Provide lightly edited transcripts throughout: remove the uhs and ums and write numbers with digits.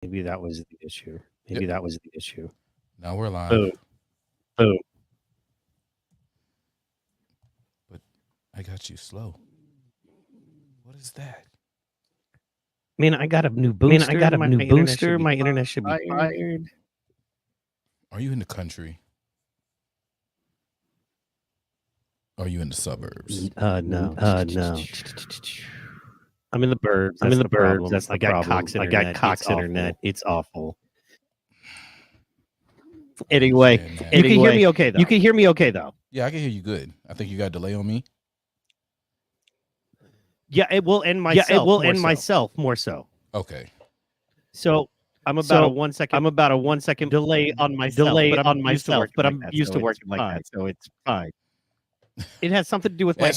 Maybe that was the issue. Yep. That was the issue. Now we're live. Boom. Boom. But I got you slow. What is that? Man, I got a new booster. My internet should be fired. Are you in the country? Are you in the suburbs? No. I'm in the burbs. I'm in the burbs. That's the problem. I got Cox internet. It's awful. Anyway, you can hear me okay, though. Yeah, I can hear you good. I think you got a delay on me. Yeah, it will end myself. More so. Okay. So I'm about a 1 second. I'm about a 1 second delay on myself. But I'm used to working like that, so it's fine. It has something to do with my.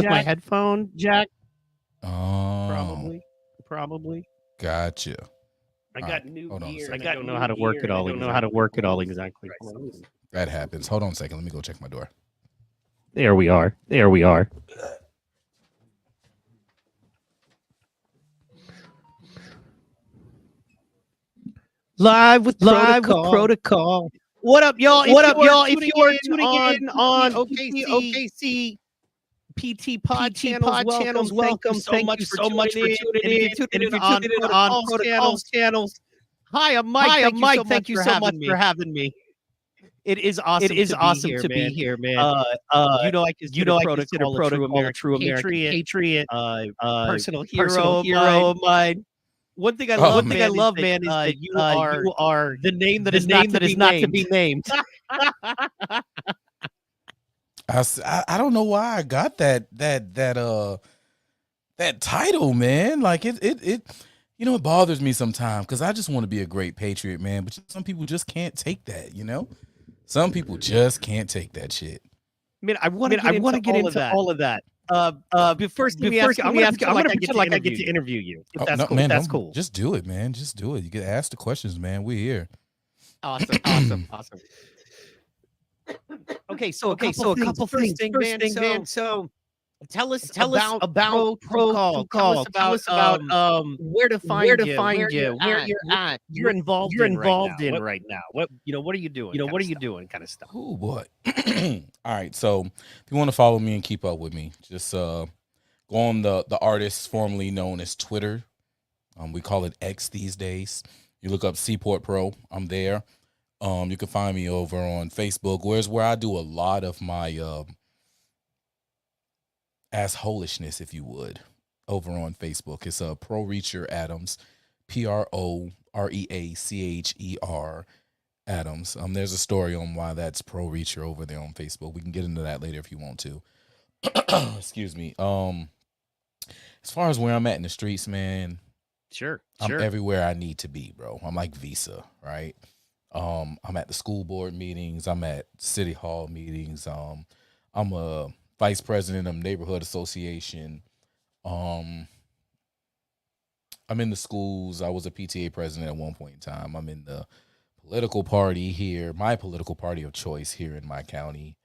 My headphone jack. Oh, Probably. Gotcha. I got new gear. I don't know how to work it all. Exactly. That happens. Hold on a second. Let me go check my door. There we are. Live with PRO2KALL. What up, y'all? If you are tuning in on OKC PT Pod channels, welcome. Thank you so much for tuning in. And if you're tuning in on PRO2KALL's channels, hi, I'm Mike. Thank you so much for having me. It is awesome to be here, man. I consider PRO2KALL a true American patriot, personal hero of mine. One thing I love, man, is that you are the name that is not to be named. I don't know why I got that title, man. Like it it bothers me sometimes because I just want to be a great patriot, man. But some people just can't take that, Some people just can't take that shit. I mean, I want to get into all of that. But first, let me ask you. I'm going to pretend like I get to interview you. If that's cool. Man, that's cool. Just do it, man. Just do it. You get asked the questions, man. We're here. Awesome. Okay, so a couple things, man. So tell us about PRO2KALL. Tell us about where to find you, where you're at. You're involved in right now. What are you doing? Kind of stuff. Oh boy. All right. So if you want to follow me and keep up with me, just go on the artist formerly known as Twitter. We call it X these days. You look up Seaport Pro. I'm there. You can find me over on Facebook, where I do a lot of my assholishness, if you would, over on Facebook. It's Pro Reacher Adams, PROREACHER Adams. There's a story on why that's Pro Reacher over there on Facebook. We can get into that later if you want to. Excuse me. As far as where I'm at in the streets, man, sure. I'm everywhere I need to be, bro. I'm like Visa, right? I'm at the school board meetings. I'm at city hall meetings. I'm a vice president of neighborhood association. I'm in the schools. I was a PTA president at one point in time. I'm in the political party here, my political party of choice here in my county.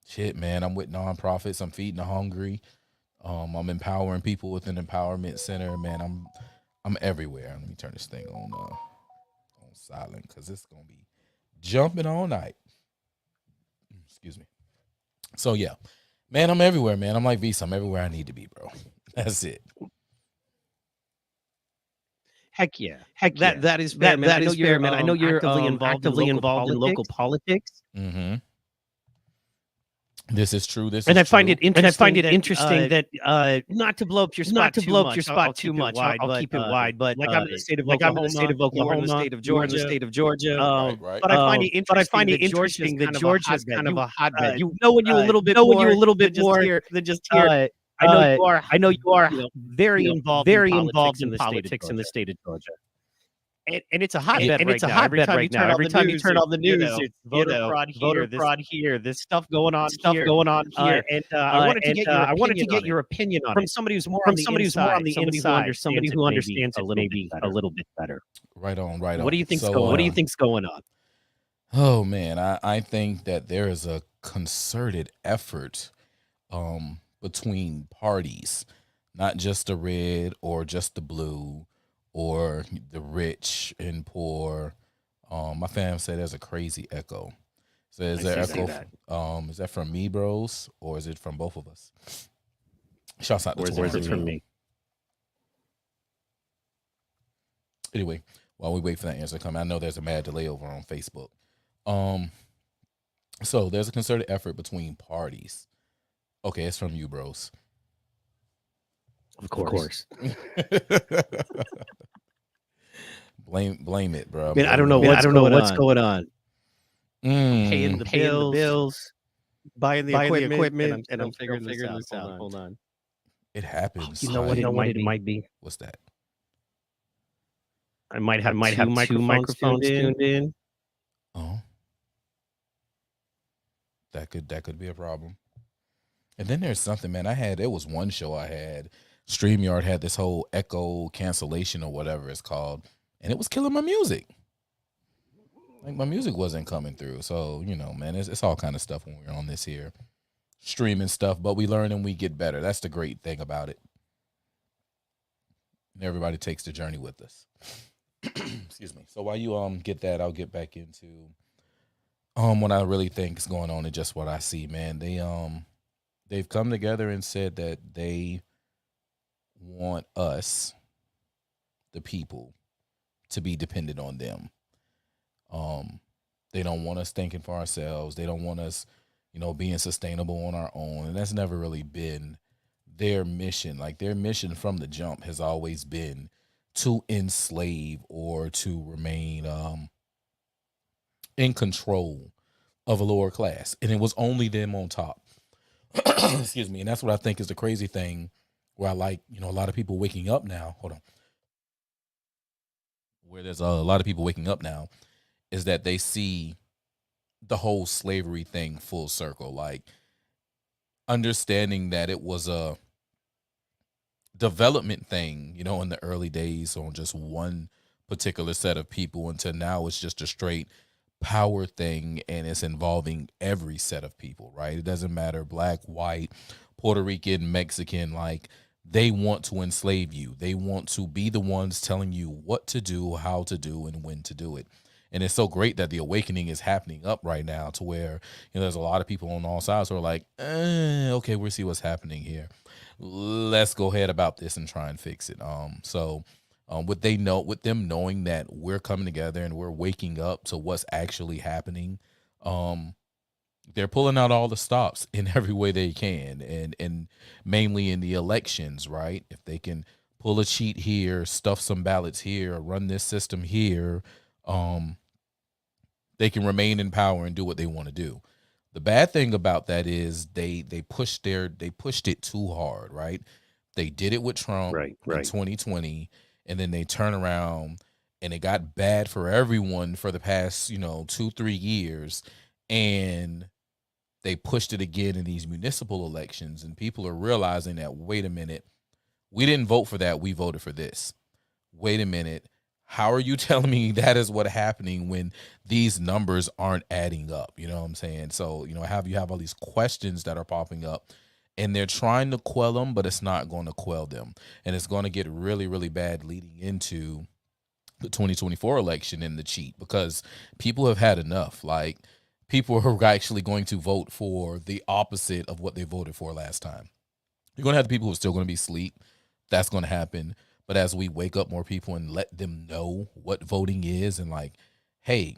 Shit, man, I'm with nonprofits. I'm feeding the hungry. I'm empowering people with an empowerment center. Man, I'm everywhere. Let me turn this thing on silent because it's gonna be jumping all night. Excuse me. So yeah, man, I'm everywhere, man. I'm like Visa. I'm everywhere I need to be, bro. That's it. Heck yeah. That is fair, man. That is fair, man. I know you're actively involved in local politics. Mm-hmm. This is true. I find it interesting that not to blow up your spot too much. I'll keep it wide, but like I'm in the state of Oklahoma, you're in the state of Georgia, Right. But I find it interesting that Georgia's kind of a hotbed. You know when you a little bit more than just here. I know you are very involved in the politics in the state of Georgia. And it's a hotbed right now. Every time you turn on the news, it's voter fraud here. This stuff going on here. And I wanted to get your opinion on it from somebody who's more on the inside, somebody who understands it a little bit better. Right on. What do you think's going on? Oh man, I think that there is a concerted effort between parties not just the red or just the blue or the rich and poor. My fam said there's a crazy echo. So is there echo? Is that from me, bros, or is it from both of us? Shouts out to Or is it from me? Anyway, while we wait for that answer to come, I know there's a mad delay over on Facebook. So there's a concerted effort between parties. Okay, it's from you, bros. Of course. blame it, bro. I mean, I don't know what's going on. Paying the bills, buying the equipment, and I'm figuring this out. Hold on. It happens. You know what it might be? What's that? I might have two microphones tuned in. Oh, that could be a problem. And then there's something, man. There was one show I had. StreamYard had this whole echo cancellation or whatever it's called, and it was killing my music. Like my music wasn't coming through. So, man, it's all kind of stuff when we're on this here streaming stuff, but we learn and we get better. That's the great thing about it. And everybody takes the journey with us. Excuse me. So while you get that, I'll get back into what I really think is going on and just what I see, man. They've come together and said that they want us, the people, to be dependent on them. They don't want us thinking for ourselves. They don't want us, being sustainable on our own. And that's never really been their mission. Like their mission from the jump has always been to enslave or to remain in control of a lower class. And it was only them on top. Excuse me. And that's what I think is the crazy thing where I like, a lot of people waking up now. Hold on. Where there's a lot of people waking up now is that they see the whole slavery thing full circle, like understanding that it was a development thing, in the early days on just one particular set of people until now it's just a straight power thing and it's involving every set of people, right? It doesn't matter black, white, Puerto Rican, Mexican, like they want to enslave you. They want to be the ones telling you what to do, how to do, and when to do it. And it's so great that the awakening is happening up right now to where, there's a lot of people on all sides who are like, okay, we'll see what's happening here. Let's go ahead about this and try and fix it. With them knowing that we're coming together and we're waking up to what's actually happening, they're pulling out all the stops in every way they can, and mainly in the elections, right? If they can pull a cheat here, stuff some ballots here, or run this system here, they can remain in power and do what they want to do. The bad thing about that is they pushed it too hard, right? They did it with Trump in 2020, and then they turn around and it got bad for everyone for the past, 2-3 years. And they pushed it again in these municipal elections, and people are realizing that, wait a minute, we didn't vote for that. We voted for this. Wait a minute. How are you telling me that is what's happening when these numbers aren't adding up? You know what I'm saying? So, you have all these questions that are popping up, and they're trying to quell them, but it's not going to quell them. And it's going to get really, really bad leading into the 2024 election and the cheat, because people have had enough. Like, people are actually going to vote for the opposite of what they voted for last time. You're going to have the people who are still going to be asleep. That's going to happen. But as we wake up more people and let them know what voting is, and like, hey,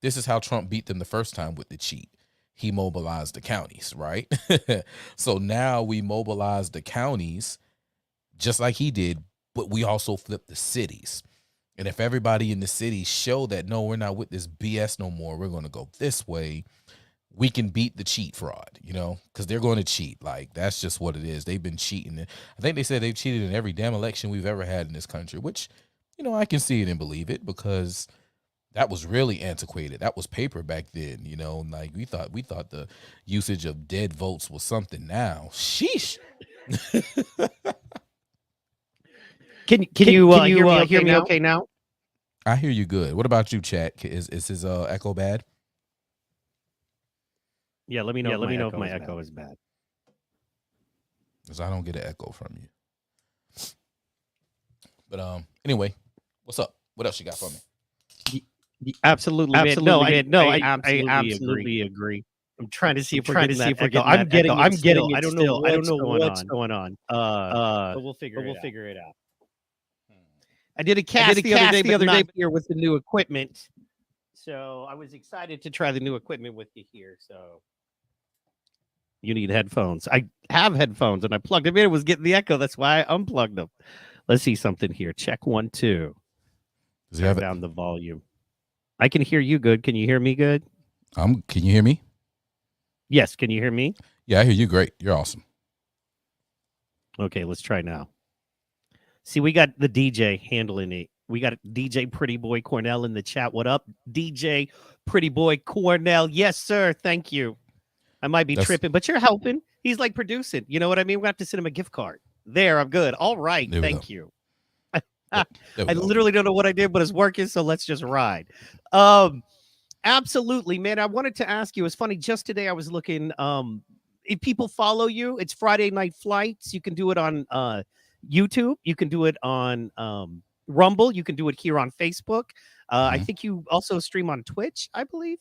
this is how Trump beat them the first time with the cheat. He mobilized the counties, right? So now we mobilize the counties just like he did, but we also flipped the cities. And if everybody in the city show that, no, we're not with this BS no more, we're going to go this way, we can beat the cheat fraud, because they're going to cheat. Like, that's just what it is. They've been cheating. I think they said they've cheated in every damn election we've ever had in this country, which, I can see it and believe it, because that was really antiquated. That was paper back then, like we thought the usage of dead votes was something now. Sheesh. Can you hear me okay now? I hear you good. What about you, chat? Is his echo bad? Yeah, let me know if my echo is bad. Because I don't get an echo from you. But anyway, what's up? What else you got for me? Absolutely, man. No, I absolutely agree. I'm trying to see if we're getting that echo. I'm getting it still. I don't know what's going on. But we'll figure it out. I did a cast the other day, but not here with the new equipment. So I was excited to try the new equipment with you here. So you need headphones. I have headphones, and I plugged them in. It was getting the echo. That's why I unplugged them. Let's see something here. Check 1, 2. Turn down the volume. I can hear you good. Can you hear me good? Can you hear me? Yes. Can you hear me? Yeah, I hear you great. You're awesome. Okay, let's try now. See, we got the DJ handling it. We got DJ Pretty Boy Cornell in the chat. What up, DJ Pretty Boy Cornell? Yes, sir. Thank you. I might be tripping, but you're helping. He's like producing. You know what I mean? We have to send him a gift card. There, I'm good. All right. Thank you. I literally don't know what I did, but it's working, so let's just ride. Absolutely, man. I wanted to ask you, it's funny, just today I was looking, if people follow you, it's Friday Night Flights. You can do it on YouTube. You can do it on Rumble. You can do it here on Facebook. I think you also stream on Twitch, I believe.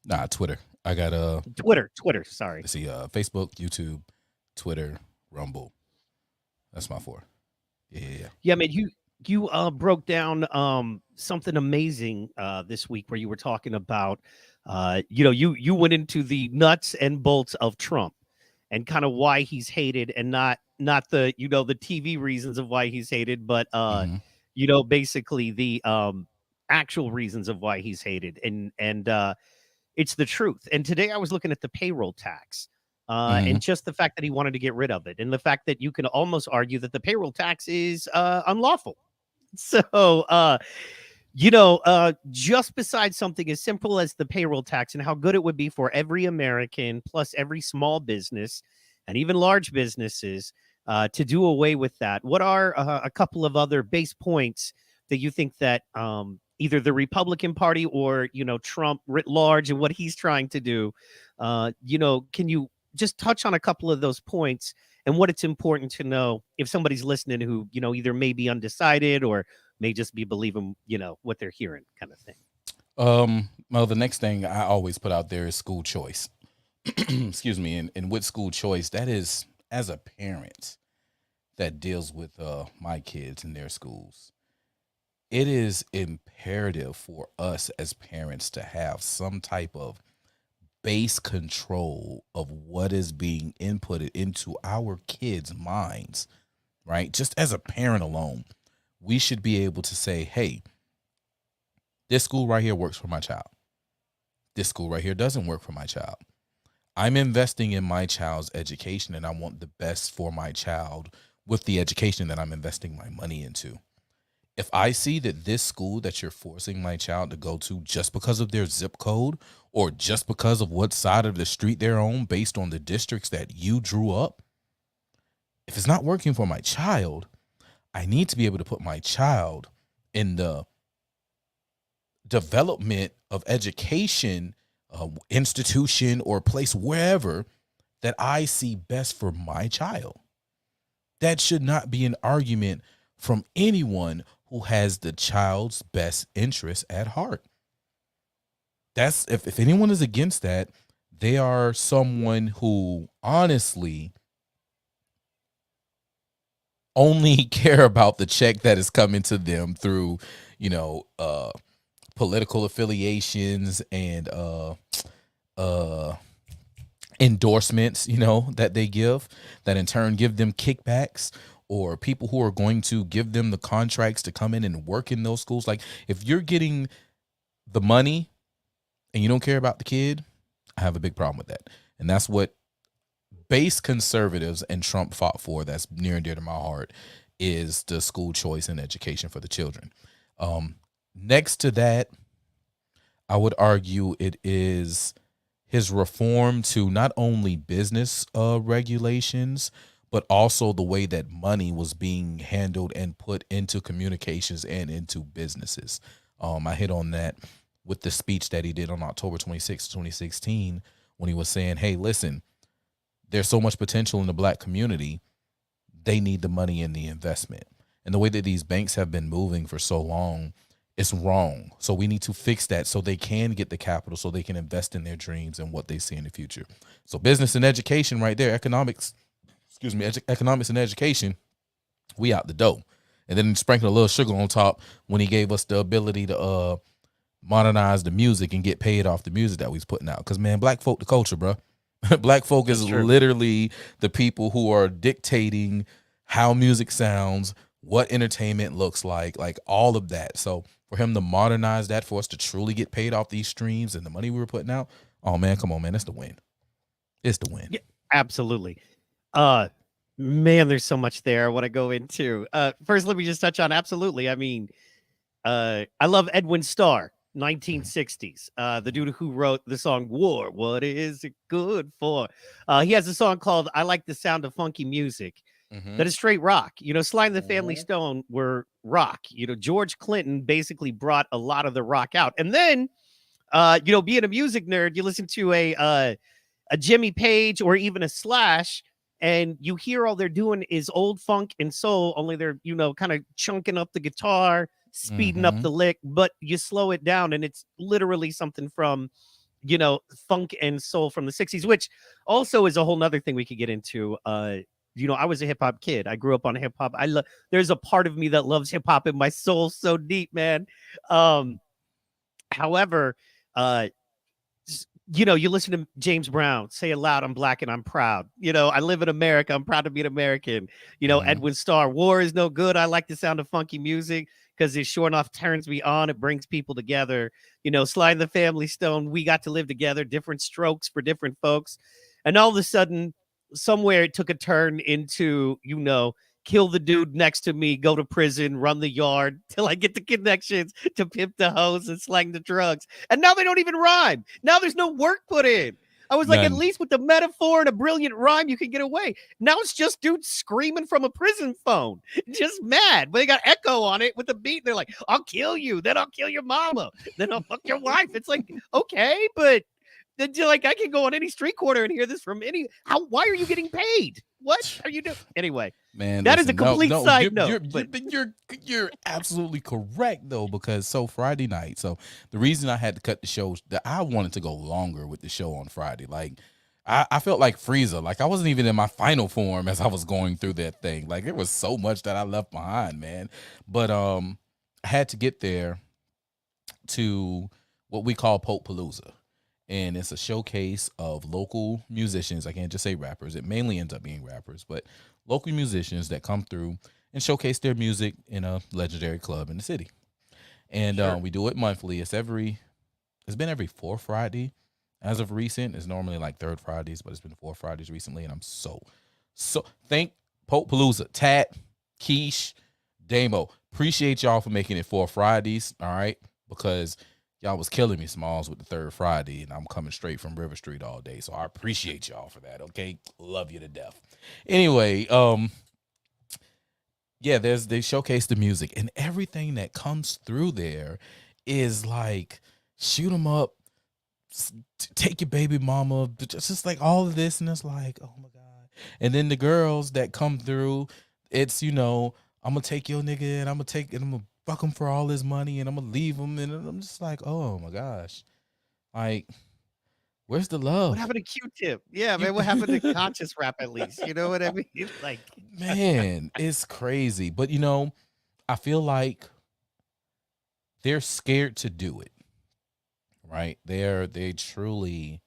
Nah, Twitter. I got Twitter. Sorry. Let's see, Facebook, YouTube, Twitter, Rumble. That's my 4. Yeah, man. You broke down something amazing this week where you were talking about you went into the nuts and bolts of Trump and kind of why he's hated, and not the the TV reasons of why he's hated, but basically the actual reasons of why he's hated, and it's the truth. And today I was looking at the payroll tax. And just the fact that he wanted to get rid of it, and the fact that you can almost argue that the payroll tax is unlawful. So, just besides something as simple as the payroll tax and how good it would be for every American, plus every small business and even large businesses to do away with that, what are a couple of other base points that you think that either the Republican Party or, Trump writ large and what he's trying to do, can you just touch on a couple of those points and what it's important to know if somebody's listening who, either may be undecided or may just be believing, what they're hearing, kind of thing? Well, the next thing I always put out there is school choice. Excuse me. And with school choice, that is, as a parent that deals with my kids in their schools, it is imperative for us as parents to have some type of base control of what is being inputted into our kids' minds, right? Just as a parent alone, we should be able to say, hey, this school right here works for my child. This school right here doesn't work for my child. I'm investing in my child's education, and I want the best for my child with the education that I'm investing my money into. If I see that this school that you're forcing my child to go to just because of their zip code or just because of what side of the street they're on based on the districts that you drew up, if it's not working for my child, I need to be able to put my child in the development of education, institution, or place wherever that I see best for my child. That should not be an argument from anyone who has the child's best interest at heart. That's if anyone is against that, they are someone who honestly only care about the check that is coming to them through, political affiliations and endorsements, that they give, that in turn give them kickbacks, or people who are going to give them the contracts to come in and work in those schools. Like, if you're getting the money and you don't care about the kid, I have a big problem with that. And that's what base conservatives and Trump fought for. That's near and dear to my heart, is the school choice and education for the children. Next to that, I would argue it is his reform to not only business regulations, but also the way that money was being handled and put into communications and into businesses. I hit on that with the speech that he did on October 26, 2016, when he was saying, hey, listen, there's so much potential in the Black community. They need the money and the investment. And the way that these banks have been moving for so long, it's wrong. So we need to fix that so they can get the capital, so they can invest in their dreams and what they see in the future. So business and education right there, economics, economics and education, we out the door. And then sprinkle a little sugar on top when he gave us the ability to modernize the music and get paid off the music that we was putting out. Because, man, black folk the culture, bro. Black folk is literally the people who are dictating how music sounds, what entertainment looks like all of that. So for him to modernize that, for us to truly get paid off these streams and the money we were putting out, oh man, come on, man, that's the win. It's the win. Yeah, absolutely. Man, there's so much there I want to go into. First, let me just touch on absolutely. I mean, I love Edwin Starr, 1960s. The dude who wrote the song War, What Is It Good For? He has a song called I Like the Sound of Funky Music. That is straight rock. You know, Sly and the Family Stone were rock. You know, George Clinton basically brought a lot of the rock out. And then, you know, being a music nerd, you listen to a Jimmy Page or even a Slash, and you hear all they're doing is old funk and soul, only they're, you know, kind of chunking up the guitar, speeding up the lick, but you slow it down and it's literally something from, you know, funk and soul from the 60s, which also is a whole nother thing we could get into. You know, I was a hip hop kid. I grew up on hip hop. There's a part of me that loves hip hop in my soul so deep, man. However, you know, you listen to James Brown, Say It Loud, I'm Black and I'm Proud. You know, I live in America. I'm proud to be an American. You know, Edwin Starr, War is No Good. I like the sound of funky music because it sure enough turns me on. It brings people together. You know, Sly and the Family Stone, We Got to Live Together, different strokes for different folks. And all of a sudden, somewhere it took a turn into, you know, kill the dude next to me, go to prison, run the yard till I get the connections to pimp the hoes and slang the drugs. And now they don't even rhyme. Now there's no work put in. I was like, at least with the metaphor and a brilliant rhyme, you can get away. Now it's just dudes screaming from a prison phone, just mad. But they got echo on it with the beat. They're like, I'll kill you. Then I'll kill your mama. Then I'll fuck your wife. It's like, okay, but then you're like, I can go on any street corner and hear this from any. Why are you getting paid? What are you doing? Anyway, man, that is a complete side note. You're absolutely correct though, because so Friday night. So the reason I had to cut the show, that I wanted to go longer with the show on Friday. Like I felt like Frieza. Like I wasn't even in my final form as I was going through that thing. Like there was so much that I left behind, man. But I had to get there to what we call Pope-Palooza. And it's a showcase of local musicians. I can't just say rappers. It mainly ends up being rappers, but local musicians that come through and showcase their music in a legendary club in the city. And we do it monthly. It's been every fourth Friday as of recent. It's normally like third Fridays, but it's been 4 Fridays recently. And I'm so thank Pope-Palooza, Tat, Keish, Damo. Appreciate y'all for making it 4 Fridays. All right. Because y'all was killing me, Smalls, with the third Friday, and I'm coming straight from River Street all day. So I appreciate y'all for that, okay? Love you to death. Anyway, yeah, they showcase the music, and everything that comes through there is like, shoot 'em up, take your baby mama, just like all of this, and it's like, oh my God. And then the girls that come through, it's, you know, I'm gonna take your nigga, and I'm gonna fuck him for all his money, and I'm gonna leave him, and I'm just like, oh my gosh, like, where's the love? What happened to Q-Tip? Yeah, man, what happened to conscious rap at least? You know what I mean? Like, man, it's crazy, but you know, I feel like they're scared to do it, right? They truly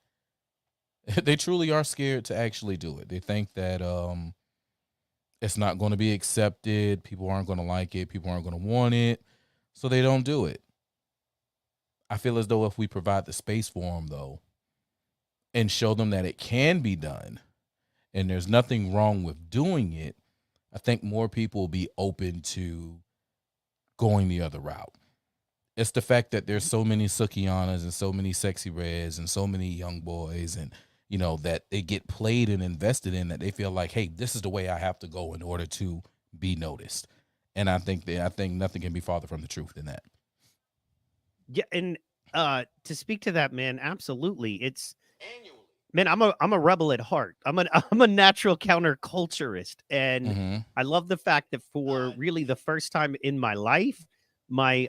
are scared to actually do it. They think that it's not going to be accepted. People aren't going to like it. People aren't going to want it. So they don't do it. I feel as though if we provide the space for them, though, and show them that it can be done and there's nothing wrong with doing it, I think more people will be open to going the other route. It's the fact that there's so many Sukianas and so many Sexy Reds and so many young boys, and you know, that they get played and invested in, that they feel like, hey, this is the way I have to go in order to be noticed. And I think nothing can be farther from the truth than that. Yeah, and to speak to that, man, absolutely. It's Man, I'm a rebel at heart. I'm a natural counterculturist, and I love the fact that for really the first time in my life, my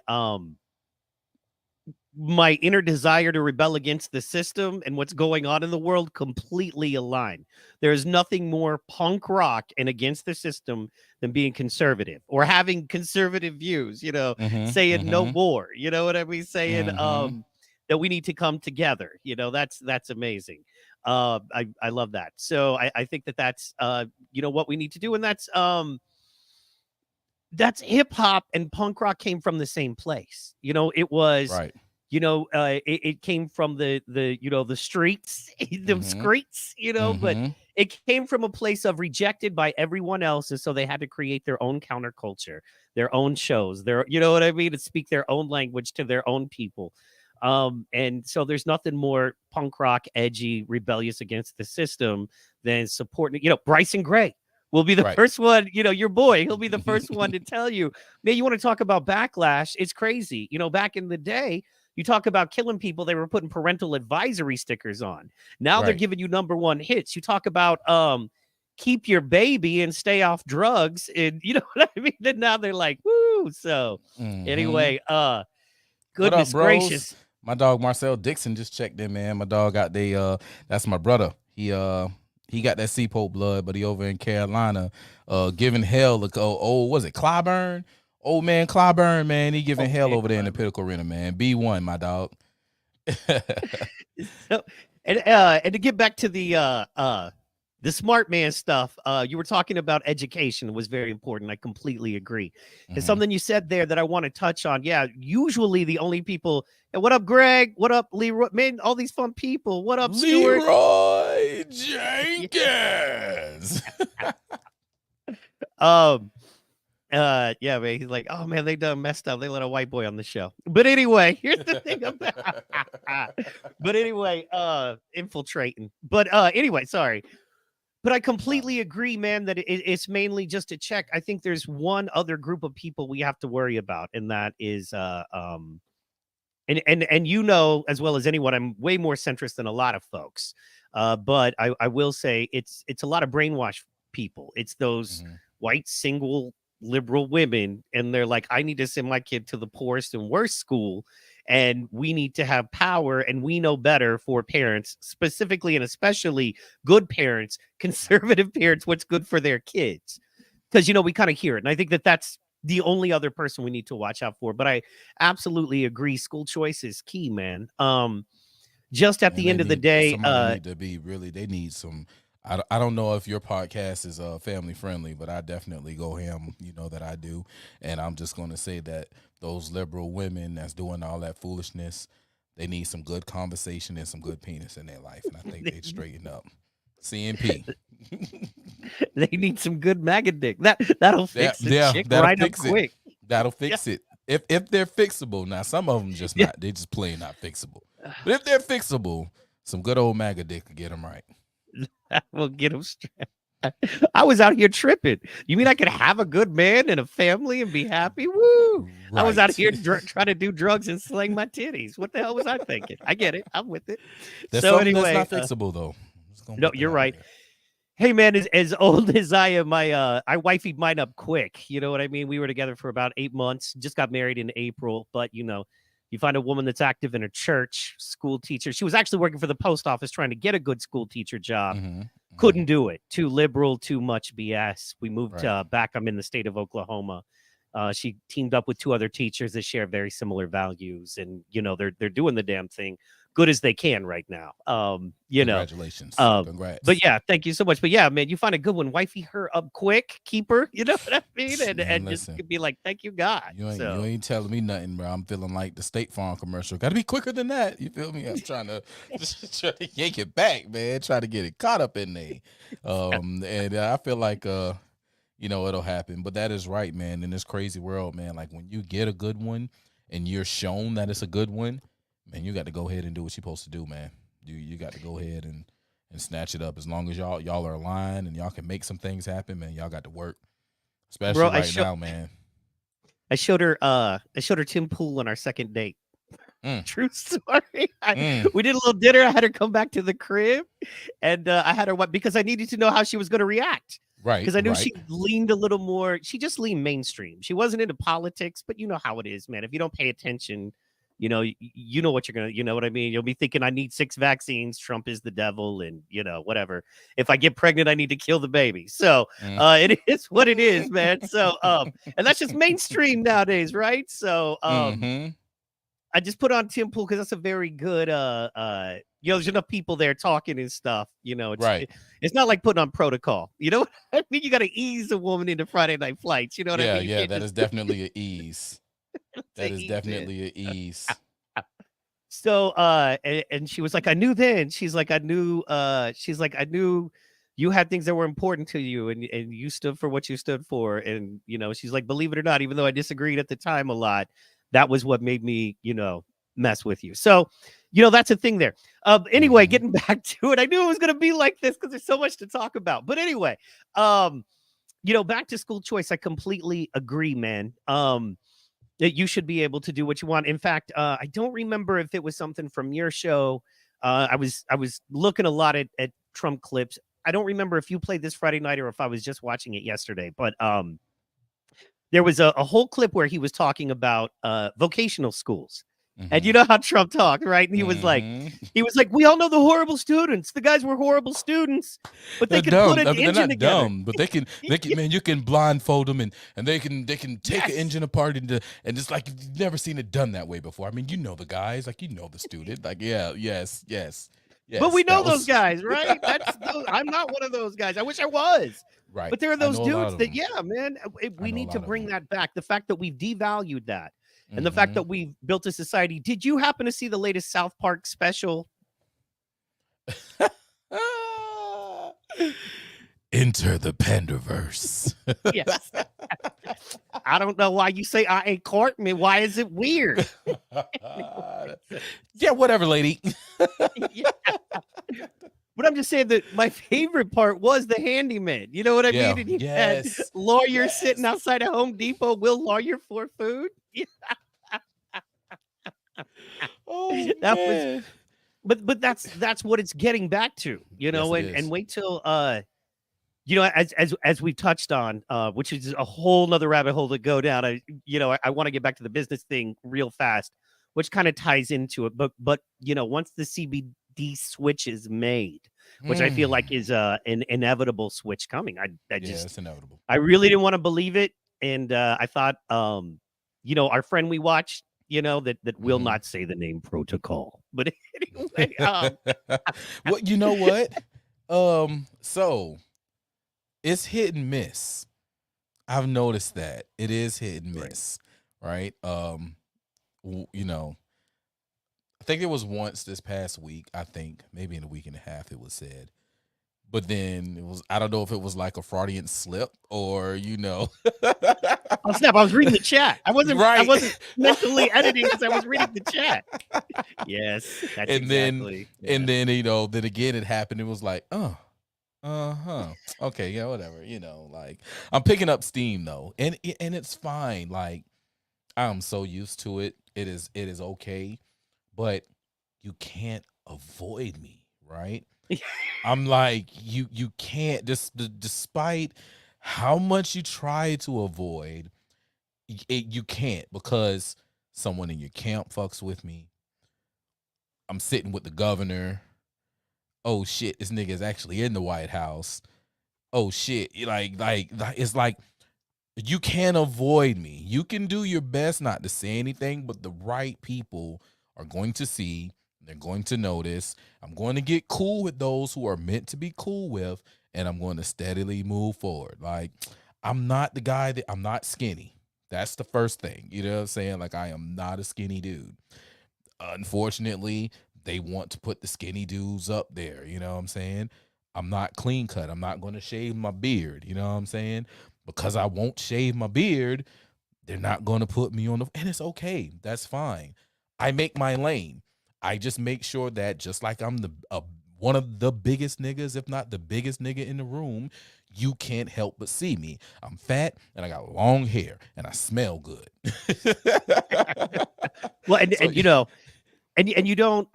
my inner desire to rebel against the system and what's going on in the world completely align. There is nothing more punk rock and against the system than being conservative or having conservative views, saying no war, you know what I mean? Saying that we need to come together. That's amazing. I love that. So I think that's what we need to do. And that's hip hop and punk rock came from the same place. It was right. It came from the streets, the streets, but it came from a place of rejected by everyone else. And so they had to create their own counterculture, their own shows, you know what I mean? To speak their own language to their own people. And so there's nothing more punk rock, edgy, rebellious against the system than supporting, Bryson Gray will be the first one, your boy, he'll be the first one to tell you, man, you want to talk about backlash? It's crazy. Back in the day, you talk about killing people, they were putting parental advisory stickers on. Now they're giving you #1 hits. You talk about keep your baby and stay off drugs. And you know what I mean? Then now they're like, woo. So anyway, goodness gracious. My dog Marcel Dixon just checked in, man. My dog got that's my brother. He got that Seapolt blood, but he over in Carolina giving hell was it Clyburn? Old man Clyburn, man, he giving hell over there in the Pinnacle Arena, man. B1, my dog. So, and to get back to the smart man stuff, you were talking about education was very important. I completely agree. And something you said there that I want to touch on. Yeah, usually the only people. Hey, what up, Greg? What up, Leroy? Man, all these fun people. What up, Stuart? Leroy Jenkins. Yeah, man. He's like, oh man, they done messed up. They let a white boy on the show. But anyway, here's the thing about infiltrating. But anyway, sorry. But I completely agree, man, that it's mainly just a check. I think there's one other group of people we have to worry about, and that is and as well as anyone, I'm way more centrist than a lot of folks. But I will say it's a lot of brainwashed people. It's those white single liberal women, and they're like, I need to send my kid to the poorest and worst school, and we need to have power, and we know better for parents, specifically and especially good parents, conservative parents, what's good for their kids. Because we kind of hear it, and I think that's the only other person we need to watch out for. But I absolutely agree, school choice is key, man. Just at the end of the day, need to be they need some. I don't know if your podcast is family friendly, but I definitely go ham. You know that I do, and I'm just going to say that those liberal women that's doing all that foolishness, they need some good conversation and some good penis in their life, and I think they'd straighten up. CNP. They need some good MAGA dick. That'll fix it. Right up quick. That'll fix it. If they're fixable. Now some of them just not. They just plain not fixable. But if they're fixable, some good old MAGA dick will get them right. We'll get them straight. I was out here tripping. You mean I could have a good man and a family and be happy? Woo! Right. I was out here trying to do drugs and sling my titties. What the hell was I thinking? I get it. I'm with it. That's anyway, that's not fixable though. No, you're right. Hey man, as old as I am, I wifeyed mine up quick. You know what I mean? We were together for about 8 months. Just got married in April, but you find a woman that's active in a church, school teacher. She was actually working for the post office trying to get a good school teacher job. Couldn't do it. Too liberal, too much BS. We moved back. I'm in the state of Oklahoma. She teamed up with 2 other teachers that share very similar values. And, they're doing the damn thing good as they can right now. Congratulations. Congrats. But yeah, thank you so much. But yeah, man, you find a good one. Wifey her up quick. Keep her. You know what I mean? And just be like, thank you, God. You ain't telling me nothing, bro. I'm feeling like the State Farm commercial. Got to be quicker than that. You feel me? I'm trying to yank it back, man. Try to get it caught up in there. And I feel like, it'll happen. But that is right, man. In this crazy world, man, like when you get a good one and you're shown that it's a good one, man, you got to go ahead and do what you're supposed to do, man. You got to go ahead and snatch it up. As long as y'all are aligned and y'all can make some things happen, man, y'all got to work. Especially now, man. I showed her Tim Pool on our second date. True story. We did a little dinner. I had her come back to the crib, and I had her because I needed to know how she was going to react. Right. Because I knew she leaned a little more. She just leaned mainstream. She wasn't into politics, but you know how it is, man. If you don't pay attention, you know what you're gonna. You know what I mean. You'll be thinking, I need 6 vaccines. Trump is the devil, and whatever. If I get pregnant, I need to kill the baby. So it is what it is, man. So and that's just mainstream nowadays, right? So I just put on Tim Pool because that's a very good there's enough people there talking and stuff. It's not like putting on Protocol. You know what I mean? You got to ease a woman into Friday night flights. You know what I mean? Yeah, that is definitely an ease. That is definitely an ease. So and she was like, I knew then. She's like, I knew you had things that were important to you, and you stood for what you stood for. And she's like, believe it or not, even though I disagreed at the time a lot, that was what made me, mess with you. So, that's a thing there. Anyway, getting back to it, I knew it was going to be like this because there's so much to talk about. But anyway, back to school choice, I completely agree, man. That you should be able to do what you want. In fact, I don't remember if it was something from your show. I was looking a lot at Trump clips. I don't remember if you played this Friday night or if I was just watching it yesterday, but there was a whole clip where he was talking about vocational schools. And you know how Trump talked, right? And he was like, we all know the horrible students. The guys were horrible students, but they could put an engine together. Dumb, but they can, man, you can blindfold them and they can take an engine apart and just like you've never seen it done that way before. I mean, the guys, like the student, like yes. But we know those guys, right? I'm not one of those guys. I wish I was. Right. But there are those dudes that, man, we need to bring that back. The fact that we've devalued that. And the fact that we've built a society. Did you happen to see the latest South Park special? Enter the Pandaverse. Yes. I don't know why you say I ain't Cartman. Why is it weird? Yeah, whatever, lady. Yeah. But I'm just saying that my favorite part was the handyman. You know what I mean? And you had lawyers sitting outside of Home Depot. Will lawyer for food? Yeah. That was, but that's what it's getting back to, and wait till as we've touched on, which is a whole nother rabbit hole to go down. I want to get back to the business thing real fast, which kind of ties into it. But once the CBD switch is made, which I feel like is an inevitable switch coming. It's inevitable. I really didn't want to believe it, and I thought, our friend we watched, that will not say the name Protocol. But anyway, well, you know what? So it's hit and miss. I've noticed that it is hit and miss, right? I think it was once this past week. I think maybe in a week and a half it was said. But then it was, I don't know if it was like a Freudian slip or, Oh, snap. I was reading the chat. I wasn't mentally editing because I was reading the chat. Yes. That's and exactly. Then, then again, it happened. It was like, okay. Yeah, whatever. Like I'm picking up steam though. And it's fine. Like I'm so used to it. It is okay. But you can't avoid me. Right. I'm like, you can't, despite how much you try to avoid it, you can't, because someone in your camp fucks with me. I'm sitting with the governor. Oh shit, this nigga is actually in the White House. Oh shit, like it's like you can't avoid me. You can do your best not to say anything, but the right people are going to see. They're going to notice. I'm going to get cool with those who are meant to be cool with, and I'm going to steadily move forward. Like, I'm not the guy I'm not skinny. That's the first thing. You know what I'm saying? Like, I am not a skinny dude. Unfortunately, they want to put the skinny dudes up there. You know what I'm saying? I'm not clean cut. I'm not going to shave my beard. You know what I'm saying? Because I won't shave my beard, they're not going to put me on and it's okay. That's fine. I make my lane. I just make sure that just like I'm one of the biggest niggas, if not the biggest nigga in the room, you can't help but see me. I'm fat and I got long hair and I smell good. Well, and And you don't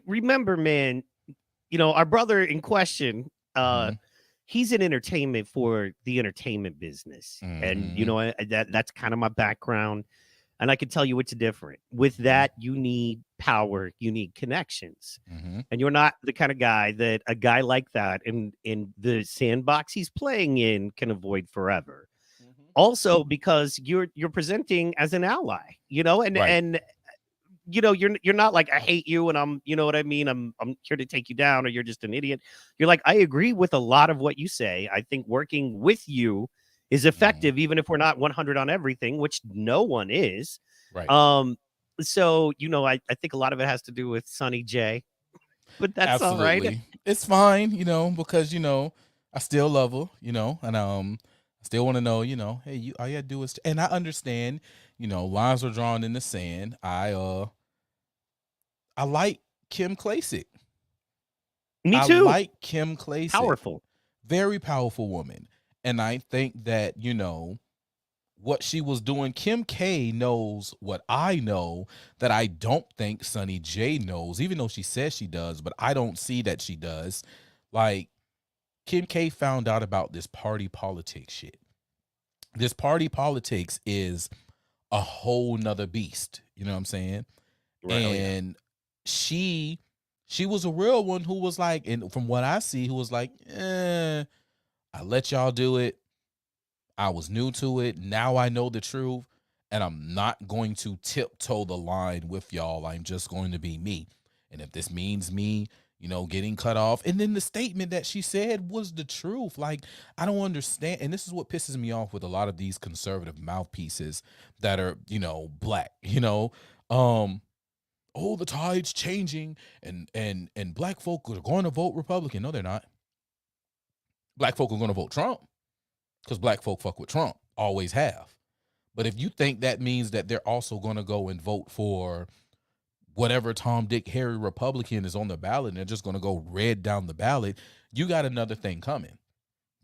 remember, man, our brother in question, he's in entertainment for the entertainment business. And that's kind of my background. And I can tell you it's different. With that, you need power, you need connections. And you're not the kind of guy that a guy like that in the sandbox he's playing in can avoid forever. Also, because you're presenting as an ally, and you're not like, I hate you and I'm, you know what I mean? I'm here to take you down, or you're just an idiot. You're like, I agree with a lot of what you say. I think working with you is effective, even if we're not 100 on everything, which no one is. Right. So, I think a lot of it has to do with Sonny J, but that's all right. Absolutely. It's fine, because I still love her, and I still want to know, hey, you all you gotta do is, and I understand, lines are drawn in the sand. I like Kim Klacik. Me too. I like Kim Klacik. Powerful. Very powerful woman. And I think that, what she was doing, Kim K knows what I know that I don't think Sonny J knows, even though she says she does, but I don't see that she does. Like, Kim K found out about this party politics shit. This party politics is a whole nother beast. You know what I'm saying? Right, and she was a real one who was like, and from what I see, who was like, I let y'all do it. I was new to it. Now I know the truth, and I'm not going to tiptoe the line with y'all. I'm just going to be me. And if this means me, getting cut off. And then the statement that she said was the truth. Like, I don't understand. And this is what pisses me off with a lot of these conservative mouthpieces that are, black, oh, the tide's changing and black folk are going to vote Republican. No, they're not. Black folk are going to vote Trump because black folk fuck with Trump, always have. But if you think that means that they're also going to go and vote for whatever Tom, Dick, Harry Republican is on the ballot and they're just going to go red down the ballot, you got another thing coming.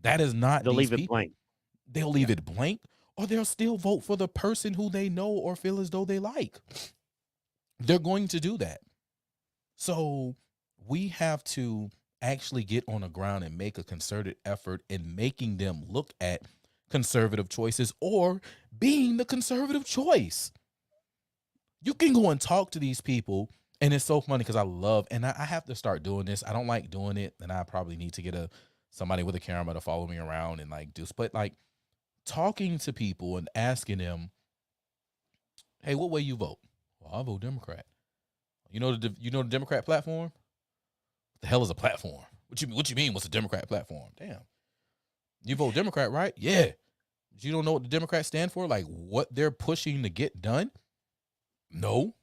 That is not They'll these leave people. It blank. They'll leave it blank, or they'll still vote for the person who they know or feel as though they like. They're going to do that. So we have to actually get on the ground and make a concerted effort in making them look at conservative choices or being the conservative choice. You can go and talk to these people, and it's so funny because I have to start doing this. I don't like doing it, and I probably need to get somebody with a camera to follow me around and but talking to people and asking them, hey, what way you vote? Well, I vote Democrat. You know the Democrat platform? What the hell is a platform? What you mean? What's a Democrat platform? Damn. You vote Democrat, right? Yeah. You don't know what the Democrats stand for? Like what they're pushing to get done? No.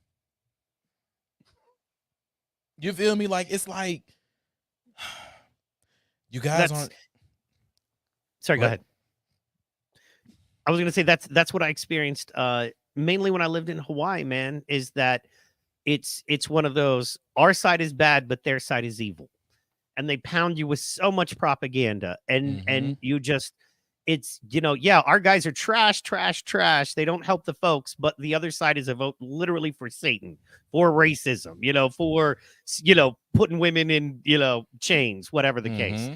You feel me? Like it's like you guys aren't. Sorry, go ahead. I was gonna say that's what I experienced mainly when I lived in Hawaii, man, is that it's one of those, our side is bad, but their side is evil. And they pound you with so much propaganda. And you just, it's, our guys are trash. They don't help the folks, but the other side is a vote literally for Satan, for racism, for, putting women in, chains, whatever the case,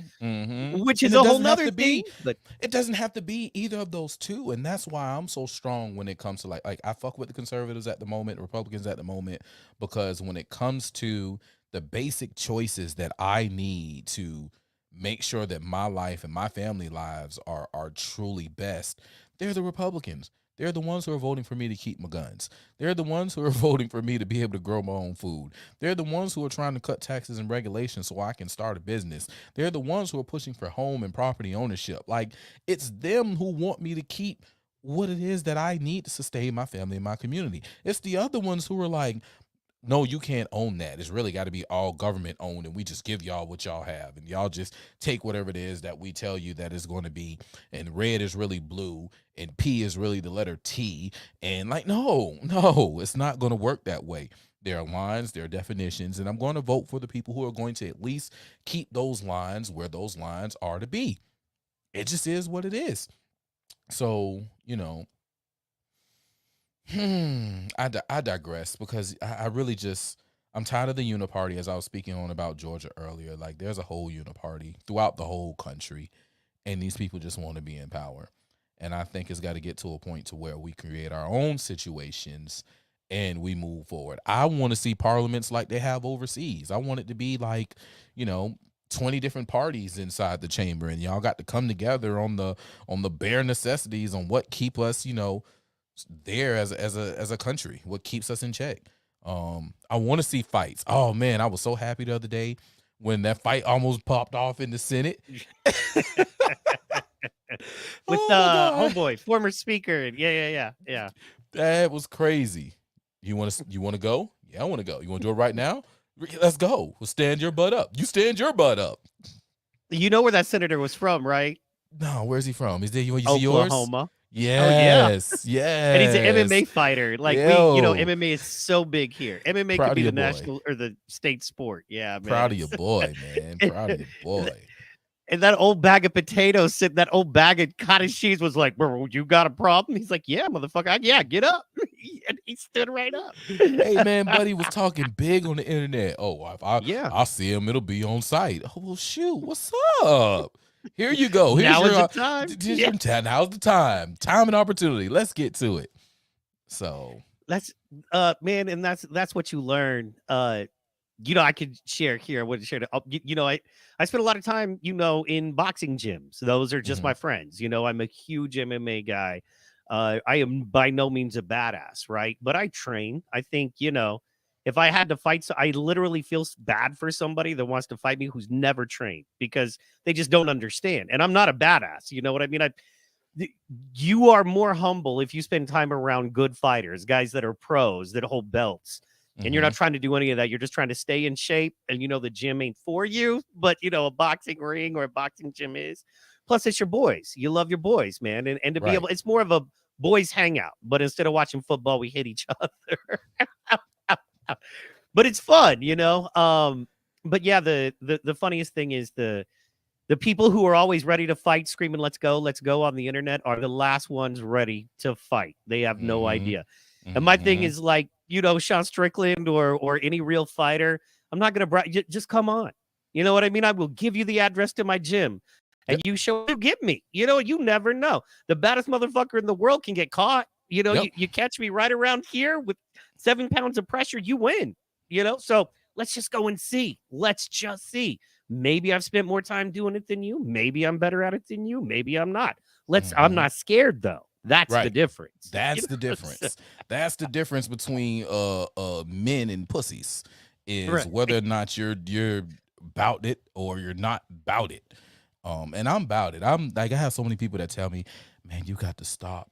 which is a whole nother thing. But it doesn't have to be either of those two. And that's why I'm so strong when it comes to like I fuck with the conservatives at the moment, Republicans at the moment, because when it comes to the basic choices that I need to make sure that my life and my family lives are truly best, they're the Republicans. They're the ones who are voting for me to keep my guns. They're the ones who are voting for me to be able to grow my own food. They're the ones who are trying to cut taxes and regulations so I can start a business. They're the ones who are pushing for home and property ownership. Like, it's them who want me to keep what it is that I need to sustain my family and my community. It's the other ones who are like, no, you can't own that. It's really got to be all government owned, and we just give y'all what y'all have, and y'all just take whatever it is that we tell you that is going to be, and red is really blue, and P is really the letter T, and no, it's not going to work that way. There are lines, there are definitions, and I'm going to vote for the people who are going to at least keep those lines where those lines are to be. It just is what it is. So, I digress because I really just I'm tired of the uniparty, as I was speaking on about Georgia earlier. Like there's a whole uniparty throughout the whole country, and these people just want to be in power. And I think it's got to get to a point to where we create our own situations and we move forward. I want to see parliaments like they have overseas. I want it to be like, you know, 20 different parties inside the chamber, and y'all got to come together on the bare necessities on what keep us, you know, there as a country, what keeps us in check. I want to see fights. Oh man, I was so happy the other day when that fight almost popped off in the Senate. With homeboy, former speaker. Yeah. That was crazy. You want to go? Yeah, I want to go. You want to do it right now? Let's go. Well, stand your butt up. You stand your butt up. You know where that senator was from, right? No, where's he from? Is there you see Oklahoma. Yours? Yes, yes. And he's an MMA fighter. Like MMA is so big here. MMA could be the national or the state sport. Yeah, man. Proud of your boy, man. Proud of your boy. And that old bag of potatoes, that old bag of cottage cheese was like, bro, you got a problem? He's like, yeah, motherfucker. Yeah, get up. And he stood right up. Hey, man, buddy was talking big on the internet. Oh, if I'll see him, it'll be on site. Oh, well, shoot. What's up? Here you go. Here's now is the time. Now's the time. Time and opportunity. Let's get to it. So that's man, and that's what you learn. I could share here. I wouldn't share it. I spent a lot of time, in boxing gyms. Those are just my friends. I'm a huge MMA guy. I am by no means a badass, right? But I train. I think, if I had to fight, so I literally feel bad for somebody that wants to fight me who's never trained because they just don't understand. And I'm not a badass. You know what I mean? You are more humble if you spend time around good fighters, guys that are pros, that hold belts. And you're not trying to do any of that. You're just trying to stay in shape. And the gym ain't for you, but a boxing ring or a boxing gym is. Plus, it's your boys. You love your boys, man. And to be able, it's more of a boys hangout. But instead of watching football, we hit each other. But it's fun, But yeah, the funniest thing is the people who are always ready to fight, screaming, let's go on the internet are the last ones ready to fight. They have no idea. And my thing is like, Sean Strickland or any real fighter, I'm not going to just come on. You know what I mean? I will give you the address to my gym and you get me. You never know. The baddest motherfucker in the world can get caught. You catch me right around here with 7 pounds of pressure, you win. So let's just go and see. Let's just see. Maybe I've spent more time doing it than you. Maybe I'm better at it than you. Maybe I'm not. I'm not scared though. That's the difference. That's the difference. That's the difference between men and pussies is whether or not you're about it or you're not about it. And I'm about it. I'm like, I have so many people that tell me, man, you got to stop.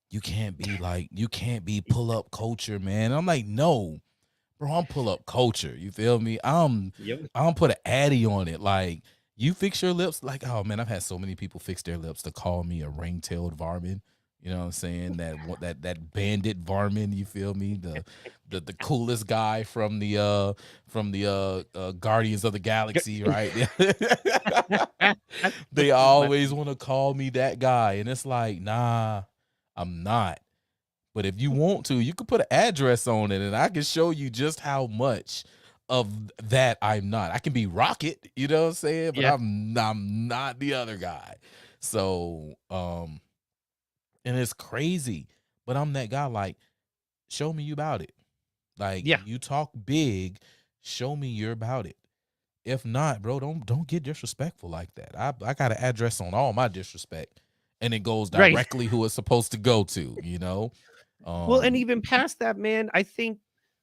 You can't be pull up culture, man. And I'm like, no, bro, I'm pull up culture. You feel me? I'm put an Addy on it. Like, you fix your lips. Like, oh man, I've had so many people fix their lips to call me a ring-tailed varmint. You know what I'm saying? That bandit varmint, you feel me? The coolest guy from the Guardians of the Galaxy, right? They always want to call me that guy. And it's like, nah, I'm not. But if you want to, you could put an address on it and I can show you just how much of that I'm not. I can be Rocket, you know what I'm saying? But I'm not the other guy. So, and it's crazy, but I'm that guy. Like, show me you about it. Like, you talk big, show me you're about it. If not, bro, don't get disrespectful like that. I got an address on all my disrespect, and it goes directly who it's supposed to go to. Well, and even past that, man, I think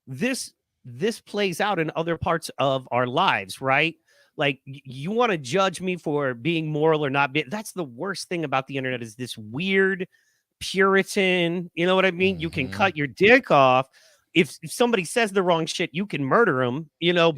this plays out in other parts of our lives, right? Like, you want to judge me for being moral or not. That's the worst thing about the internet is this weird Puritan, you know what I mean? You can cut your dick off. If somebody says the wrong shit, you can murder them,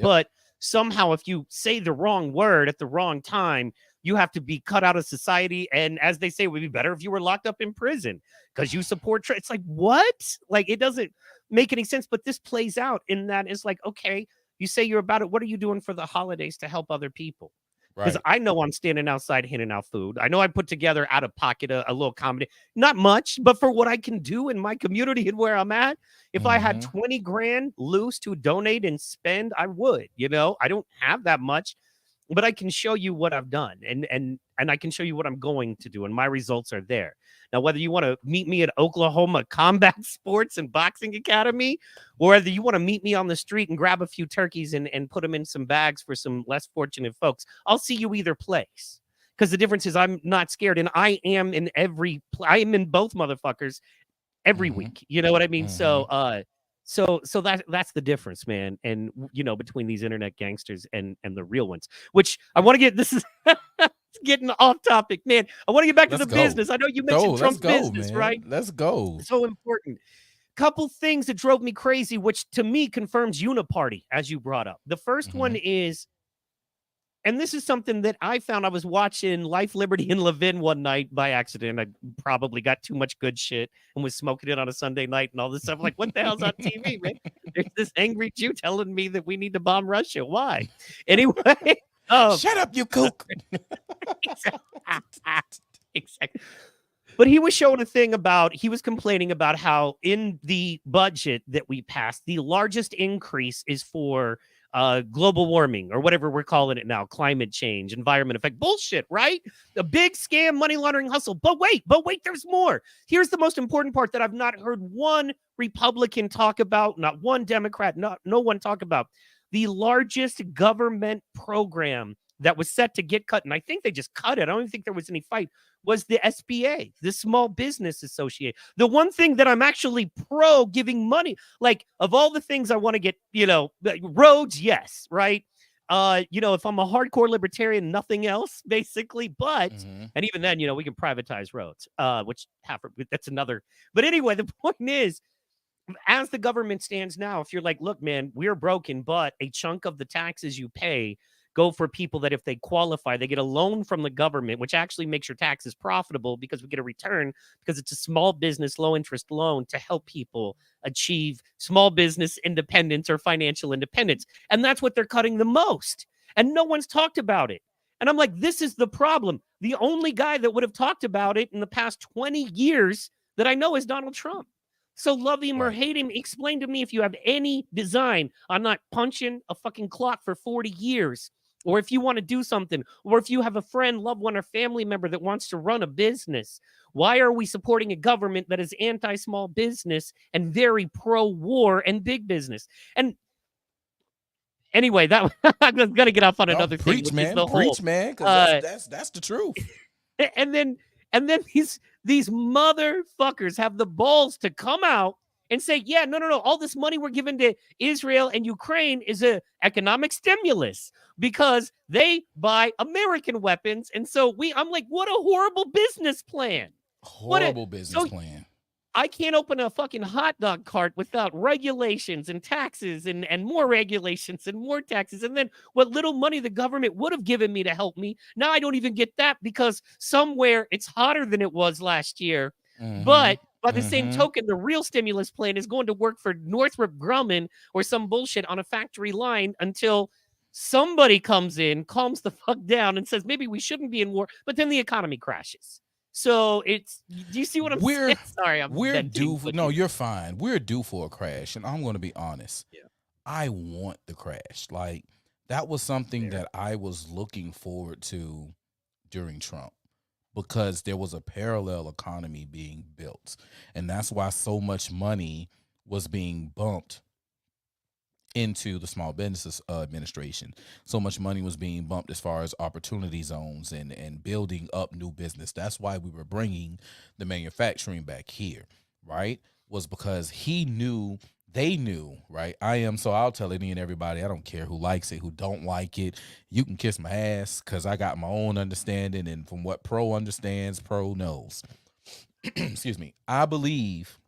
but somehow if you say the wrong word at the wrong time, you have to be cut out of society. And as they say, it would be better if you were locked up in prison because you support. It's like, what? Like, it doesn't make any sense. But this plays out in that it's like, okay, you say you're about it. What are you doing for the holidays to help other people? Because I know I'm standing outside handing out food. I know I put together out of pocket a little comedy. Not much, but for what I can do in my community and where I'm at, if I had 20 grand loose to donate and spend, I would. I don't have that much, but I can show you what I've done, and I can show you what I'm going to do, and my results are there. Now, whether you want to meet me at Oklahoma Combat Sports and Boxing Academy, or whether you want to meet me on the street and grab a few turkeys and put them in some bags for some less fortunate folks, I'll see you either place. Because the difference is I'm not scared, and I am in both motherfuckers every week. You know what I mean? So that's the difference, man. And between these internet gangsters and the real ones, which I want to get. This is getting off topic, man. I want to get back to the business. I know you mentioned Trump's business, man. right? Let's go. So important. Couple things that drove me crazy, which to me confirms uniparty, as you brought up. The first one is, and this is something that I found. I was watching Life, Liberty, and Levin one night by accident. I probably got too much good shit and was smoking it on a Sunday night and all this stuff. Like, what the hell's on TV, man? There's this angry Jew telling me that we need to bomb Russia. Why? Anyway. Shut up, you kook. Exactly. But he was showing a thing he was complaining about how in the budget that we passed, the largest increase is for global warming or whatever we're calling it now, climate change, environment effect. Bullshit, right? A big scam, money laundering hustle. But wait, there's more. Here's the most important part that I've not heard one Republican talk about, not one Democrat, no one talk about. The largest government program that was set to get cut, and I think they just cut it. I don't even think there was any fight, was the SBA, the Small Business Association. The one thing that I'm actually pro giving money, like of all the things I want to get, roads, yes, right? If I'm a hardcore libertarian, nothing else, basically. But, and even then, we can privatize roads, which that's another. But anyway, the point is, as the government stands now, if you're like, look, man, we're broken, but a chunk of the taxes you pay go for people that if they qualify, they get a loan from the government, which actually makes your taxes profitable because we get a return because it's a small business, low interest loan to help people achieve small business independence or financial independence. And that's what they're cutting the most. And no one's talked about it. And I'm like, this is the problem. The only guy that would have talked about it in the past 20 years that I know is Donald Trump. So love him or hate him, explain to me if you have any design on not punching a fucking clock for 40 years, or if you want to do something, or if you have a friend, loved one, or family member that wants to run a business. Why are we supporting a government that is anti-small business and very pro-war and big business? And anyway, that I'm going to get off on another thing. Preach, man. Preach, man, because that's the truth. And then these motherfuckers have the balls to come out and say, yeah, no. All this money we're giving to Israel and Ukraine is a economic stimulus because they buy American weapons. And so I'm like, what a horrible business plan. Horrible business plan. I can't open a fucking hot dog cart without regulations and taxes and more regulations and more taxes. And then what little money the government would have given me to help me, now I don't even get that because somewhere it's hotter than it was last year. But by the same token, the real stimulus plan is going to work for Northrop Grumman or some bullshit on a factory line until somebody comes in, calms the fuck down and says, maybe we shouldn't be in war. But then the economy crashes. So do you see what I'm saying? Sorry, we're due for, no, you're fine. We're due for a crash. And I'm going to be honest. Yeah. I want the crash. Like that was something that I was looking forward to during Trump because there was a parallel economy being built. And that's why so much money was being bumped into the Small Business Administration. So much money was being bumped as far as opportunity zones and building up new business. That's why we were bringing the manufacturing back here, right? Was because they knew, right? So I'll tell any and everybody, I don't care who likes it, who don't like it. You can kiss my ass because I got my own understanding. And from what Pro understands, Pro knows. Excuse me. I believe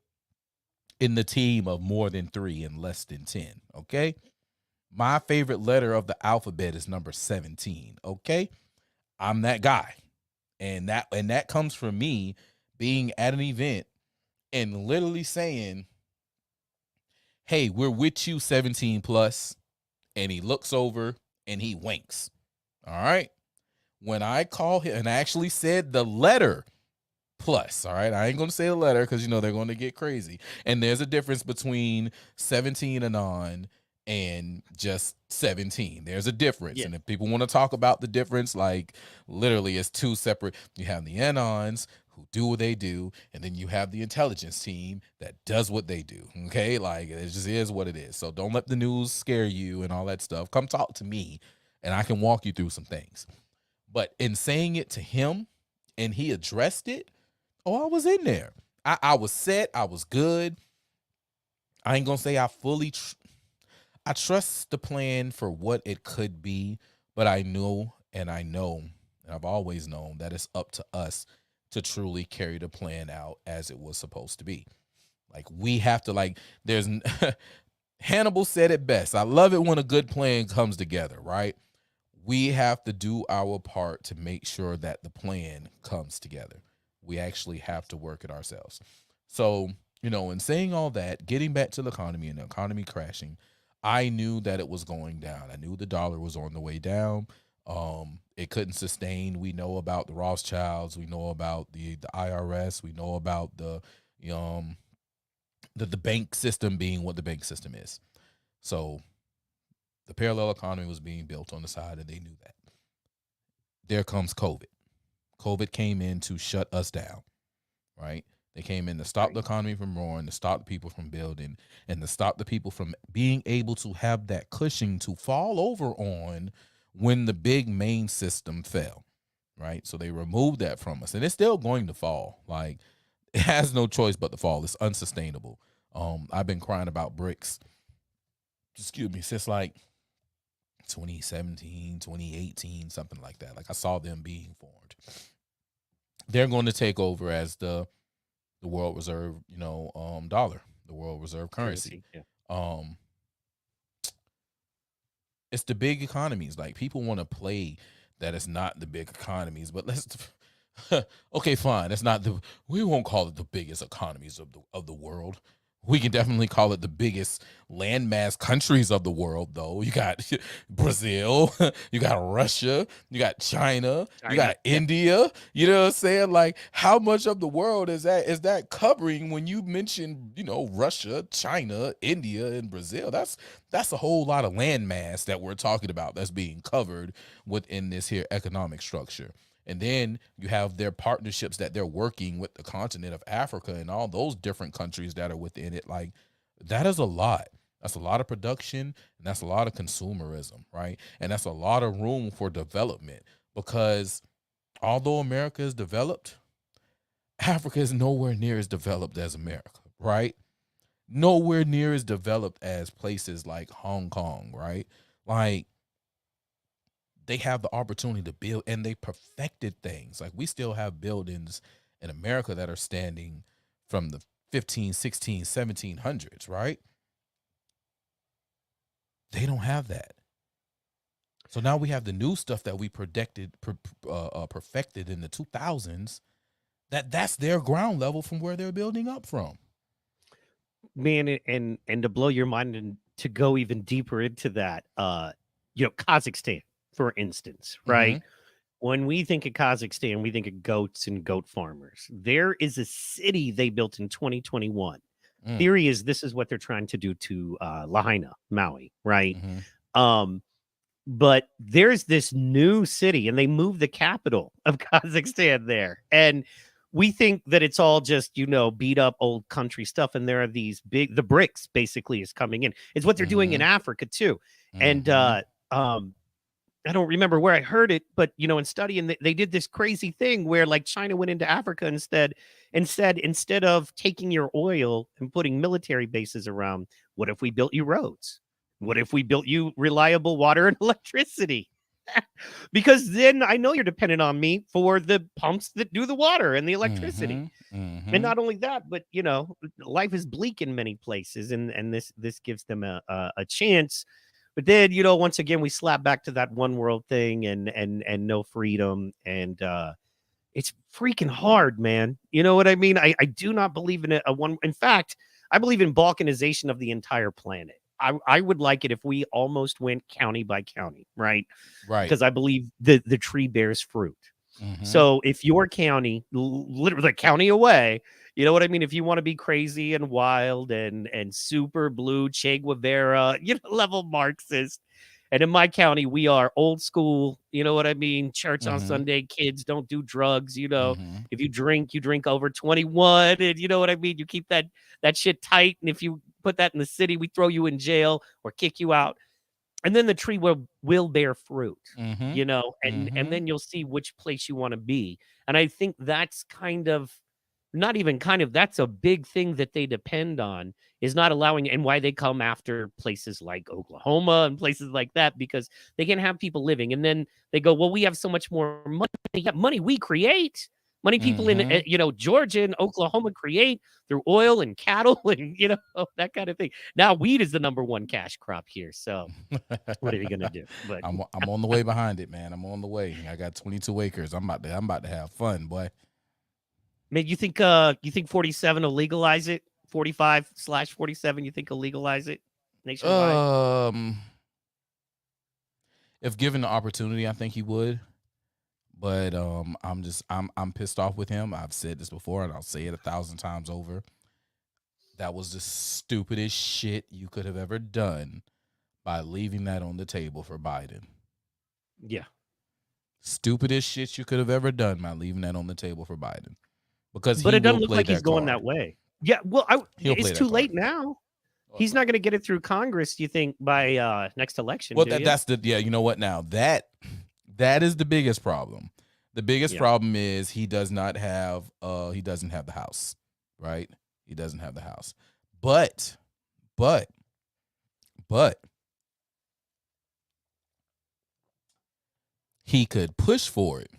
in the team of more than 3 and less than 10, okay? My favorite letter of the alphabet is number 17, okay? I'm that guy. And that comes from me being at an event and literally saying, hey, we're with you 17 plus. And he looks over and he winks. All right? when I call him, and I actually said the letter plus, all right? I ain't going to say the letter because, they're going to get crazy. And there's a difference between 17 anon and just 17. There's a difference. Yeah. And if people want to talk about the difference, like literally it's two separate, you have the anons who do what they do, and then you have the intelligence team that does what they do, okay? Like, it just is what it is. So don't let the news scare you and all that stuff. Come talk to me, and I can walk you through some things. But in saying it to him, and he addressed it, I was in there. I was set. I was good. I ain't gonna say I fully. I trust the plan for what it could be, but I know, and I've always known that it's up to us to truly carry the plan out as it was supposed to be. Like, we have to, there's Hannibal said it best. I love it when a good plan comes together, right? We have to do our part to make sure that the plan comes together. We actually have to work it ourselves. So, in saying all that, getting back to the economy and the economy crashing, I knew that it was going down. I knew the dollar was on the way down. It couldn't sustain. We know about the Rothschilds. We know about the IRS. We know about the bank system being what the bank system is. So the parallel economy was being built on the side, and they knew that. There comes COVID. COVID came in to shut us down, right? They came in to stop the economy from roaring, to stop the people from building, and to stop the people from being able to have that cushion to fall over on when the big main system fell, right? So they removed that from us, and it's still going to fall. Like, it has no choice but to fall. It's unsustainable. I've been crying about bricks, since 2017, 2018, something like that. Like, I saw them being formed. They're going to take over as the world reserve, dollar, the world reserve currency. Yeah. It's the big economies. Like, people want to play that it's not the big economies, but let's okay, fine. It's not we won't call it the biggest economies of the world. We can definitely call it the biggest landmass countries of the world, though. You got Brazil, you got Russia, you got China, you got India. You know what I'm saying? Like, how much of the world is that covering when you mention, Russia, China, India, and Brazil? That's a whole lot of landmass that we're talking about that's being covered within this here economic structure. And then you have their partnerships that they're working with the continent of Africa and all those different countries that are within it. Like, that is a lot. That's a lot of production, and that's a lot of consumerism, right? And that's a lot of room for development, because although America is developed, Africa is nowhere near as developed as America, right? Nowhere near as developed as places like Hong Kong, right? Like, they have the opportunity to build, and they perfected things. Like, we still have buildings in America that are standing from the 15, 16, 1700s, right? They don't have that. So now we have the new stuff that we perfected in the 2000s. That's their ground level from where they're building up from. Man, and to blow your mind and to go even deeper into that, Kazakhstan, for instance, right? Mm-hmm. When we think of Kazakhstan, we think of goats and goat farmers. There is a city they built in 2021. Theory is this is what they're trying to do to Lahaina, Maui, right? Mm-hmm. But there's this new city, and they moved the capital of Kazakhstan there. And we think that it's all just, beat up old country stuff. And there are these the BRICS basically is coming in. It's what they're doing in Africa too. Mm-hmm. And I don't remember where I heard it, but, in studying, they did this crazy thing where, like, China went into Africa instead of taking your oil and putting military bases around, what if we built you roads? What if we built you reliable water and electricity? Because then I know you're dependent on me for the pumps that do the water and the electricity. Mm-hmm. Mm-hmm. And not only that, but, life is bleak in many places, and this gives them a chance. But then, once again, we slap back to that one world thing and no freedom. And it's freaking hard, man. You know what I mean? I do not believe in a one. In fact, I believe in balkanization of the entire planet. I would like it if we almost went county by county, right? Right. Because I believe the tree bears fruit. So if your county, literally the county away, you know what I mean? If you want to be crazy and wild and super blue Che Guevara, level Marxist. And in my county, we are old school. You know what I mean? Church on Sunday, kids don't do drugs. If you drink over 21, and you know what I mean? You keep that shit tight. And if you put that in the city, we throw you in jail or kick you out. And then the tree will bear fruit, and then you'll see which place you want to be. And I think that's not even that's a big thing that they depend on, is not allowing, and why they come after places like Oklahoma and places like that, because they can have people living. And then they go, well, we have so much more money. Yeah, money we create. Money people in Georgia and Oklahoma create through oil and cattle and that kind of thing. Now weed is the #1 cash crop here. So what are you gonna do? But I'm on the way behind it, man. I'm on the way. I got 22 acres. I'm about to have fun, boy. Man, you think 47 will legalize it? 45/47, you think will legalize it nationwide? If given the opportunity, I think he would. But I'm pissed off with him. I've said this before, and I'll say it 1,000 times over. That was the stupidest shit you could have ever done by leaving that on the table for Biden. Yeah. Stupidest shit you could have ever done by leaving that on the table for Biden. Because it doesn't look like he's going that way. Yeah, well, it's too late now. He's not going to get it through Congress, do you think, by next election? Well, that's you know what now? That is the biggest problem. The biggest problem is he doesn't have the House, right? He doesn't have the House. But he could push for it,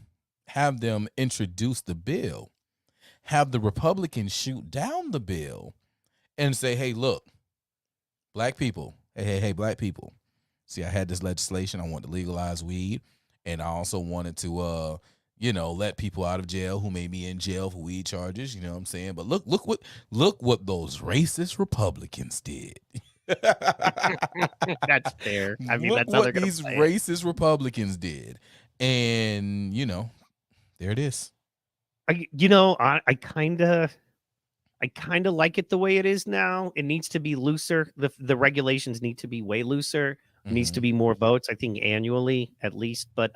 have them introduce the bill, have the Republicans shoot down the bill, and say, hey, look, black people, hey, black people. See, I had this legislation. I want to legalize weed. And I also wanted to, let people out of jail who may be in jail for weed charges. You know what I'm saying? But look what those racist Republicans did. That's fair. I mean, that's what these racist Republicans did, and there it is. I kind of like it the way it is now. It needs to be looser. The regulations need to be way looser. Needs to be more votes, I think, annually at least. But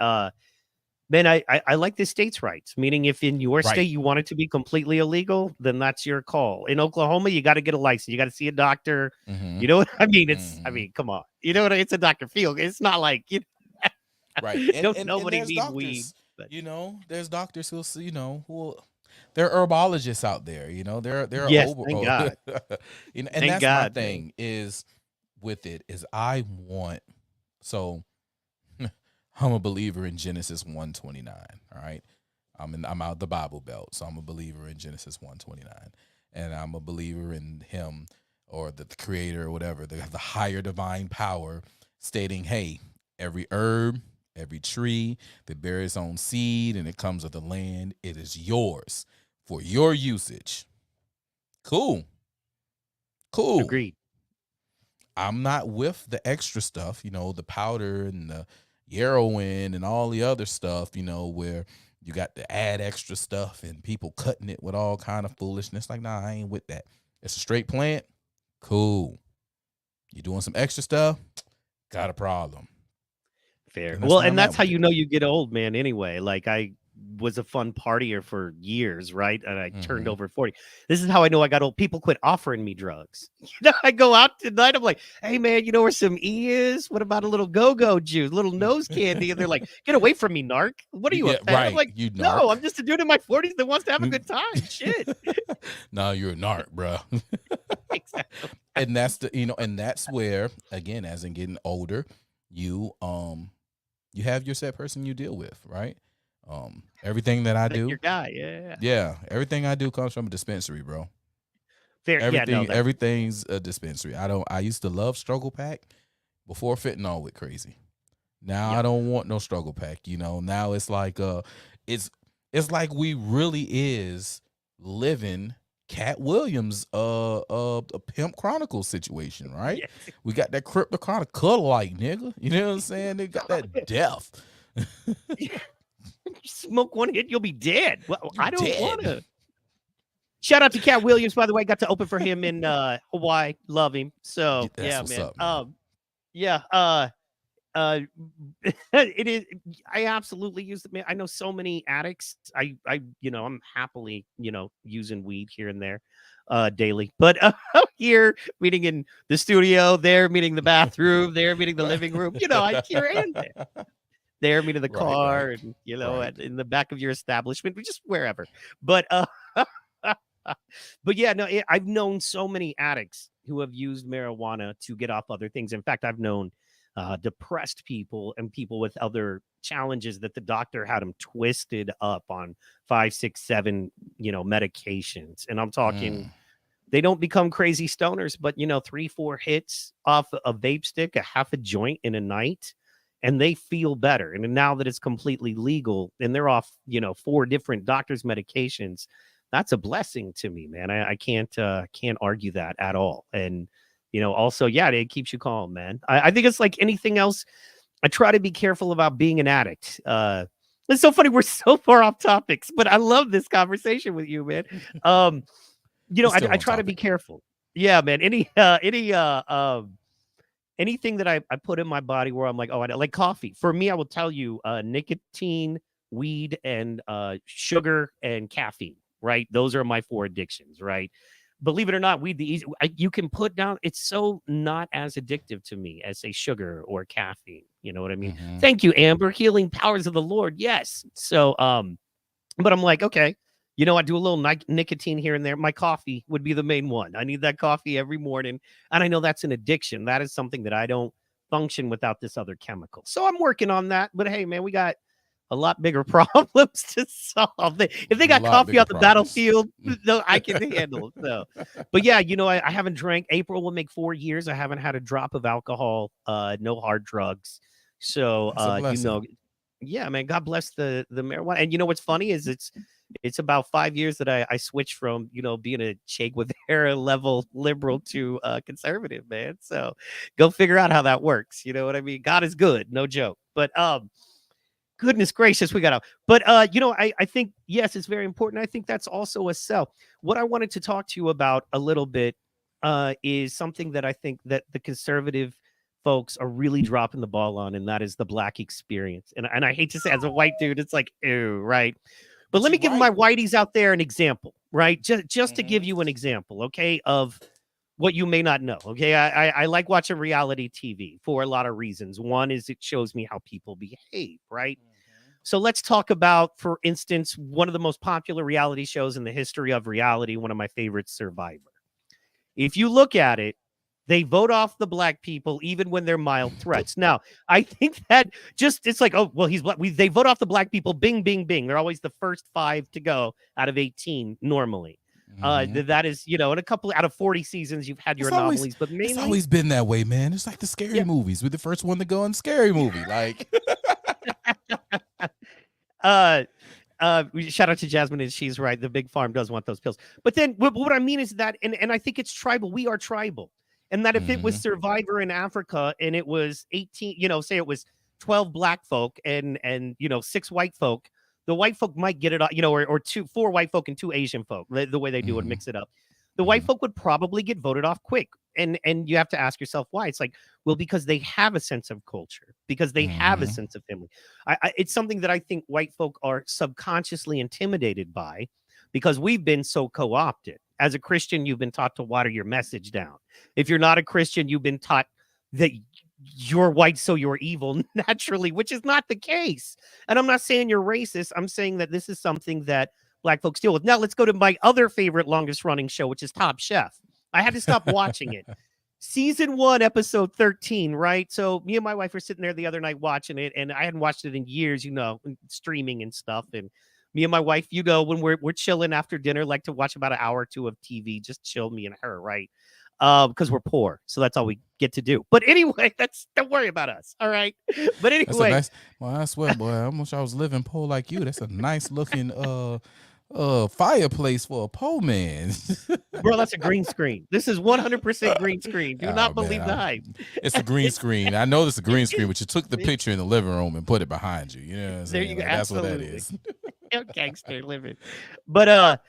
man, I like the states' rights. Meaning, if in your state you want it to be completely illegal, then that's your call. In Oklahoma, you got to get a license. You got to see a doctor. You know what I mean? It's come on. You know what it's a Dr. Phil. It's not like right. And nobody needs doctors, weed. But. There's doctors who there are herbologists out there. There are yes, thank God. and that's my thing is with it is I'm a believer in Genesis 1:29. All right. I'm out the Bible Belt, so I'm a believer in Genesis 1:29. And I'm a believer in him or the creator or whatever, the higher divine power stating, hey, every herb, every tree that bears its own seed and it comes with the land, it is yours for your usage. Cool. Agreed. I'm not with the extra stuff, the powder and the heroin and all the other stuff, where you got to add extra stuff and people cutting it with all kind of foolishness. Like, nah, I ain't with that. It's a straight plant. Cool. You doing some extra stuff? Got a problem. Fair. Well, and that's how you know you get old, man, anyway. Like, I was a fun partier for years, right? And I turned over 40. This is how I know I got old. People quit offering me drugs. I go out tonight. I'm like, hey, man, you know where some E is? What about a little go-go juice, little nose candy? And they're like, get away from me, narc. What are you, a fan? Right. I'm like, you narc. No, I'm just a dude in my 40s that wants to have a good time. Shit. No, you're a narc, bro. Exactly. And that's and that's where, again, as in getting older, you have your set person you deal with, right? Everything that I do, your guy, yeah, everything I do comes from a dispensary, bro. Fair. Everything's a dispensary. I used to love Struggle Pack before fentanyl went crazy. Now I don't want no Struggle Pack. Now it's like it's like we really is living Cat Williams, a Pimp Chronicles situation, right? Yes. We got that Crypto Chronicle like nigga. You know what I'm saying? They got that death. Smoke one hit, you'll be dead. Well, You I don't want dead. to. Shout out to Cat Williams, by the way. Got to open for him in Hawaii. Love him. So That's yeah, what's man. up, man. Yeah. Uh, it is. I absolutely use it, man. I know so many addicts. I'm happily, using weed here and there, daily. But here, meeting in the studio, there, meeting the bathroom, there, meeting the living room. I here and there, meeting the car, Right. and Right. in the back of your establishment, just wherever. But but yeah, no, I've known so many addicts who have used marijuana to get off other things. In fact, I've known depressed people and people with other challenges that the doctor had them twisted up on 5, 6, 7, medications. And I'm talking, they don't become crazy stoners, but 3, 4 hits off a vape stick, a half a joint in a night, and they feel better. And now that it's completely legal and they're off, 4 different doctors' medications, that's a blessing to me, man. I can't argue that at all. And also, yeah, it keeps you calm, man. I think it's like anything else. I try to be careful about being an addict. It's so funny. We're so far off topics, but I love this conversation with you, man. I try to be careful. Yeah, man. Anything that I put in my body where I'm like, oh, I like coffee. For me, I will tell you, nicotine, weed, and sugar and caffeine. Right, those are my 4 addictions. Right, believe it or not, weed you can put down. It's so not as addictive to me as say sugar or caffeine. You know what I mean? Thank you, Amber. Healing powers of the Lord. Yes. So, but I'm like, okay, I do a little nicotine here and there. My coffee would be the main one. I need that coffee every morning. And I know that's an addiction. That is something that I don't function without this other chemical. So I'm working on that. But hey, man, we got a lot bigger problems to solve. If they got coffee on the battlefield, no, I can handle it. So, but yeah, I haven't drank. April will make 4 years. I haven't had a drop of alcohol, no hard drugs. So, yeah, man, God bless the marijuana. And what's funny is it's about 5 years that I switched from being a Che Guevara level liberal to conservative, man. So go figure out how that works. You know what I mean? God is good, no joke. But goodness gracious, we got out. But I think yes, it's very important. I think that's also a sell. What I wanted to talk to you about a little bit is something that I think that the conservative folks are really dropping the ball on, and that is the Black experience. And I hate to say, as a white dude, it's like, ew, right? But let me give my whiteys out there an example, right? Just to give you an example, okay, of what you may not know. Okay, I like watching reality TV for a lot of reasons. One is it shows me how people behave, right? So let's talk about, for instance, one of the most popular reality shows in the history of reality, one of my favorites, Survivor. If you look at it, they vote off the Black people even when they're mild threats. Now, I think that it's like, oh, well, he's Black. They vote off the Black people. Bing, bing, bing. They're always the first 5 to go out of 18 normally. That is, in a couple out of 40 seasons, you've had your anomalies, but mainly it's always been that way, man. It's like the scary movies. We're the first one to go in scary movie. Like, shout out to Jasmine, and she's right. The big farm does want those pills. But then what I mean is that, and I think it's tribal. We are tribal. And that if it was Survivor in Africa and it was 18, say it was 12 Black folk and 6 white folk, the white folk might get it, or 4 white folk and 2 Asian folk, the way they do it, mix it up. The white folk would probably get voted off quick. And you have to ask yourself why. It's like, well, because they have a sense of culture, because they have a sense of family. It's something that I think white folk are subconsciously intimidated by because we've been so co-opted. As a Christian, you've been taught to water your message down. If you're not a Christian, you've been taught that you're white, so you're evil naturally, which is not the case. And I'm not saying you're racist. I'm saying that this is something that Black folks deal with. Now, let's go to my other favorite longest running show, which is Top Chef. I had to stop watching it. Season 1, episode 13, right? So me and my wife were sitting there the other night watching it, and I hadn't watched it in years, streaming and stuff. And me and my wife, when we're chilling after dinner, like to watch about an hour or 2 of TV, just chill, me and her, right? Because we're poor, so that's all we get to do. But anyway, don't worry about us, all right? But anyway, well, I swear, boy, I wish I was living poor like you. That's a nice looking fireplace for a poor man. Bro, that's a green screen. This is 100% green screen. Do not believe the hype. It's a green screen. I know it's a green screen, but you took the picture in the living room and put it behind you. You know what I'm saying? There you go. Like, that's what that Absolutely. is. Gangster living. But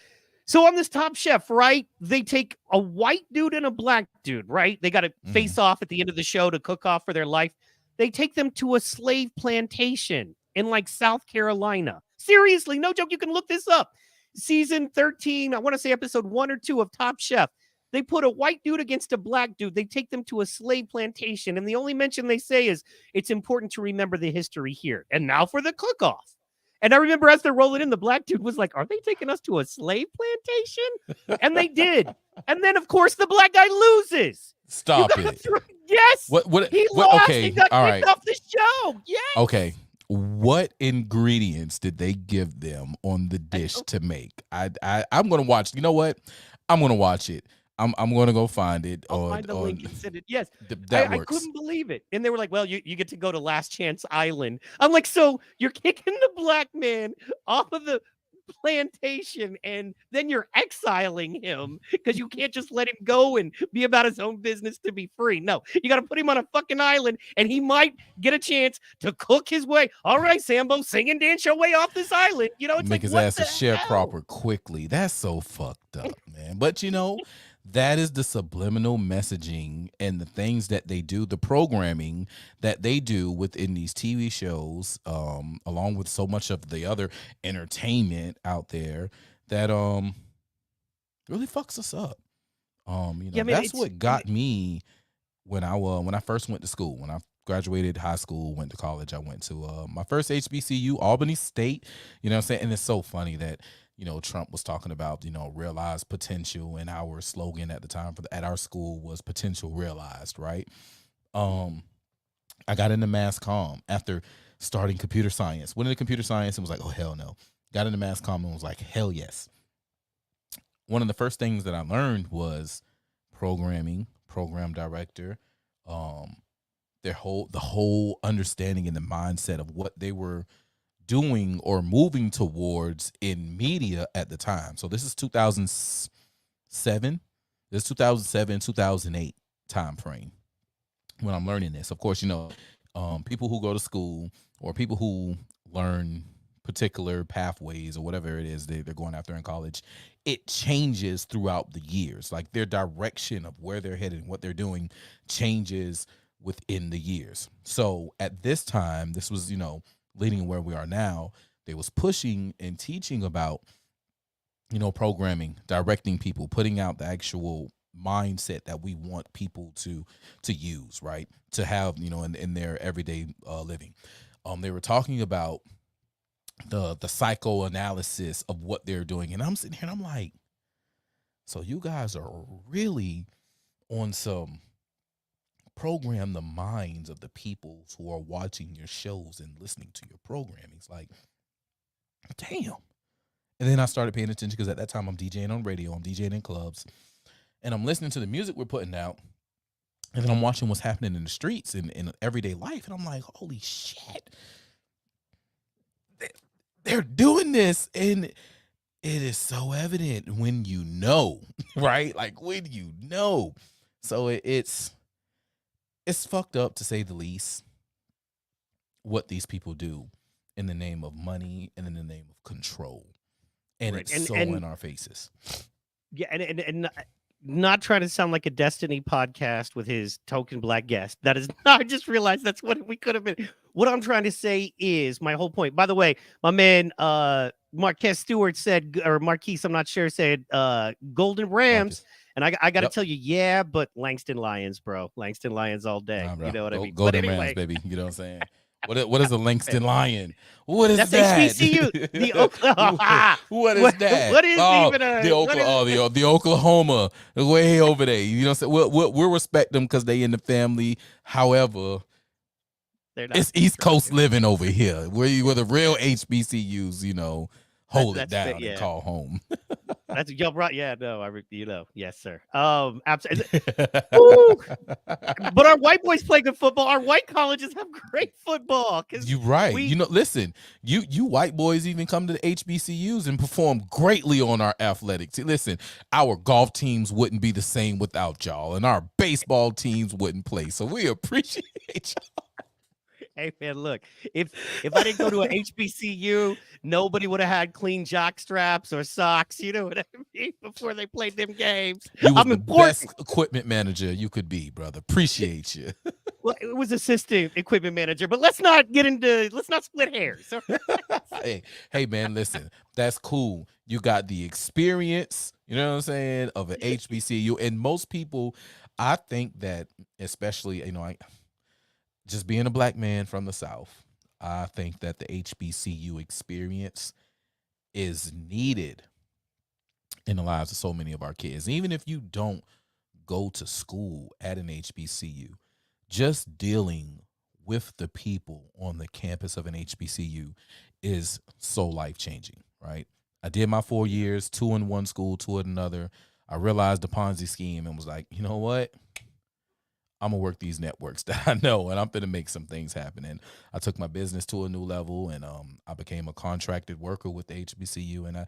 so on this Top Chef, right? They take a white dude and a black dude, right? They got to face off at the end of the show to cook off for their life. They take them to a slave plantation in like South Carolina. Seriously, no joke. You can look this up. Season 13, I want to say episode 1 or 2 of Top Chef. They put a white dude against a black dude. They take them to a slave plantation. And the only mention they say is it's important to remember the history here. And now for the cook-off. And I remember as they're rolling in, the black dude was like, are they taking us to a slave plantation? And they did. And then, of course, the black guy loses. Stop it. Yes. What? He lost. Okay. He got all kicked right. off the show. Yes. Okay. What ingredients did they give them on the dish to make? I'm gonna watch. You know what? I'm gonna watch it. I'm gonna go find it. I'll find the link and send it. Yes, that I works. couldn't believe it. And they were like, "Well, you get to go to Last Chance Island." I'm like, "So you're kicking the black man off of the plantation, and then you're exiling him because you can't just let him go and be about his own business to be free. No, you got to put him on a fucking island, and he might get a chance to cook his way. All right, Sambo, sing and dance your way off this island. You know, it's make like, his ass a sharecropper quickly. That's so fucked up, man. But you know, that is the subliminal messaging and the things that they do, the programming that they do within these TV shows, along with so much of the other entertainment out there that really fucks us up. You know, that's what got me when I first went to school. When I graduated high school, went to college, I went to my first HBCU, Albany State. You know what I'm saying? And it's so funny that, you know, Trump was talking about, you know, realized potential, and our slogan at the time at our school was potential realized, right? I got into mass comm after starting computer science. Went into computer science and was like, oh, hell no. Got into mass comm and was like, hell yes. One of the first things that I learned was programming, program director, the whole understanding and the mindset of what they were doing or moving towards in media at the time. So this is 2007. This is 2007, 2008 time frame when I'm learning this. Of course, you know, people who go to school or people who learn particular pathways or whatever it is they're going after in college, it changes throughout the years. Like their direction of where they're headed and what they're doing changes within the years. So at this time, this was, you know, leading where we are now, they was pushing and teaching about, you know, programming, directing people, putting out the actual mindset that we want people to use, right? To have, you know, in their everyday living. They were talking about the psychoanalysis of what they're doing. And I'm sitting here and I'm like, so you guys are really on some program the minds of the people who are watching your shows and listening to your programming. It's like, damn. And then I started paying attention because at that time I'm DJing on radio, I'm DJing in clubs, and I'm listening to the music we're putting out. And then I'm watching what's happening in the streets in everyday life. And I'm like, holy shit. They're doing this. And it is so evident when you know, right? Like when you know. So it's fucked up, to say the least, what these people do in the name of money and in the name of control. And right. It's in our faces. Yeah, and not trying to sound like a Destiny podcast with his token black guest. That is not, I just realized that's what we could have been. What I'm trying to say is my whole point. By the way, my man Marquez Stewart said, or Marquise, I'm not sure, said Golden Rams. Marcus. And I got to tell you, yeah, but Langston Lions, bro. Langston Lions all day. You know what I mean? Golden Rams, baby. You know what I'm saying? What is a Langston Lion? What is That's that? HBCU. The Oklahoma. What is that? What is even a the Oklahoma way over there? You know what I'm saying? We'll respect them because they in the family. However, it's East Coast living over here, where the real HBCUs, you know, hold it down and call home. That's y'all brought. Yeah, no, yes, sir. Absolutely. But our white boys play good football. Our white colleges have great football because You right. Listen, you white boys even come to the HBCUs and perform greatly on our athletics. Listen, our golf teams wouldn't be the same without y'all, and our baseball teams wouldn't play. So we appreciate y'all. Hey man, look, if I didn't go to a HBCU, nobody would have had clean jock straps or socks. You know what I mean? Before they played them games, You was I'm the important. best equipment manager you could be, brother. Appreciate you. Well, it was assistant equipment manager, but let's not split hairs. Hey, man, listen, that's cool. You got the experience, you know what I'm saying, of an HBCU, and most people, I think that, especially, just being a black man from the South, I think that the HBCU experience is needed in the lives of so many of our kids. Even if you don't go to school at an HBCU, just dealing with the people on the campus of an HBCU is so life-changing, right? I did my 4 years, 2 in one school, 2 in another. I realized the Ponzi scheme and was like, you know what? I'm gonna work these networks that I know, and I'm gonna make some things happen. And I took my business to a new level, and I became a contracted worker with the HBCU, and I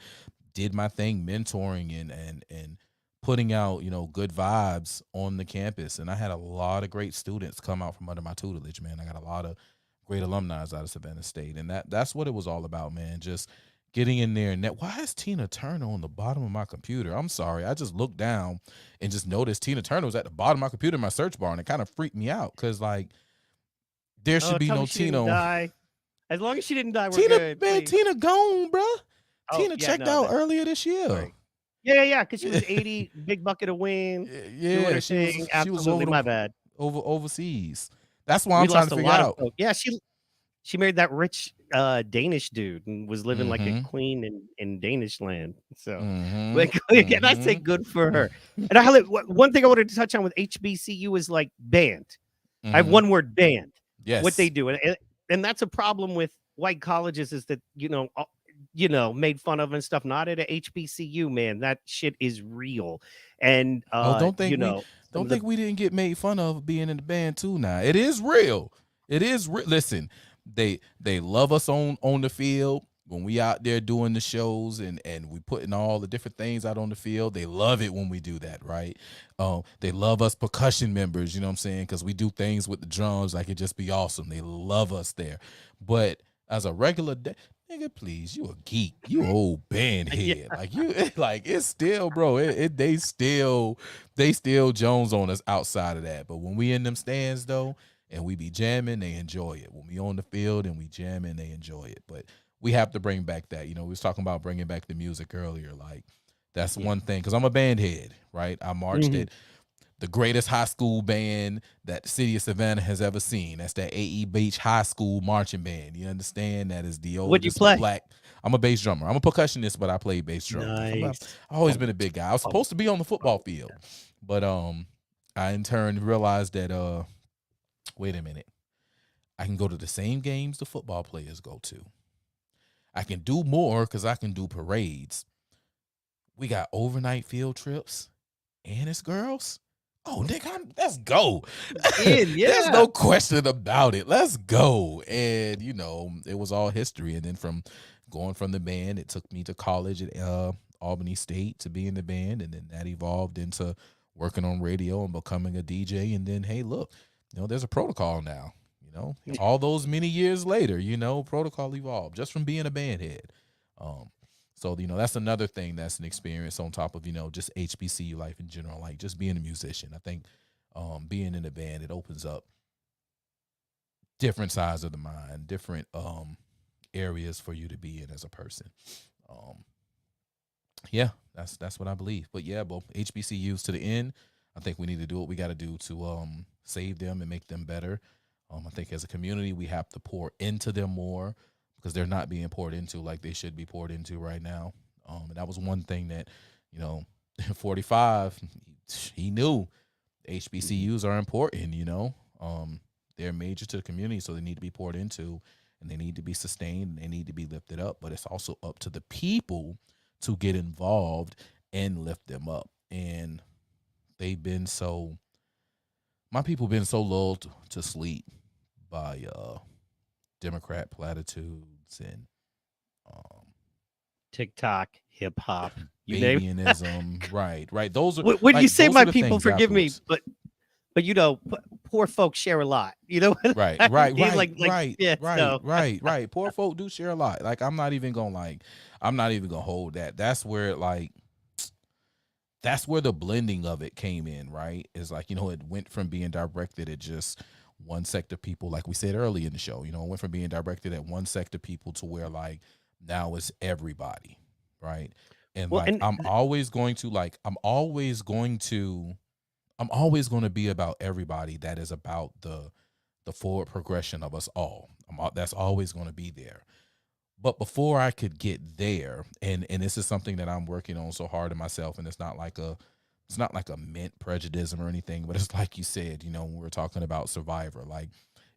did my thing, mentoring and putting out good vibes on the campus. And I had a lot of great students come out from under my tutelage, man. I got a lot of great alumni out of Savannah State, and that's what it was all about, man. Just getting in there. And why is Tina Turner on the bottom of my computer? I'm sorry. I just looked down and just noticed Tina Turner was at the bottom of my computer in my search bar, and it kind of freaked me out because, like, there should be no Tina. Die. As long as she didn't die, we're good. Man, Tina gone, bro. Tina checked out earlier this year. Right. Yeah, because she was 80, big bucket of win. Yeah, she was over my bad. Overseas. That's why I'm trying to figure out. Yeah, she married that rich Danish dude and was living like a queen in Danish land. So again, I say good for her. And one thing I wanted to touch on with HBCU is like band. I have one word, band. Yes. What they do. And that's a problem with white colleges is that, made fun of and stuff. Not at a HBCU, man. That shit is real. And don't think we didn't get made fun of being in the band too. Now it is real. It is listen. They love us on the field when we out there doing the shows and we putting all the different things out on the field. They love it when we do that, right? They love us percussion members, you know what I'm saying? Because we do things with the drums, like it just be awesome. They love us there. But as a regular day, nigga, please, you a geek, you an old band head. Like you, like it's still, bro. They still Jones on us outside of that. But when we in them stands though, and we be jamming, they enjoy it. When we on the field and we jamming, they enjoy it. But we have to bring back that. We was talking about bringing back the music earlier. Like that's one thing, because I'm a band head, right? I marched at the greatest high school band that the city of Savannah has ever seen. That's that A.E. Beach High School marching band. You understand? That is the oldest What'd you play? black. I'm a bass drummer. I'm a percussionist, but I play bass drum. Nice. I've always been a big guy. I was supposed to be on the football field, but I in turn realized that wait a minute. I can go to the same games the football players go to. I can do more because I can do parades. We got overnight field trips, and it's girls. Oh, nigga, let's go. There's no question about it. Let's go. And, it was all history. And then from going from the band, it took me to college at Albany State to be in the band. And then that evolved into working on radio and becoming a DJ. And then, hey, look, there's a protocol now. All those many years later, protocol evolved just from being a band head. So, that's another thing that's an experience on top of, just HBCU life in general, like just being a musician. I think being in a band, it opens up different sides of the mind, different areas for you to be in as a person. Yeah, that's what I believe. But yeah, both HBCUs to the end, I think we need to do what we got to do to save them and make them better. I think as a community, we have to pour into them more because they're not being poured into like they should be poured into right now. And that was one thing that, 45, he knew HBCUs are important, they're major to the community, so they need to be poured into and they need to be sustained and they need to be lifted up. But it's also up to the people to get involved and lift them up. And they've been so, my people been so lulled to sleep by Democrat platitudes and um, TikTok, hip hop, you name Babianism. Right. Those are when you like say those are my the people, things forgive me, afterwards. but you know, poor folks share a lot. You know what Right, I right, mean? right, Like right, yeah. right, So right. Poor folk do share a lot. Like I'm not even gonna hold that. That's where the blending of it came in, right? Is like, it went from being directed at just one sect of people, like we said earlier in the show, it went from being directed at one sect of people to where like now it's everybody, right? And well, like and I'm always going to be about everybody. That is about the forward progression of us all. That's always going to be there. But before I could get there, and this is something that I'm working on so hard in myself, and it's not like a mint prejudice or anything, but it's like you said, when we're talking about Survivor, like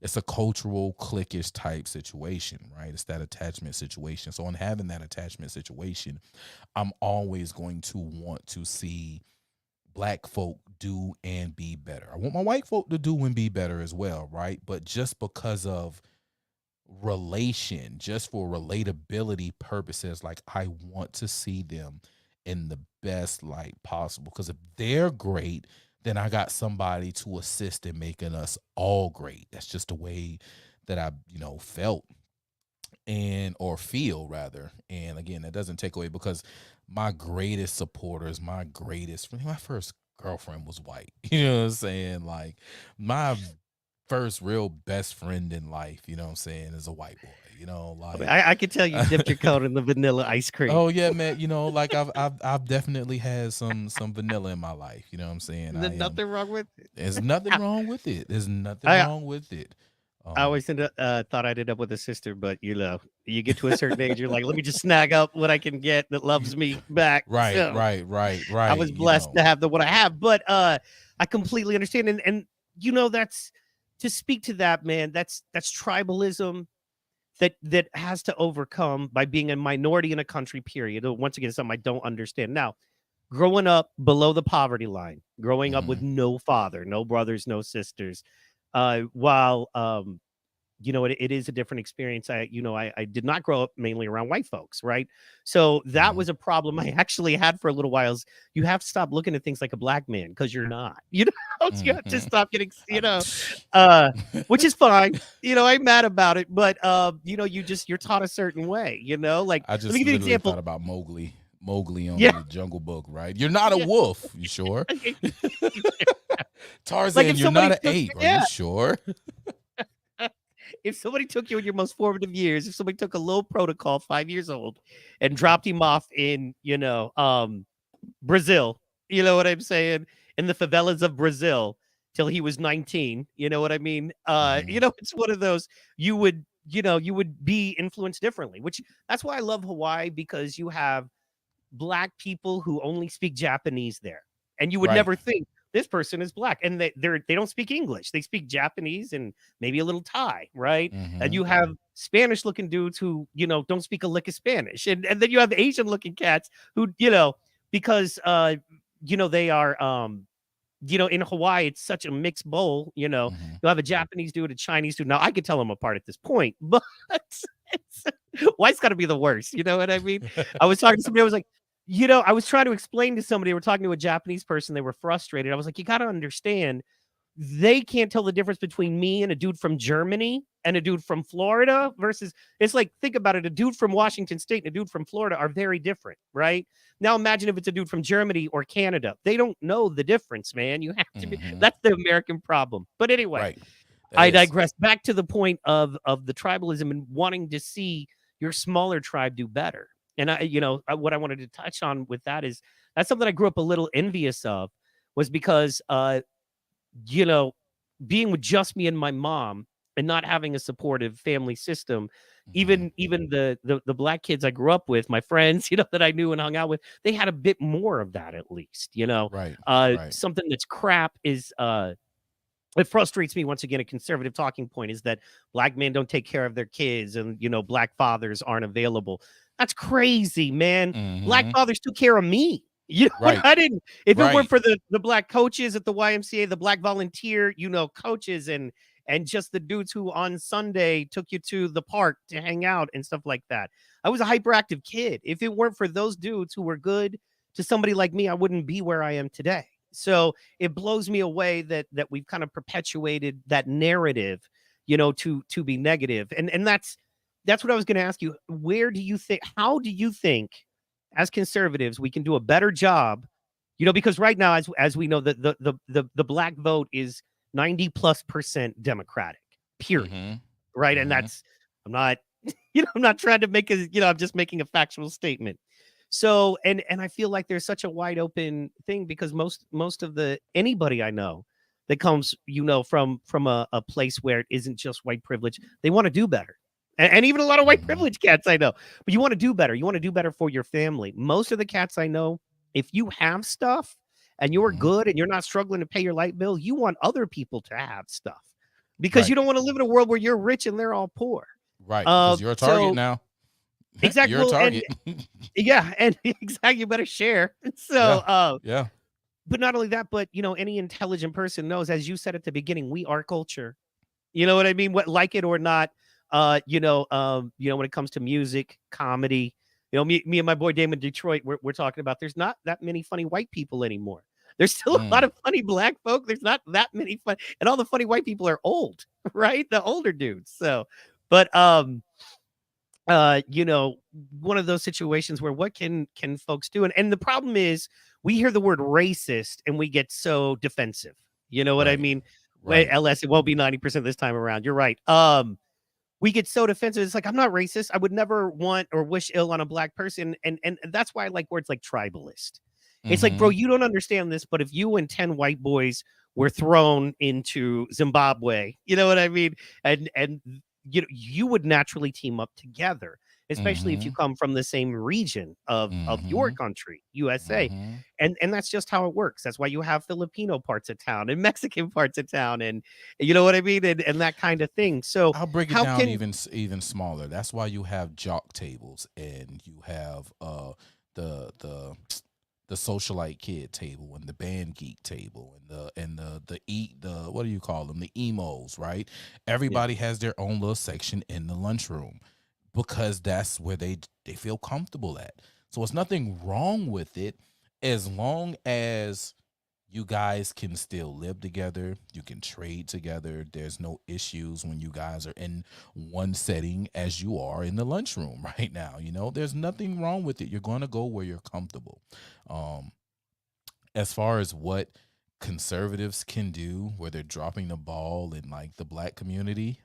it's a cultural cliquish type situation, right? It's that attachment situation. So in having that attachment situation, I'm always going to want to see Black folk do and be better. I want my white folk to do and be better as well, right? But just because of just for relatability purposes, like I want to see them in the best light possible, because if they're great, then I got somebody to assist in making us all great. That's just the way that I felt and or feel rather. And again, that doesn't take away, because my greatest supporters, my first girlfriend was white. You know what I'm saying? Like my first real best friend in life, you know what I'm saying, is a white boy, I mean, like I can tell you dipped your coat in the vanilla ice cream. oh yeah, man, like I've definitely had some vanilla in my life, you know what I'm saying? There's nothing wrong with it. There's nothing wrong with it. There's nothing I wrong with it. I Um always thought I'd end up with a sister, but you get to a certain age, you're like, let me just snag up what I can get that loves me back. right, So right, right, I right, was blessed to have the what I have, but I completely understand, and that's to speak to that, man. That's tribalism that has to overcome by being a minority in a country. Period. Once again, something I don't understand. Now, growing up below the poverty line, growing up with mhm, no father, no brothers, no sisters, while it is a different experience. I did not grow up mainly around white folks, right? So that mhm, was a problem I actually had for a little while. Is you have to stop looking at things like a black man because you're not. You have to mhm. stop getting, I- uh, which is fine. I'm mad about it, but you're taught a certain way. Like I let me just give you an literally thought example. about Mowgli on Yeah, the Jungle Book, right? You're not a yeah. wolf, you sure? Like Tarzan, if you're somebody not an took, ape, are you yeah. sure? If somebody took you in your most formative years, if somebody took a little protocol 5 years old and dropped him off in, Brazil, you know what I'm saying? In the favelas of Brazil till he was 19, you know what I mean? Mhm. It's one of those you would be influenced differently, which that's why I love Hawaii because you have black people who only speak Japanese there. And you would Right. never think this person is black. And they don't speak English. They speak Japanese and maybe a little Thai, right? And Mhm. you have Spanish looking dudes who, don't speak a lick of Spanish. And then you have Asian looking cats who, because they are in Hawaii, it's such a mixed bowl, Mhm. you'll have a Japanese dude, a Chinese dude. Now I could tell them apart at this point, but it's, white's got to be the worst. You know what I mean? I was talking to somebody, I was like, I was trying to explain to somebody, we're talking to a Japanese person, they were frustrated. I was like, you got to understand, they can't tell the difference between me and a dude from Germany and a dude from Florida versus it's like, think about it. A dude from Washington State and a dude from Florida are very different, right? Now imagine if it's a dude from Germany or Canada. They don't know the difference, man. You have to be Mhm. that's the American problem. But anyway, Right. That I is. digress. Back to the point of the tribalism and wanting to see your smaller tribe do better. And what I wanted to touch on with that is that's something I grew up a little envious of was because you know, being with just me and my mom and not having a supportive family system, Mhm. even the black kids I grew up with, my friends, that I knew and hung out with, they had a bit more of that at least. Right. Right. Something that's crap is it frustrates me once again. A conservative talking point is that black men don't take care of their kids and black fathers aren't available. That's crazy, man. Black Mhm. fathers took care of me. You know what? Right. I didn't. If it weren't Right. for the black coaches at the YMCA, the black volunteer, coaches and just the dudes who on Sunday took you to the park to hang out and stuff like that. I was a hyperactive kid. If it weren't for those dudes who were good to somebody like me, I wouldn't be where I am today. So it blows me away that we've kind of perpetuated that narrative, to be negative. And that's what I was going to ask you. How do you think as conservatives we can do a better job, because right now, as we know, the black vote is 90+% Democratic, period. Mm-hmm. Right. And Mm-hmm. I'm not, I'm not trying to make I'm just making a factual statement. So, and I feel like there's such a wide open thing because most of anybody I know that comes, from a place where it isn't just white privilege, they want to do better. And even a lot of white privilege cats I know, but you want to do better. You want to do better for your family. Most of the cats I know, if you have stuff and you're good and you're not struggling to pay your light bill, you want other people to have stuff because you don't want to live in a world where you're rich and they're all poor. Right. Because you're a target now. Exactly. You're a target. And exactly. You better share. So, yeah. But not only that, but any intelligent person knows, as you said at the beginning, we are culture. You know what I mean? What, like it or not, when it comes to music, comedy, me and my boy Damon Detroit, we're talking about. There's not that many funny white people anymore. There's still a lot of funny black folk. There's not that many fun, and all the funny white people are old, right? The older dudes. So, but one of those situations where what can folks do? And the problem is we hear the word racist and we get so defensive. You know what I mean? Right. LS, it won't be 90% this time around. You're right. We get so defensive. It's like, I'm not racist. I would never want or wish ill on a black person. And that's why I like words like tribalist. It's like, bro, you don't understand this, but if you and 10 white boys were thrown into Zimbabwe, you know what I mean? And you would naturally team up together, especially if you come from the same region of your country, USA. And that's just how it works. That's why you have Filipino parts of town and Mexican parts of town, and you know what I mean, and that kind of thing. So I'll break it down even smaller. That's why you have jock tables and you have the socialite kid table and the band geek table and the what do you call them, the emos, right? Everybody has their own little section in the lunchroom because that's where they feel comfortable at. So it's nothing wrong with it as long as you guys can still live together. You can trade together. There's no issues when you guys are in one setting as you are in the lunchroom right now. There's nothing wrong with it. You're going to go where you're comfortable. As far as what conservatives can do where they're dropping the ball in like the black community,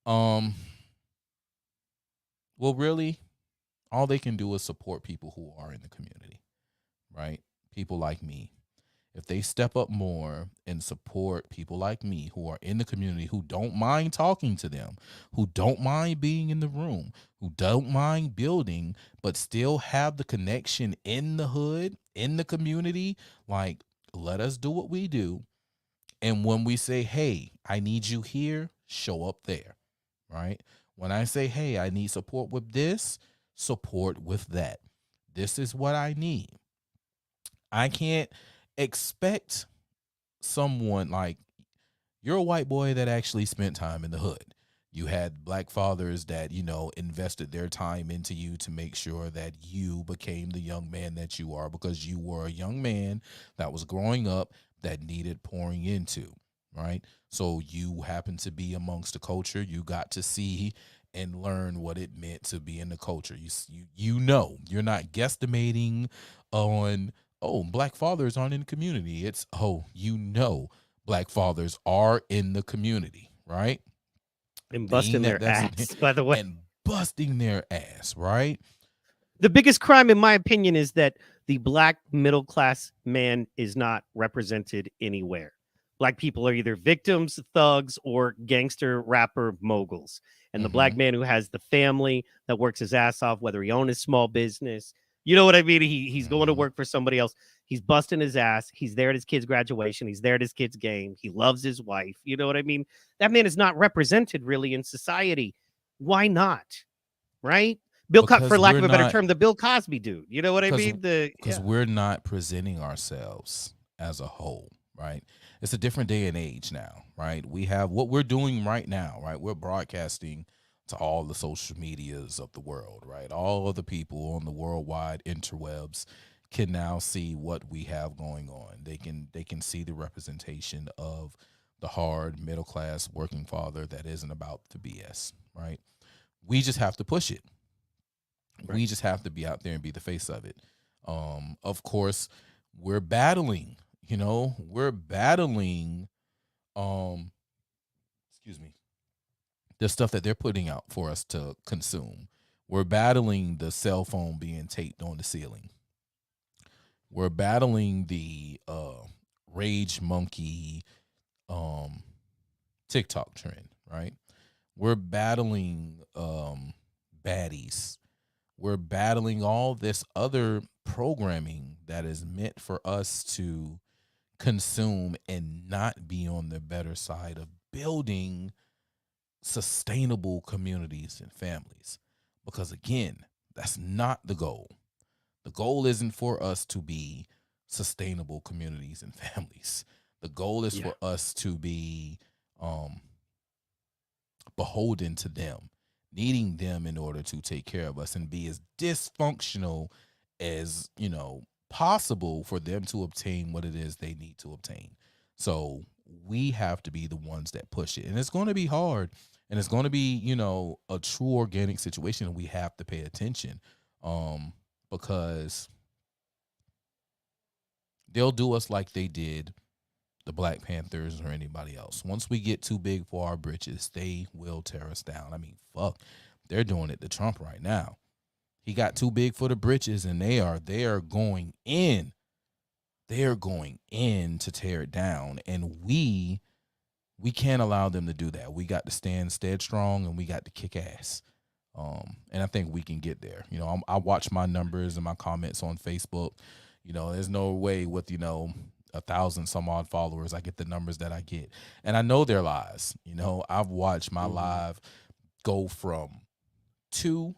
well, really, all they can do is support people who are in the community, right? People like me. If they step up more and support people like me who are in the community, who don't mind talking to them, who don't mind being in the room, who don't mind building, but still have the connection in the hood, in the community, like, let us do what we do. And when we say, hey, I need you here, show up there, right? When I say, hey, I need support with this, support with that. This is what I need. I can't expect someone like, you're a white boy that actually spent time in the hood. You had black fathers that, invested their time into you to make sure that you became the young man that you are because you were a young man that was growing up that needed pouring into, right? So you happen to be amongst the culture. You got to see and learn what it meant to be in the culture. You're not guesstimating on, oh, black fathers aren't in the community. It's, black fathers are in the community, right? And busting their ass, by the way. And busting their ass, right? The biggest crime, in my opinion, is that the black middle class man is not represented anywhere. Black people are either victims, thugs, or gangster rapper moguls. And the black man who has the family that works his ass off, whether he owns a small business, you know what I mean? He's going to work for somebody else. He's busting his ass. He's there at his kid's graduation. He's there at his kid's game. He loves his wife. You know what I mean? That man is not represented really in society. Why not? Right? For lack of a better term, the Bill Cosby dude. You know what I mean? Because we're not presenting ourselves as a whole, right? It's a different day and age now, right? We have what we're doing right now, right? We're broadcasting to all the social medias of the world, right? All of the people on the worldwide interwebs can now see what we have going on. They can see the representation of the hard middle class working father that isn't about the BS, right? We just have to push it. We just have to be out there and be the face of it. Of course, we're battling, we're battling, excuse me, the stuff that they're putting out for us to consume. We're battling the cell phone being taped on the ceiling. We're battling the rage monkey TikTok trend, right? We're battling baddies. We're battling all this other programming that is meant for us to consume and not be on the better side of building sustainable communities and families. Because again, that's not the goal. The goal isn't for us to be sustainable communities and families. The goal is for us to be beholden to them, needing them in order to take care of us, and be as dysfunctional as possible for them to obtain what it is they need to obtain. So we have to be the ones that push it, and it's going to be hard, and it's going to be a true organic situation, and we have to pay attention because they'll do us like they did the Black Panthers or anybody else. Once we get too big for our britches, they will tear us down. I mean, fuck, they're doing it to Trump right now. He got too big for the britches, and they are going in. They are going in to tear it down, and we can't allow them to do that. We got to stand stead strong, and we got to kick ass. And I think we can get there. I watch my numbers and my comments on Facebook. There's no way with 1,000 some odd followers I get the numbers that I get, and I know they're lies. I've watched my live go from 2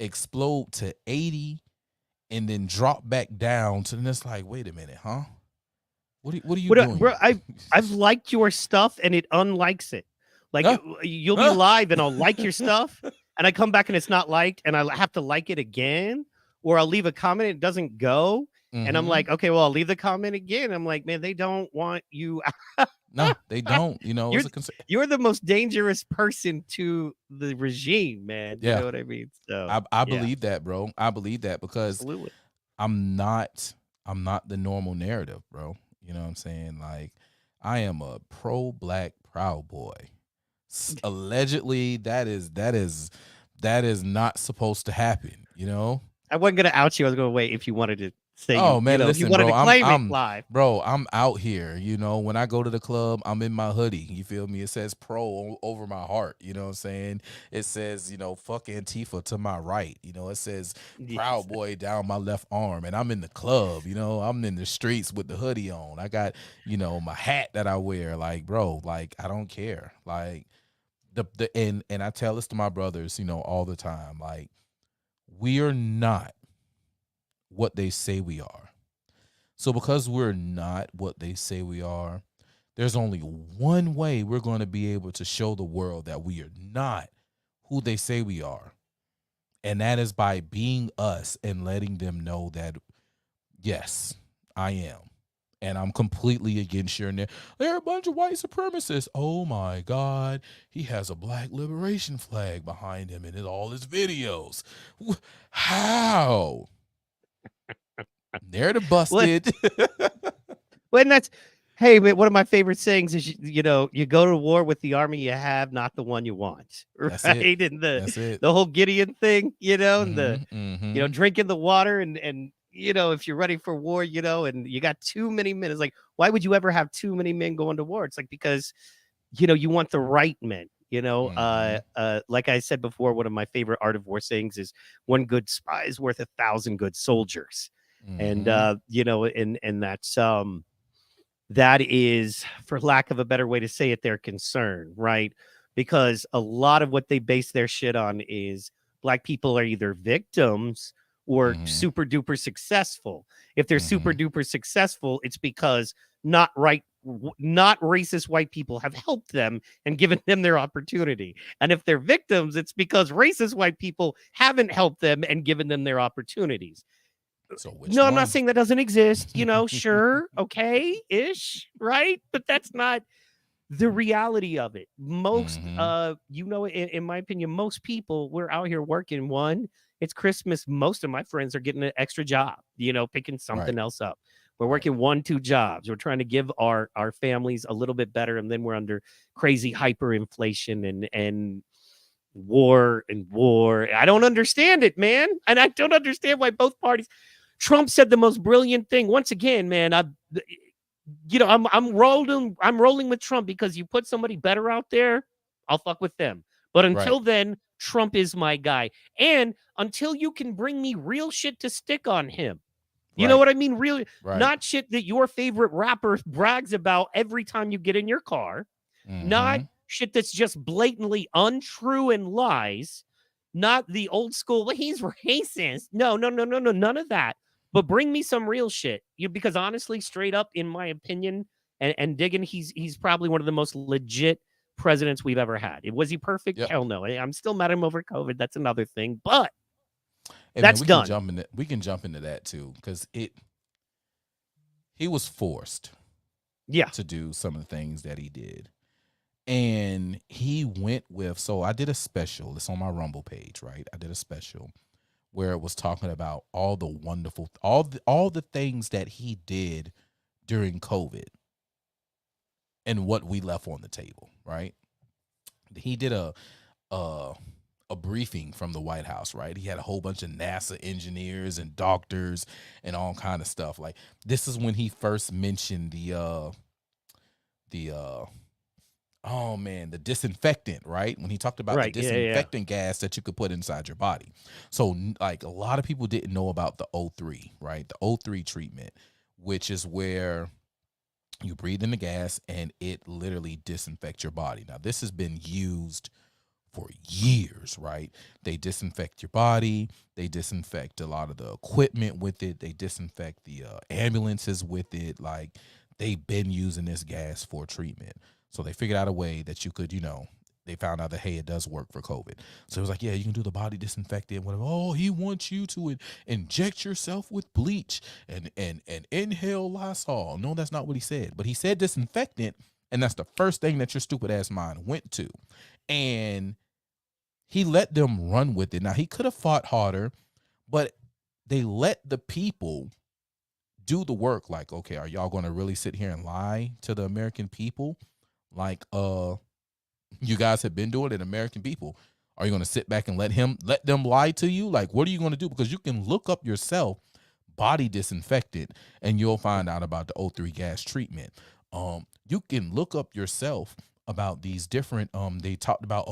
explode to 80 and then drop back down to, and it's like, wait a minute, huh? What are you doing? Bro, I've liked your stuff and it unlikes it. Like you'll be live and I'll like your stuff and I come back and it's not liked and I have to like it again, or I'll leave a comment and it doesn't go. And I'm like, okay, well, I'll leave the comment again. I'm like, man, they don't want you. No, they don't. You're the most dangerous person to the regime, man. You know what I mean? So I believe that, bro. I believe that because I'm not the normal narrative, bro. You know what I'm saying? Like, I am a pro-Black Proud Boy. Allegedly, that is not supposed to happen. I wasn't gonna out you. I was gonna wait if you wanted to say. Man, listen, you wanted bro. To claim it live. Bro, I'm out here. When I go to the club, I'm in my hoodie. You feel me? It says pro over my heart. You know what I'm saying? It says, fuck Antifa to my right. It says Proud Boy down my left arm, and I'm in the club. I'm in the streets with the hoodie on. I got, my hat that I wear. Like, bro, like, I don't care. Like, and I tell this to my brothers, all the time. Like, we are not what they say we are. So because we're not what they say we are, there's only one way we're going to be able to show the world that we are not who they say we are. And that is by being us and letting them know that, yes, I am. And I'm completely against your name. They're a bunch of white supremacists. Oh my God. He has a Black liberation flag behind him in all his videos. How? They're the busted. When that's, hey, man, one of my favorite sayings is, you go to war with the army you have, not the one you want. Right? That's it. And That's it. The whole Gideon thing, and the, drinking the water and, if you're ready for war, and you got too many men. It's like, why would you ever have too many men going to war? It's like, because, you want the right men. Like I said before, one of my favorite Art of War sayings is, one good spy is worth 1,000 good soldiers. And and that's that is, for lack of a better way to say it, their concern, right? Because a lot of what they base their shit on is Black people are either victims or Mm-hmm. super duper successful. If they're super Mm-hmm. duper successful, it's because not racist white people have helped them and given them their opportunity. And if they're victims, it's because racist white people haven't helped them and given them their opportunities. So which No, I'm one? not saying that doesn't exist, sure, okay, ish, right? But that's not the reality of it. Most, in my opinion, most people, we're out here working. One, it's Christmas. Most of my friends are getting an extra job, picking something Right. else up. We're working 1-2 jobs. We're trying to give our families a little bit better, and then we're under crazy hyperinflation and war. I don't understand it, man, and I don't understand why both parties. Trump said the most brilliant thing. Once again, man, I'm rolling with Trump because you put somebody better out there, I'll fuck with them. But until then, Trump is my guy. And until you can bring me real shit to stick on him. You know what I mean? Really, not shit that your favorite rapper brags about every time you get in your car. Not shit that's just blatantly untrue and lies. Not the old school, well, he's racist. No, none of that. But bring me some real shit. Because honestly, straight up, in my opinion, and digging, he's probably one of the most legit presidents we've ever had. Was he perfect? Yep. Hell no. I'm still mad at him over COVID. That's another thing. But and that's done. We can jump into that too, because he was forced to do some of the things that he did. And he went with, so I did a special, it's on my Rumble page, right? I did a special where it was talking about all the wonderful, all the things that he did during COVID and what we left on the table, right? He did a briefing from the White House, right? He had a whole bunch of NASA engineers and doctors and all kind of stuff. Like, this is when he first mentioned the disinfectant, right? When he talked about the disinfectant gas that you could put inside your body. So, like, a lot of people didn't know about the O3, right? The O3 treatment, which is where you breathe in the gas and it literally disinfects your body. Now, this has been used for years, right? They disinfect your body. They disinfect a lot of the equipment with it. They disinfect the ambulances with it. Like, they've been using this gas for treatment. So they figured out a way that you could, they found out that, hey, it does work for COVID. So it was like, yeah, you can do the body disinfectant, whatever. Oh, he wants you to inject yourself with bleach and inhale Lysol. No, that's not what he said. But he said disinfectant, and that's the first thing that your stupid ass mind went to. And he let them run with it. Now, he could have fought harder, but they let the people do the work. Like, okay, are y'all going to really sit here and lie to the American people? Like, you guys have been doing it, American people. Are you going to sit back and let them lie to you? Like, what are you going to do? Because you can look up yourself body disinfectant and you'll find out about the O3 gas treatment. You can look up yourself about these different, they talked about,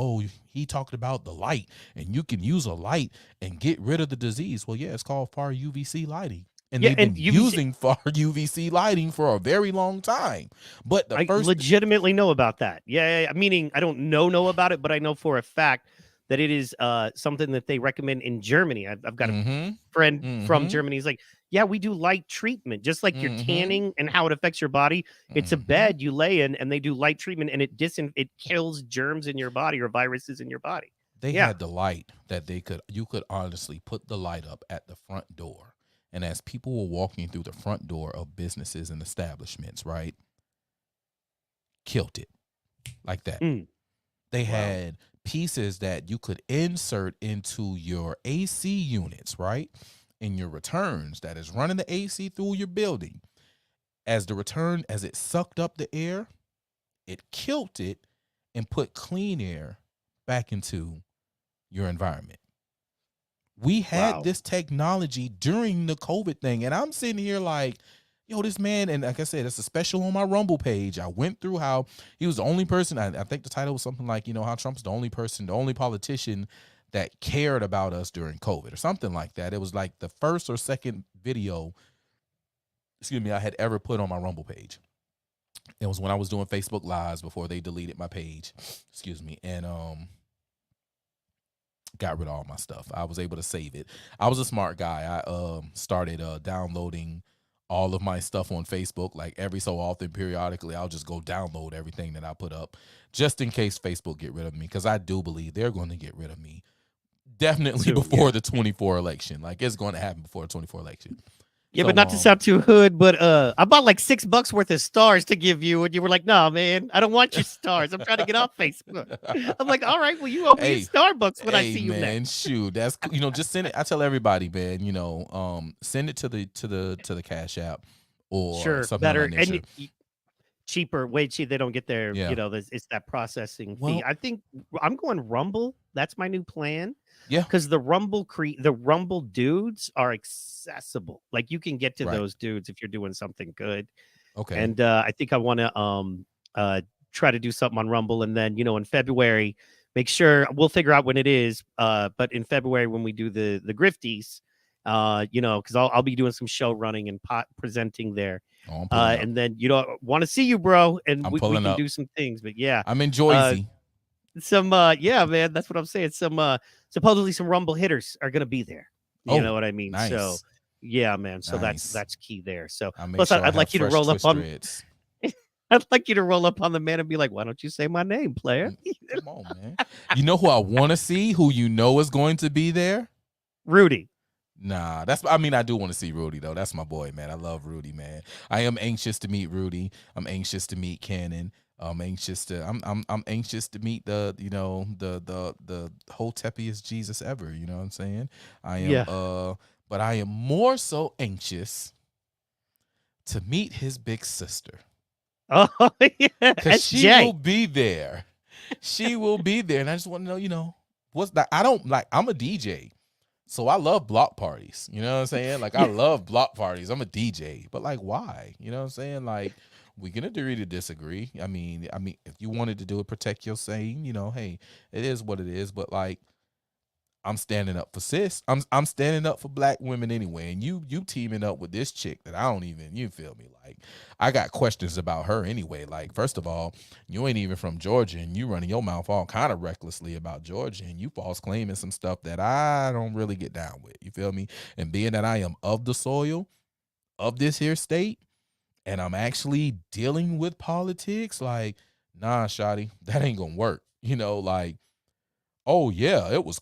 he talked about the light, and you can use a light and get rid of the disease. Well, yeah, it's called far UVC lighting. And they've been using far UVC lighting for a very long time. But I legitimately know about that. Yeah. Meaning I don't know about it, but I know for a fact that it is something that they recommend in Germany. I've got a friend from Germany. He's like, yeah, we do light treatment, just like your tanning and how it affects your body. It's a bed you lay in, and they do light treatment, and it kills germs in your body or viruses in your body. They had the light that you could honestly put the light up at the front door. And as people were walking through the front door of businesses and establishments, right, killed it like that. They had pieces that you could insert into your AC units, right, in your returns that is running the AC through your building. As it sucked up the air, it killed it and put clean air back into your environment. We had this technology during the COVID thing, and I'm sitting here like, yo, this man, and like I said, it's a special on my Rumble page. I went through how he was the only person, I think the title was something like, how Trump's the only politician that cared about us during COVID or something like that. It was like the first or second video, I had ever put on my Rumble page. It was when I was doing Facebook Lives before they deleted my page, and got rid of all my stuff. I was able to save it. I was a smart guy. I started downloading all of my stuff on Facebook. Like every so often, periodically, I'll just go download everything that I put up, just in case Facebook get rid of me, because I do believe they're going to get rid of me. Definitely Soon, before the 24 election. Like it's going to happen before the 24 election. Yeah, So, but not to sound too hood, but I bought like $6 worth of stars to give you, and you were like, "No, man, I don't want your stars. I'm trying to get off Facebook." I'm like, "All right, well, you owe me hey, Starbucks when I hey see you man, next." shoot, that's just send it. I tell everybody, man, send it to the Cash App or Sure, something of better that and nature. cheaper, way cheap. They don't get their, Yeah. it's that processing fee. Well, I think I'm going Rumble. That's my new plan. yeah. Because the Rumble dudes are accessible. Like you can get to Right. those dudes if you're doing something good. Okay. And I think I want to try to do something on Rumble, and then in February, make sure we'll figure out when it is. But in February when we do the Grifties, because I'll be doing some show running and presenting there. Oh, I'm pulling up. And then want to see you, bro, and I'm we pulling can up. do some things. But yeah, I'm in Joyzy. yeah, man, that's what I'm saying. Some supposedly some Rumble hitters are gonna be there. You know what I mean? Nice. So yeah, man. So Nice. that's key there. So plus, I'd like you to roll up on. Dreads. I'd like you to roll up on the man and be like, "Why don't you say my name, player?" Come on, man. You know who I want to see? Who is going to be there? Rudy. Nah, I do want to see Rudy though. That's my boy, man. I love Rudy, man. I am anxious to meet Rudy. I'm anxious to meet Cannon. I'm anxious to meet the hotepiest Jesus ever. You know what I'm saying? I am but I am more so anxious to meet his big sister. Oh yeah, because she will be there. She will be there, and I just want to know, what's that? I'm a DJ. So I love block parties. You know what I'm saying? Like, I love block parties. I'm a DJ. But, like, why? You know what I'm saying? Like, we can agree to disagree. I mean, if you wanted to do it, protect your saying, hey, it is what it is. But, like, I'm standing up for sis. I'm standing up for black women anyway. And you teaming up with this chick that I don't even, you feel me? Like, I got questions about her anyway. Like, first of all, you ain't even from Georgia, and you running your mouth all kind of recklessly about Georgia, and you false claiming some stuff that I don't really get down with. You feel me? And being that I am of the soil of this here state, and I'm actually dealing with politics, like, nah, shawty, that ain't gonna work. Like, oh yeah, it was.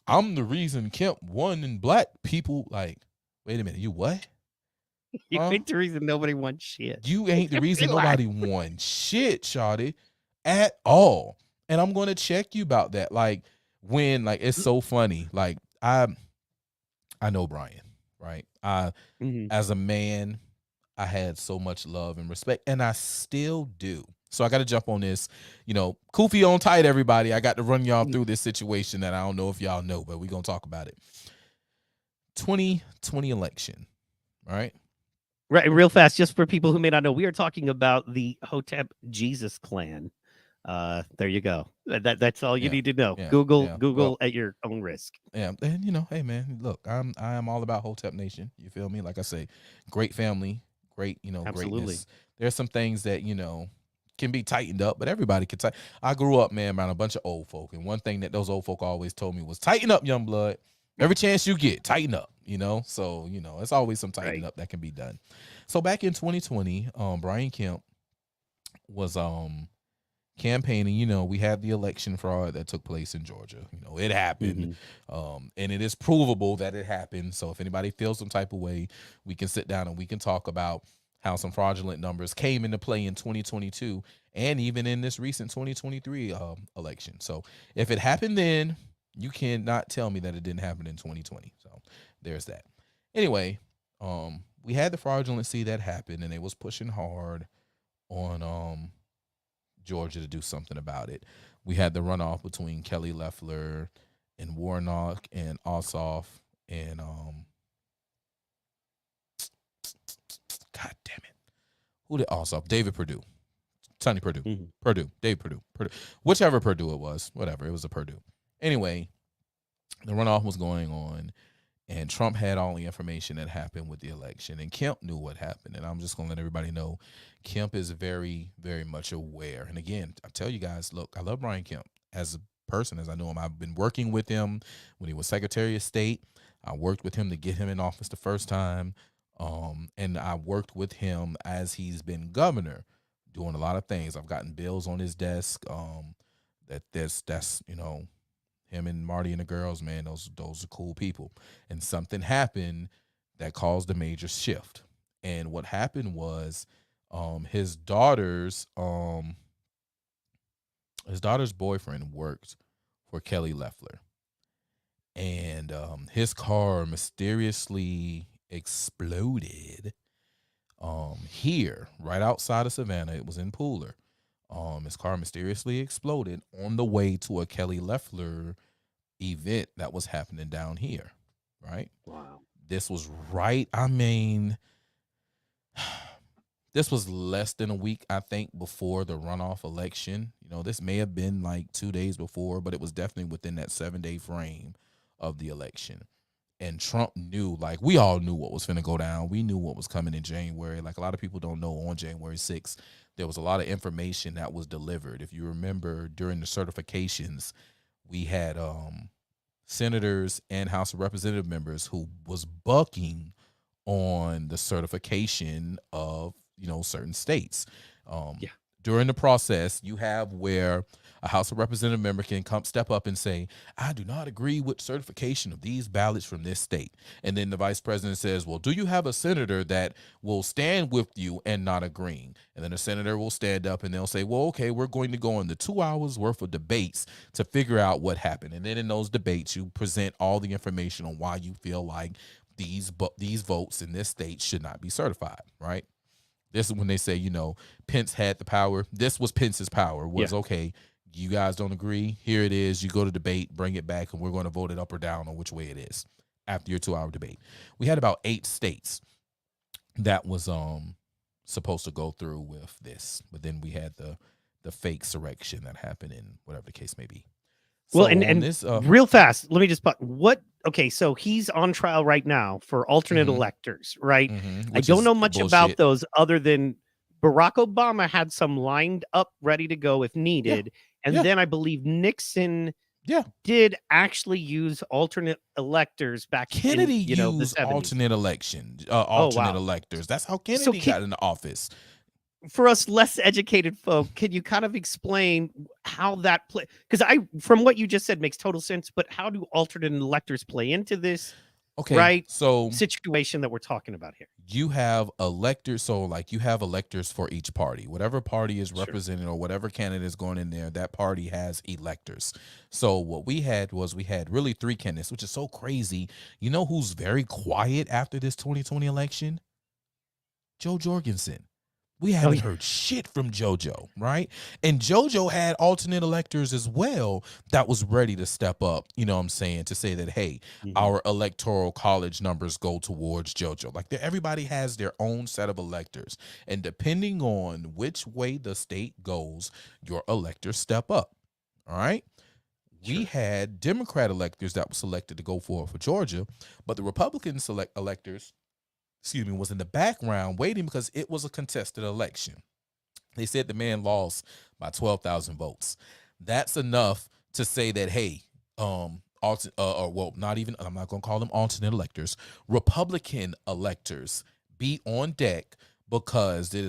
I'm the reason Kemp won and black people. Like, wait a minute, you what? You ain't the reason nobody won shit. You ain't the reason nobody won shit, shawty, at all. And I'm gonna check you about that. Like, when, like, it's so funny. Like, I know Brian, right? As a man, I had so much love and respect, and I still do. So I got to jump on this, Koofy on tight, everybody. I got to run y'all through this situation that I don't know if y'all know, but we're going to talk about it. 2020 election, right? Right, real fast, just for people who may not know, we are talking about the Hotep Jesus clan. There you go. That's all you need to know. Google at your own risk. Yeah, and hey man, look, I am all about Hotep Nation. You feel me? Like I say, great family, great, Absolutely. Greatness. There's some things that can be tightened up, but everybody can tighten. I grew up, man, around a bunch of old folk, and one thing that those old folk always told me was, tighten up, young blood. Every chance you get, tighten up. So it's always some tightening up that can be done. So back in 2020, Brian Kemp was campaigning. We had the election fraud that took place in Georgia. It happened, and it is provable that it happened. So if anybody feels some type of way, we can sit down and we can talk about how some fraudulent numbers came into play in 2022 and even in this recent 2023 election. So if it happened then, you cannot tell me that it didn't happen in 2020. So there's that. Anyway, we had the fraudulency that happened, and it was pushing hard on Georgia to do something about it. We had the runoff between Kelly Loeffler and Warnock and Ossoff and God damn it. Who did Ossoff? David Perdue. Sonny Perdue. Dave Perdue. Whichever Perdue it was. Whatever. It was a Perdue. Anyway, the runoff was going on, and Trump had all the information that happened with the election, and Kemp knew what happened. And I'm just going to let everybody know, Kemp is very, very much aware. And again, I tell you guys, look, I love Brian Kemp as person as I know him. I've been working with him when he was Secretary of State. I worked with him to get him in office the first time. And I worked with him as he's been governor, doing a lot of things. I've gotten bills on his desk. That's him and Marty and the girls, man. Those are cool people. And something happened that caused a major shift. And what happened was, his daughter's boyfriend worked for Kelly Loeffler, and his car mysteriously exploded here right outside of Savannah. It was in Pooler. His car mysteriously exploded on the way to a Kelly Loeffler event that was happening down here, right? Wow. This was right, I mean, this was less than a week, I think, before the runoff election. This may have been like 2 days before, but it was definitely within that 7-day frame of the election. And Trump knew, like we all knew what was going to go down. We knew what was coming in January. Like a lot of people don't know, on January 6th, there was a lot of information that was delivered. If you remember, during the certifications, we had senators and House of Representative members who was bucking on the certification of certain states. During the process, you have where a House of Representative member can step up and say, I do not agree with certification of these ballots from this state. And then the vice president says, well, do you have a senator that will stand with you and not agreeing? And then the senator will stand up and they'll say, well, okay, we're going to go into 2 hours worth of debates to figure out what happened. And then in those debates, you present all the information on why you feel like these votes in this state should not be certified, right? This is when they say, Pence had the power. This was Pence's power. Okay, you guys don't agree? Here it is. You go to debate, bring it back, and we're going to vote it up or down on which way it is after your 2-hour debate. We had about 8 states that was supposed to go through with this, but then we had the fake surrection that happened in whatever the case may be. Well, and this, real fast, let me just okay, so he's on trial right now for alternate electors, right? I don't know much about those other than Barack Obama had some lined up ready to go if needed. And then I believe Nixon did actually use alternate electors back Kennedy in, used the 70s. alternate electors. That's how Kennedy got into office. For us less educated folk, can you kind of explain how that play? Because from what you just said, makes total sense. But how do alternate electors play into this? Okay, right? So situation that we're talking about here. You have electors. So like you have electors for each party, whatever party is represented or whatever candidate is going in there, that party has electors. So what we had really 3 candidates, which is so crazy. You know who's very quiet after this 2020 election? Jo Jorgensen. We haven't heard shit from JoJo, right? And JoJo had alternate electors as well that was ready to step up, you know what I'm saying, to say that, hey, our electoral college numbers go towards JoJo. Like everybody has their own set of electors. And depending on which way the state goes, your electors step up, all right? We had Democrat electors that were selected to go for Georgia, but the Republican electors was in the background waiting because it was a contested election. They said the man lost by 12,000 votes. That's enough to say that, hey, not even, I'm not going to call them alternate electors, Republican electors be on deck, because it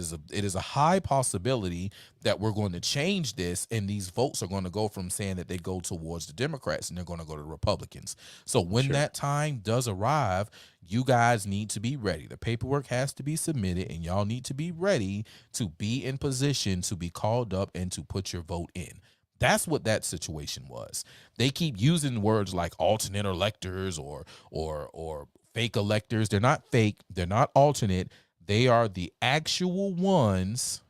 is a high possibility that we're going to change this, and these votes are going to go from saying that they go towards the Democrats and they're going to go to the Republicans. So when that time does arrive, you guys need to be ready. The paperwork has to be submitted, and y'all need to be ready to be in position to be called up and to put your vote in. That's what that situation was. They keep using words like alternate electors or fake electors. They're not fake. They're not alternate. They are the actual ones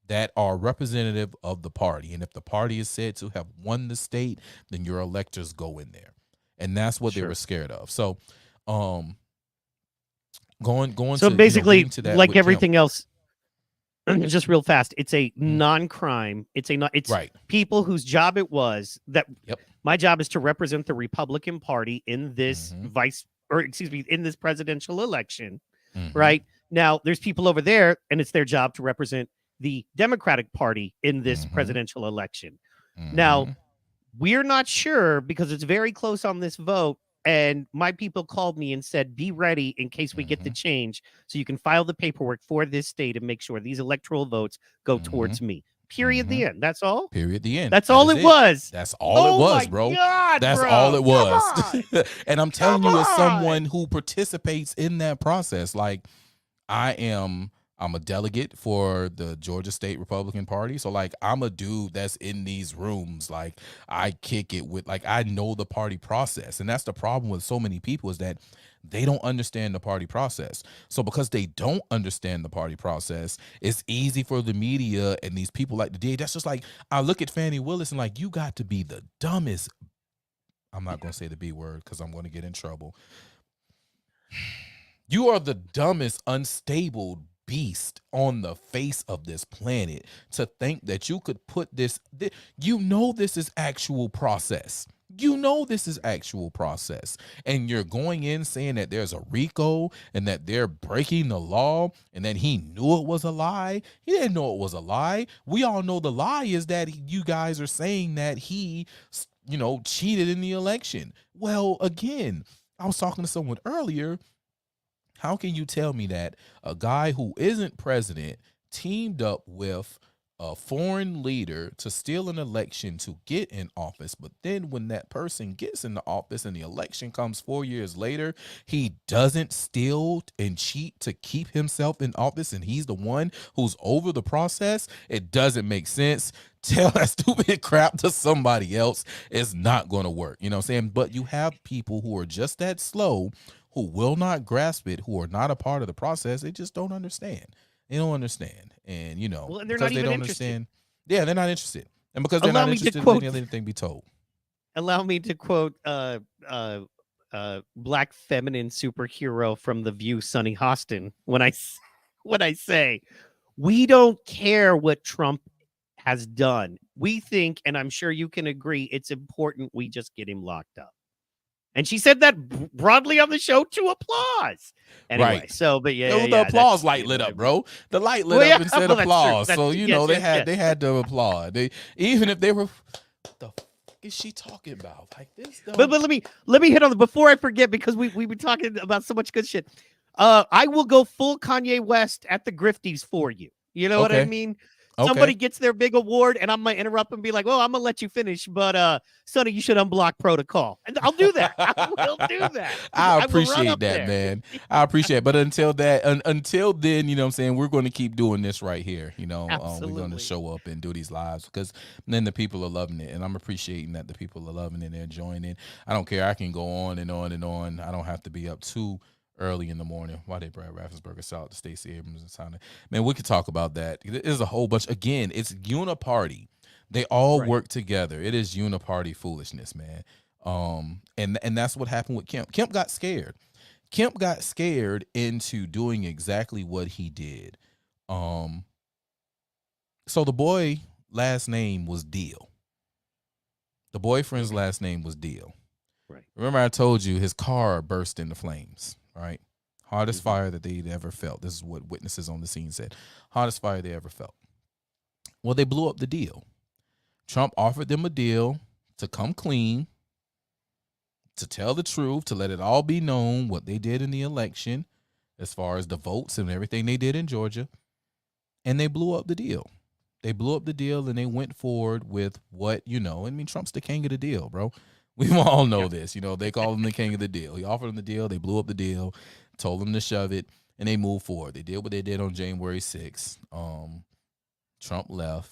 that are representative of the party. And if the party is said to have won the state, then your electors go in there. And that's what they were scared of. So going so to basically to that like everything else, just real fast, it's a non-crime. It's people whose job it was that my job is to represent the Republican Party in this in this presidential election. Right now, there's people over there, and it's their job to represent the Democratic Party in this presidential election. Now, We're not sure because it's very close on this vote. And my people called me and said, be ready in case we get the change so you can file the paperwork for this state and make sure these electoral votes go towards me. Period. The end. That's all. Period. The end. That's all it was. That's all it was, bro. That's all it was. And I'm telling you, as someone who participates in that process, like I'm a delegate for the Georgia State Republican Party. So like I'm a dude that's in these rooms. Like I kick it with, like, I know the party process. And that's the problem with so many people, is that they don't understand the party process. So because they don't understand the party process, it's easy for the media and these people like the DA. That's just like, I look at Fannie Willis and like, you got to be the dumbest. I'm not going to say the B word because I'm going to get in trouble. You are the dumbest, unstable beast on the face of this planet to think that you could put this, you know, this is actual process. You know this is actual process, and you're going in saying that there's a RICO and that they're breaking the law and that he knew it was a lie. He didn't know it was a lie. We all know the lie is that you guys are saying that he, you know, cheated in the election. Well, again, I was talking to someone earlier. How can you tell me that a guy who isn't president teamed up with a foreign leader to steal an election to get in office, but then when that person gets in the office and the election comes 4 years later, he doesn't steal and cheat to keep himself in office, and he's the one who's over the process? It doesn't make sense. Tell that stupid crap to somebody else. It's not going to work. You know what I'm saying? But you have people who are just that slow, who will not grasp it, who are not a part of the process. They just don't understand. They don't understand. And, you know, well, because they don't understand. Yeah, they're not interested. And because they're not interested in letting anything be told. Allow me to quote black feminine superhero from The View, Sunny Hostin, when I say, we don't care what Trump has done. We think, and I'm sure you can agree, it's important we just get him locked up. And she said that broadly on the show to applause. Anyway, right. So, but yeah, the applause light lit up, bro. The light lit up and said applause. So you know they had to applaud. They, even if they were, what the fuck is she talking about? Like this. But let me hit on the, before I forget, because we've been talking about so much good shit. I will go full Kanye West at the Grifties for you. You know what I mean? Somebody gets their big award, and I'm gonna interrupt and be like, "Well, I'm gonna let you finish, but Sonny, you should unblock protocol." And I'll do that. I will do that. I appreciate that, man. I appreciate it. But until then, you know what I'm saying, we're going to keep doing this right here. You know, we're going to show up and do these lives, because then the people are loving it, and I'm appreciating that the people are loving it and they're enjoying it. I don't care. I can go on and on and on. I don't have to be up too early in the morning. Why they Brad Raffensperger, shout out to Stacey Abrams and Sonic. Man, we could talk about that. There's a whole bunch. Again, it's uniparty. They all work together. It is uniparty foolishness, man. And that's what happened with Kemp. Kemp got scared. Kemp got scared into doing exactly what he did. So the boy last name was Deal. The boyfriend's last name was Deal. Right. Remember I told you his car burst into flames, right? Hottest fire that they'd ever felt. This is what witnesses on the scene said. Hottest fire they ever felt. Well, they blew up the deal. Trump offered them a deal to come clean, to tell the truth, to let it all be known what they did in the election as far as the votes and everything they did in Georgia. And they blew up the deal. They blew up the deal and they went forward with what, you know, I mean, Trump's the king of the deal, bro. We all know this. You know, they call him the king of the deal. He offered them the deal. They blew up the deal, told them to shove it, and they moved forward. They did what they did on January 6th. Trump left.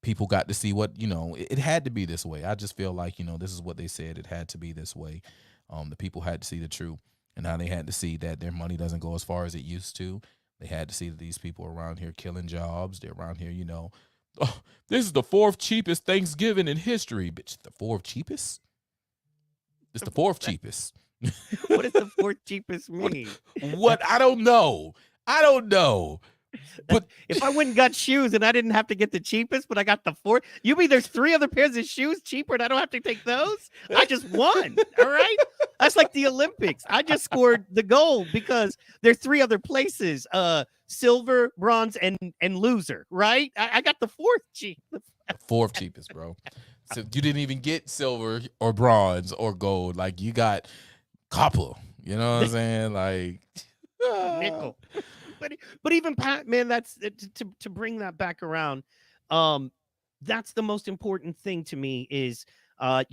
People got to see what, you know, it had to be this way. I just feel like, you know, this is what they said. It had to be this way. The people had to see the truth, and now they had to see that their money doesn't go as far as it used to. They had to see that these people are around here killing jobs. They're around here, you know, oh, this is the 4th cheapest Thanksgiving in history. Bitch, the 4th cheapest? It's the 4th cheapest. What does the 4th cheapest mean? What? I don't know. But if I went and got shoes and I didn't have to get the cheapest, but I got the 4th, you mean there's 3 other pairs of shoes cheaper and I don't have to take those? I just won. All right. That's like the Olympics. I just scored the gold because there's 3 other places, silver, bronze, and loser. Right. I got the 4th cheap. 4th cheapest, bro. So you didn't even get silver or bronze or gold. Like you got copper. You know what I'm saying? Like nickel. But even Pat, man, that's to bring that back around. That's the most important thing to me is and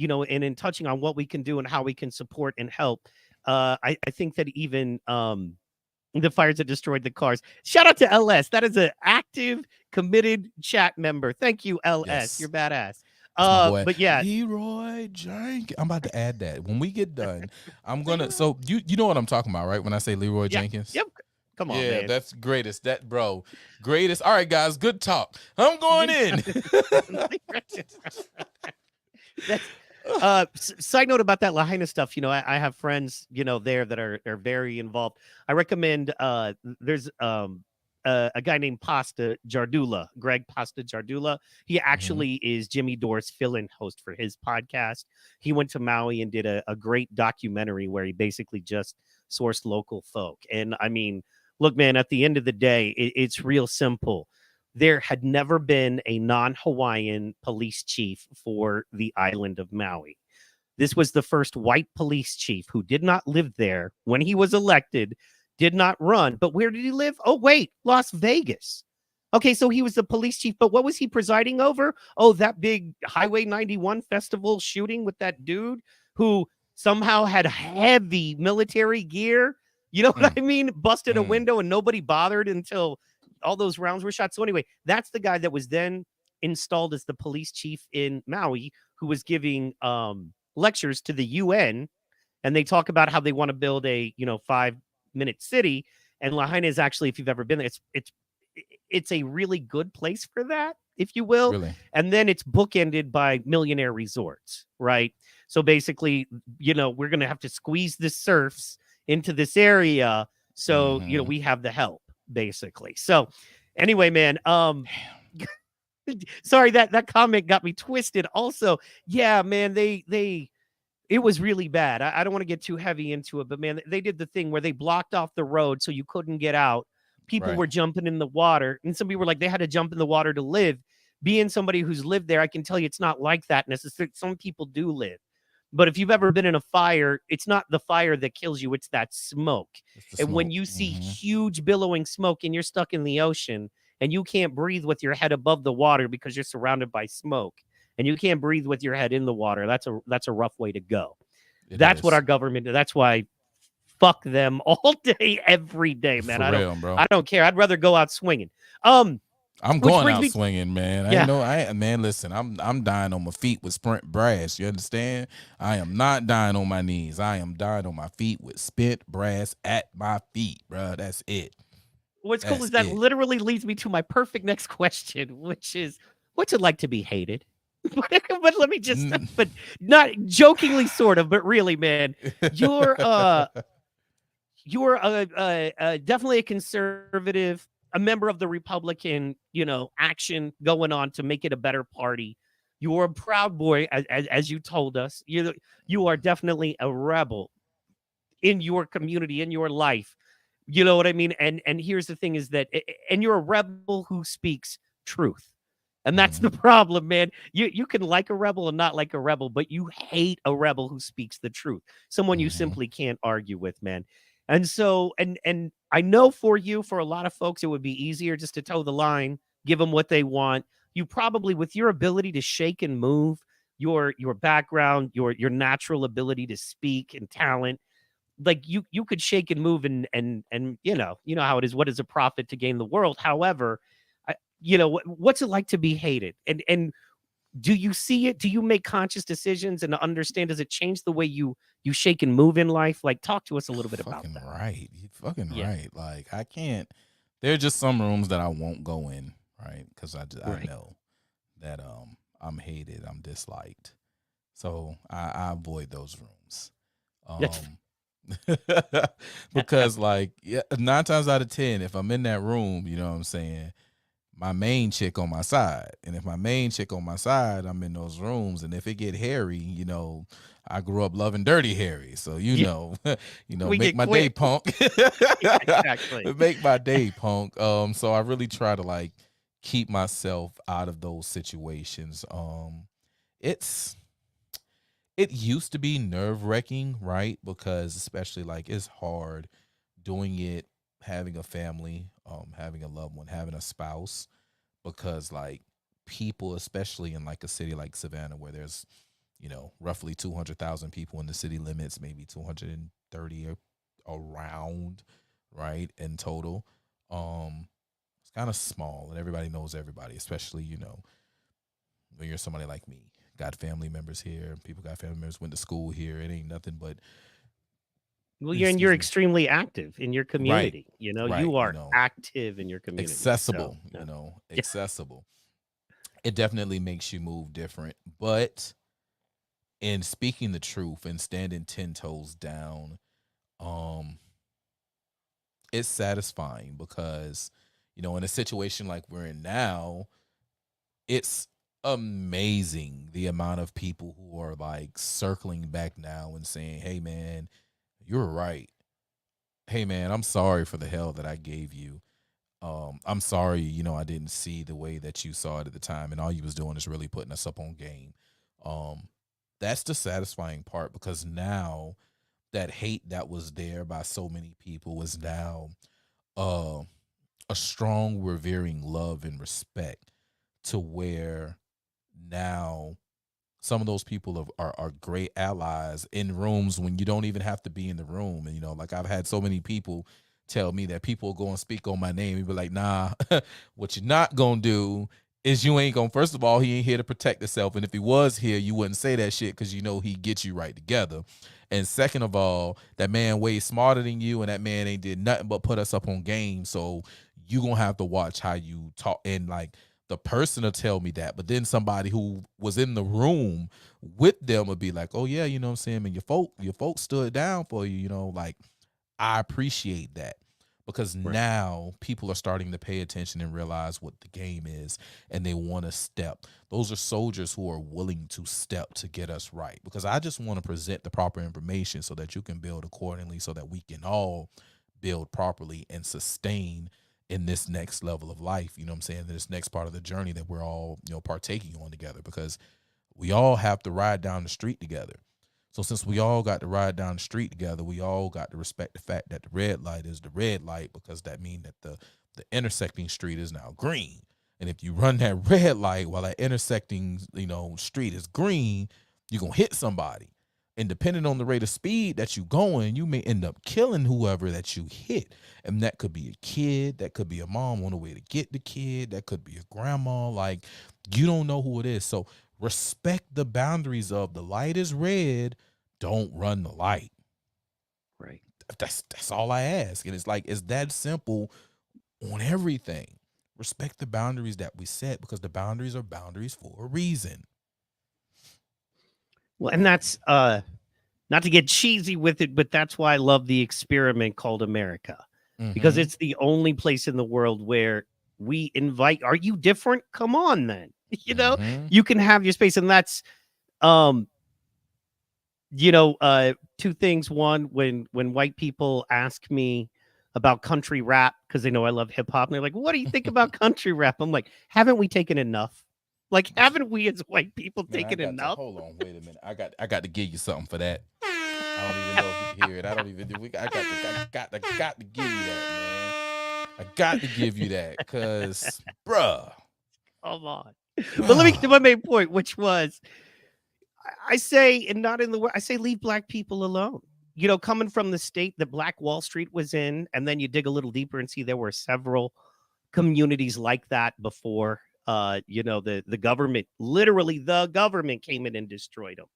in touching on what we can do and how we can support and help. I think that even the fires that destroyed the cars. Shout out to LS. That is an active, committed chat member. Thank you, LS. Yes. You're badass. That's my boy. But yeah, Leroy Jenkins. I'm about to add that when we get done. I'm gonna. So you know what I'm talking about, right? When I say Leroy Jenkins. Yep. Come on, yeah, man. That's greatest. That bro, greatest. All right, guys, good talk. I'm going in. Side note about that Lahaina stuff, I have friends, there that are very involved. I recommend there's a guy named Pasta Jardula, Greg Pasta Jardula. He actually is Jimmy Dore's fill-in host for his podcast. He went to Maui and did a great documentary where he basically just sourced local folk. And I mean, look, man, at the end of the day, it's real simple. There had never been a non-Hawaiian police chief for the island of Maui. This was the first white police chief who did not live there when he was elected, did not run. But where did he live? Oh, wait, Las Vegas. Okay, so he was the police chief, but what was he presiding over? Oh, that big Highway 91 festival shooting with that dude who somehow had heavy military gear. You know what I mean? Busted a window and nobody bothered until all those rounds were shot. So anyway, that's the guy that was then installed as the police chief in Maui, who was giving lectures to the UN. And they talk about how they want to build a 5-minute city. And Lahaina is actually, if you've ever been there, it's a really good place for that, if you will. Really? And then it's bookended by millionaire resorts, right? So basically, we're going to have to squeeze the surfs into this area. So, we have the help, basically. So anyway, man, sorry, that comment got me twisted. Also, yeah, man, it was really bad. I don't want to get too heavy into it, but man, they did the thing where they blocked off the road so you couldn't get out. People were jumping in the water, and some people were like, they had to jump in the water to live. Being somebody who's lived there, I can tell you it's not like that necessarily. Some people do live. But if you've ever been in a fire, it's not the fire that kills you, it's that smoke. And when you see huge billowing smoke and you're stuck in the ocean and you can't breathe with your head above the water because you're surrounded by smoke, and you can't breathe with your head in the water, that's a rough way to go. That's what our government, that's why fuck them all day, every day, man. I don't care. I'd rather go out swinging. I'm going out swinging, man. Man, listen, I'm dying on my feet with spent brass. You understand? I am not dying on my knees. I am dying on my feet with spent brass at my feet, bro. That's it. What's cool is that literally leads me to my perfect next question, which is, what's it like to be hated? But let me just, but not jokingly, sort of, but really, man, you're definitely a conservative, a member of the Republican, action going on to make it a better party. You are a Proud Boy, as you told us. You are definitely a rebel in your community, in your life. You know what I mean? And here's the thing is that, and you're a rebel who speaks truth. And that's the problem, man. You can like a rebel and not like a rebel, but you hate a rebel who speaks the truth. Someone you simply can't argue with, man. And so, and I know for a lot of folks, it would be easier just to toe the line, give them what they want. You probably, with your ability to shake and move, your background, your natural ability to speak and talent, like you could shake and move and you know how it is. What is a profit to gain the world? However, what's it like to be hated? And do you see it? Do you make conscious decisions and understand? Does it change the way you shake and move in life? Like, talk to us a little bit about that. Right. You're fucking right. Like, I can't. There are just some rooms that I won't go in, right? Because I know that I'm hated, I'm disliked, so I avoid those rooms. Because 9 times out of 10, if I'm in that room, you know what I'm saying, my main chick on my side. And if my main chick on my side, I'm in those rooms. And if it get hairy, I grew up loving Dirty Harry. So, make my day, punk. Exactly. Make my day, punk. So I really try to keep myself out of those situations. it used to be nerve-wracking, right? Because especially like it's hard doing it, having a family, having a loved one, having a spouse, because like people, especially in like a city like Savannah, where there's, roughly 200,000 people in the city limits, maybe 230 around, right, in total. It's kind of small, and everybody knows everybody, especially, when you're somebody like me. Got family members here. People got family members, went to school here. It ain't nothing but, well, you're extremely active in your community. Right, You are active in your community. accessible, accessible. It definitely makes you move different. But in speaking the truth and standing 10 toes down, it's satisfying because, in a situation like we're in now, it's amazing the amount of people who are like circling back now and saying, "Hey man, you're right. Hey man, I'm sorry for the hell that I gave you. I'm sorry, I didn't see the way that you saw it at the time, and all you was doing is really putting us up on game." That's the satisfying part, because now that hate that was there by so many people is now uh, a strong, revering love and respect, to where now some of those people are great allies in rooms when you don't even have to be in the room. And, like I've had so many people tell me that people go and speak on my name and be like, nah, what you're not going to do is you ain't going to, first of all, he ain't here to protect himself. And if he was here, you wouldn't say that shit, because he gets you right together. And second of all, that man way smarter than you, and that man ain't did nothing but put us up on game. So you going to have to watch how you talk. And like, the person will tell me that, but then somebody who was in the room with them would be like, "Oh yeah, you know what I'm saying, and your folks stood down for you, like, I appreciate that." Because now people are starting to pay attention and realize what the game is, and they want to step. Those are soldiers who are willing to step to get us right, because I just want to present the proper information so that you can build accordingly, so that we can all build properly and sustain in this next level of life, you know what I'm saying, this next part of the journey that we're all, partaking on together, because we all have to ride down the street together. So since we all got to ride down the street together, we all got to respect the fact that the red light is the red light, because that means that the intersecting street is now green. And if you run that red light while that intersecting, street is green, you're going to hit somebody. And depending on the rate of speed that you going, you may end up killing whoever that you hit. And that could be a kid, that could be a mom on the way to get the kid, that could be a grandma. Like, you don't know who it is. So respect the boundaries of the light is red, don't run the light. Right. That's all I ask. And it's like, it's that simple on everything. Respect the boundaries that we set, because the boundaries are boundaries for a reason. Well, and that's not to get cheesy with it, but that's why I love the experiment called America, because it's the only place in the world where we invite, are you different? Come on, then, you can have your space. And that's, two things. One, when white people ask me about country rap, because they know I love hip hop, and they're like, "What do you think about country rap?" I'm like, haven't we taken enough? Like, haven't we as white people taken enough? Hold on, wait a minute. I got to give you something for that. I don't even know if you can hear it. I don't even. I got to give you that, man. I got to give you that, cause, bruh. Come on. But let me get to my main point, which was, I say, and not in the way I say, leave black people alone. Coming from the state that Black Wall Street was in, and then you dig a little deeper and see there were several communities like that before. The government, literally the government, came in and destroyed them.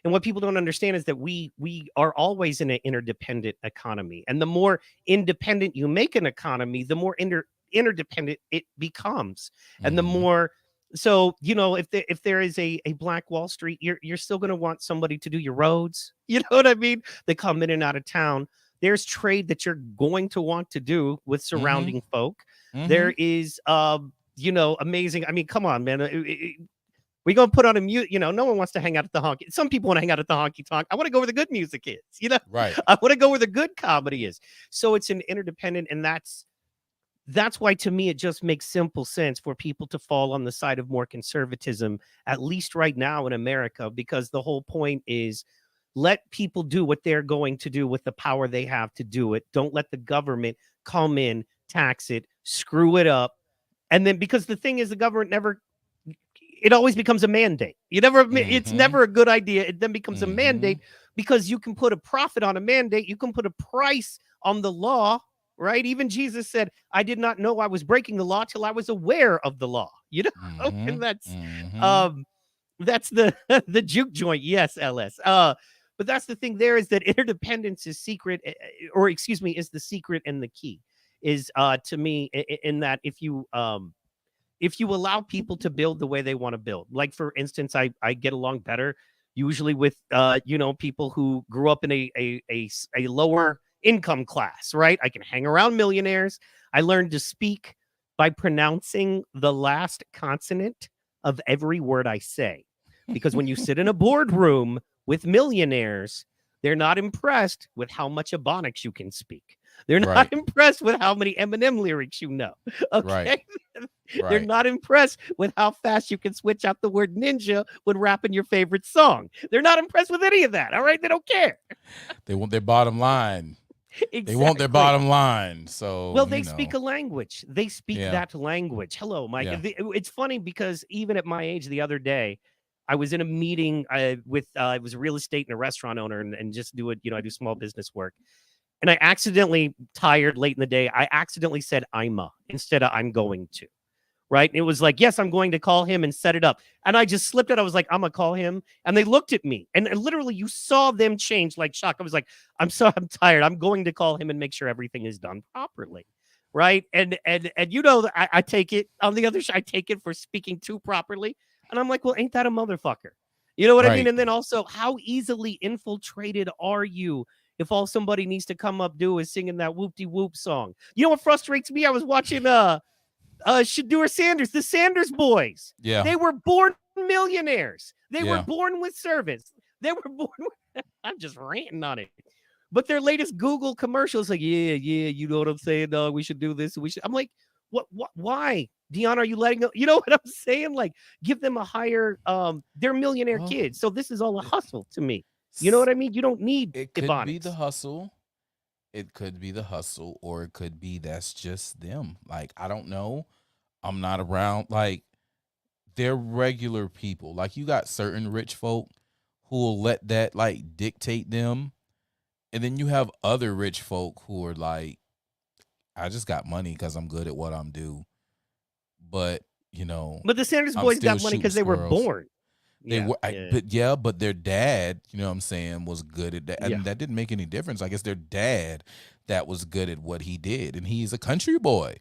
And what people don't understand is that we are always in an interdependent economy. And the more independent you make an economy, the more interdependent it becomes. And the more, so, if there is a Black Wall Street, you're still going to want somebody to do your roads. You know what I mean? They come in and out of town. There's trade that you're going to want to do with surrounding folk. There is, amazing. I mean, come on, man. We're going to put on a mute. No one wants to hang out at the honky. Some people want to hang out at the honky tonk. I want to go where the good music is. Right. I want to go where the good comedy is. So it's an interdependent, and that's that's why, to me, it just makes simple sense for people to fall on the side of more conservatism, at least right now in America, because the whole point is let people do what they're going to do with the power they have to do it. Don't let the government come in, tax it, screw it up. And then, because the thing is, the government never, it always becomes a mandate. It's never a good idea. It then becomes a mandate, because you can put a profit on a mandate. You can put a price on the law, right? Even Jesus said, I did not know I was breaking the law till I was aware of the law, and that's the the juke joint. Yes, LS. But that's the thing there, is that interdependence is secret, or excuse me, is the secret, and the key is to me in that if you allow people to build the way they want to build. Like, for instance, I get along better usually with people who grew up in a lower income class, right? I can hang around millionaires. I learned to speak by pronouncing the last consonant of every word I say. Because when you sit in a boardroom with millionaires, they're not impressed with how much Ebonics you can speak. They're not impressed with how many Eminem lyrics you know. Okay. They're not impressed with how fast you can switch out the word ninja when rapping your favorite song. They're not impressed with any of that. All right. They don't care. They want their bottom line. Exactly. They want their bottom line. So, well, they speak a language. They speak that language. Hello, Mike. Yeah. It's funny because even at my age, the other day, I was in a meeting with it was a real estate and a restaurant owner, and just do it. I do small business work. And I accidentally, tired late in the day, I accidentally said instead of I'm going to. Right. And it was like, yes, I'm going to call him and set it up. And I just slipped it. I was like, I'm going to call him. And they looked at me, and literally you saw them change like shock. I was like, I'm tired. I'm going to call him and make sure everything is done properly. Right. And I take it on the other side. I take it for speaking too properly. And I'm like, well, ain't that a motherfucker? You know what I mean? And then also, how easily infiltrated are you if all somebody needs to come up do is singing that whoop-de-whoop song? You know what frustrates me? I was watching Shadur Sanders, the Sanders boys. Yeah. They were born millionaires. They were born with servants. They were born with, I'm just ranting on it. But their latest Google commercial is like, yeah, you know what I'm saying? We should do this. I'm like, what, why? Dion, are you letting them? You know what I'm saying? Like, give them a higher, they're millionaire kids. So this is all a hustle to me. You know what I mean? You don't need it. Could be the hustle. It could be the hustle, or it could be that's just them. Like, I don't know. I'm not around. Like, they're regular people. Like, you got certain rich folk who will let that like dictate them. And then you have other rich folk who are like, I just got money because I'm good at what I'm do. But, But the Sanders boys got money because they were born. But their dad, you know what I'm saying, was good at that. And that didn't make any difference. I guess their dad that was good at what he did. And he's a country boy.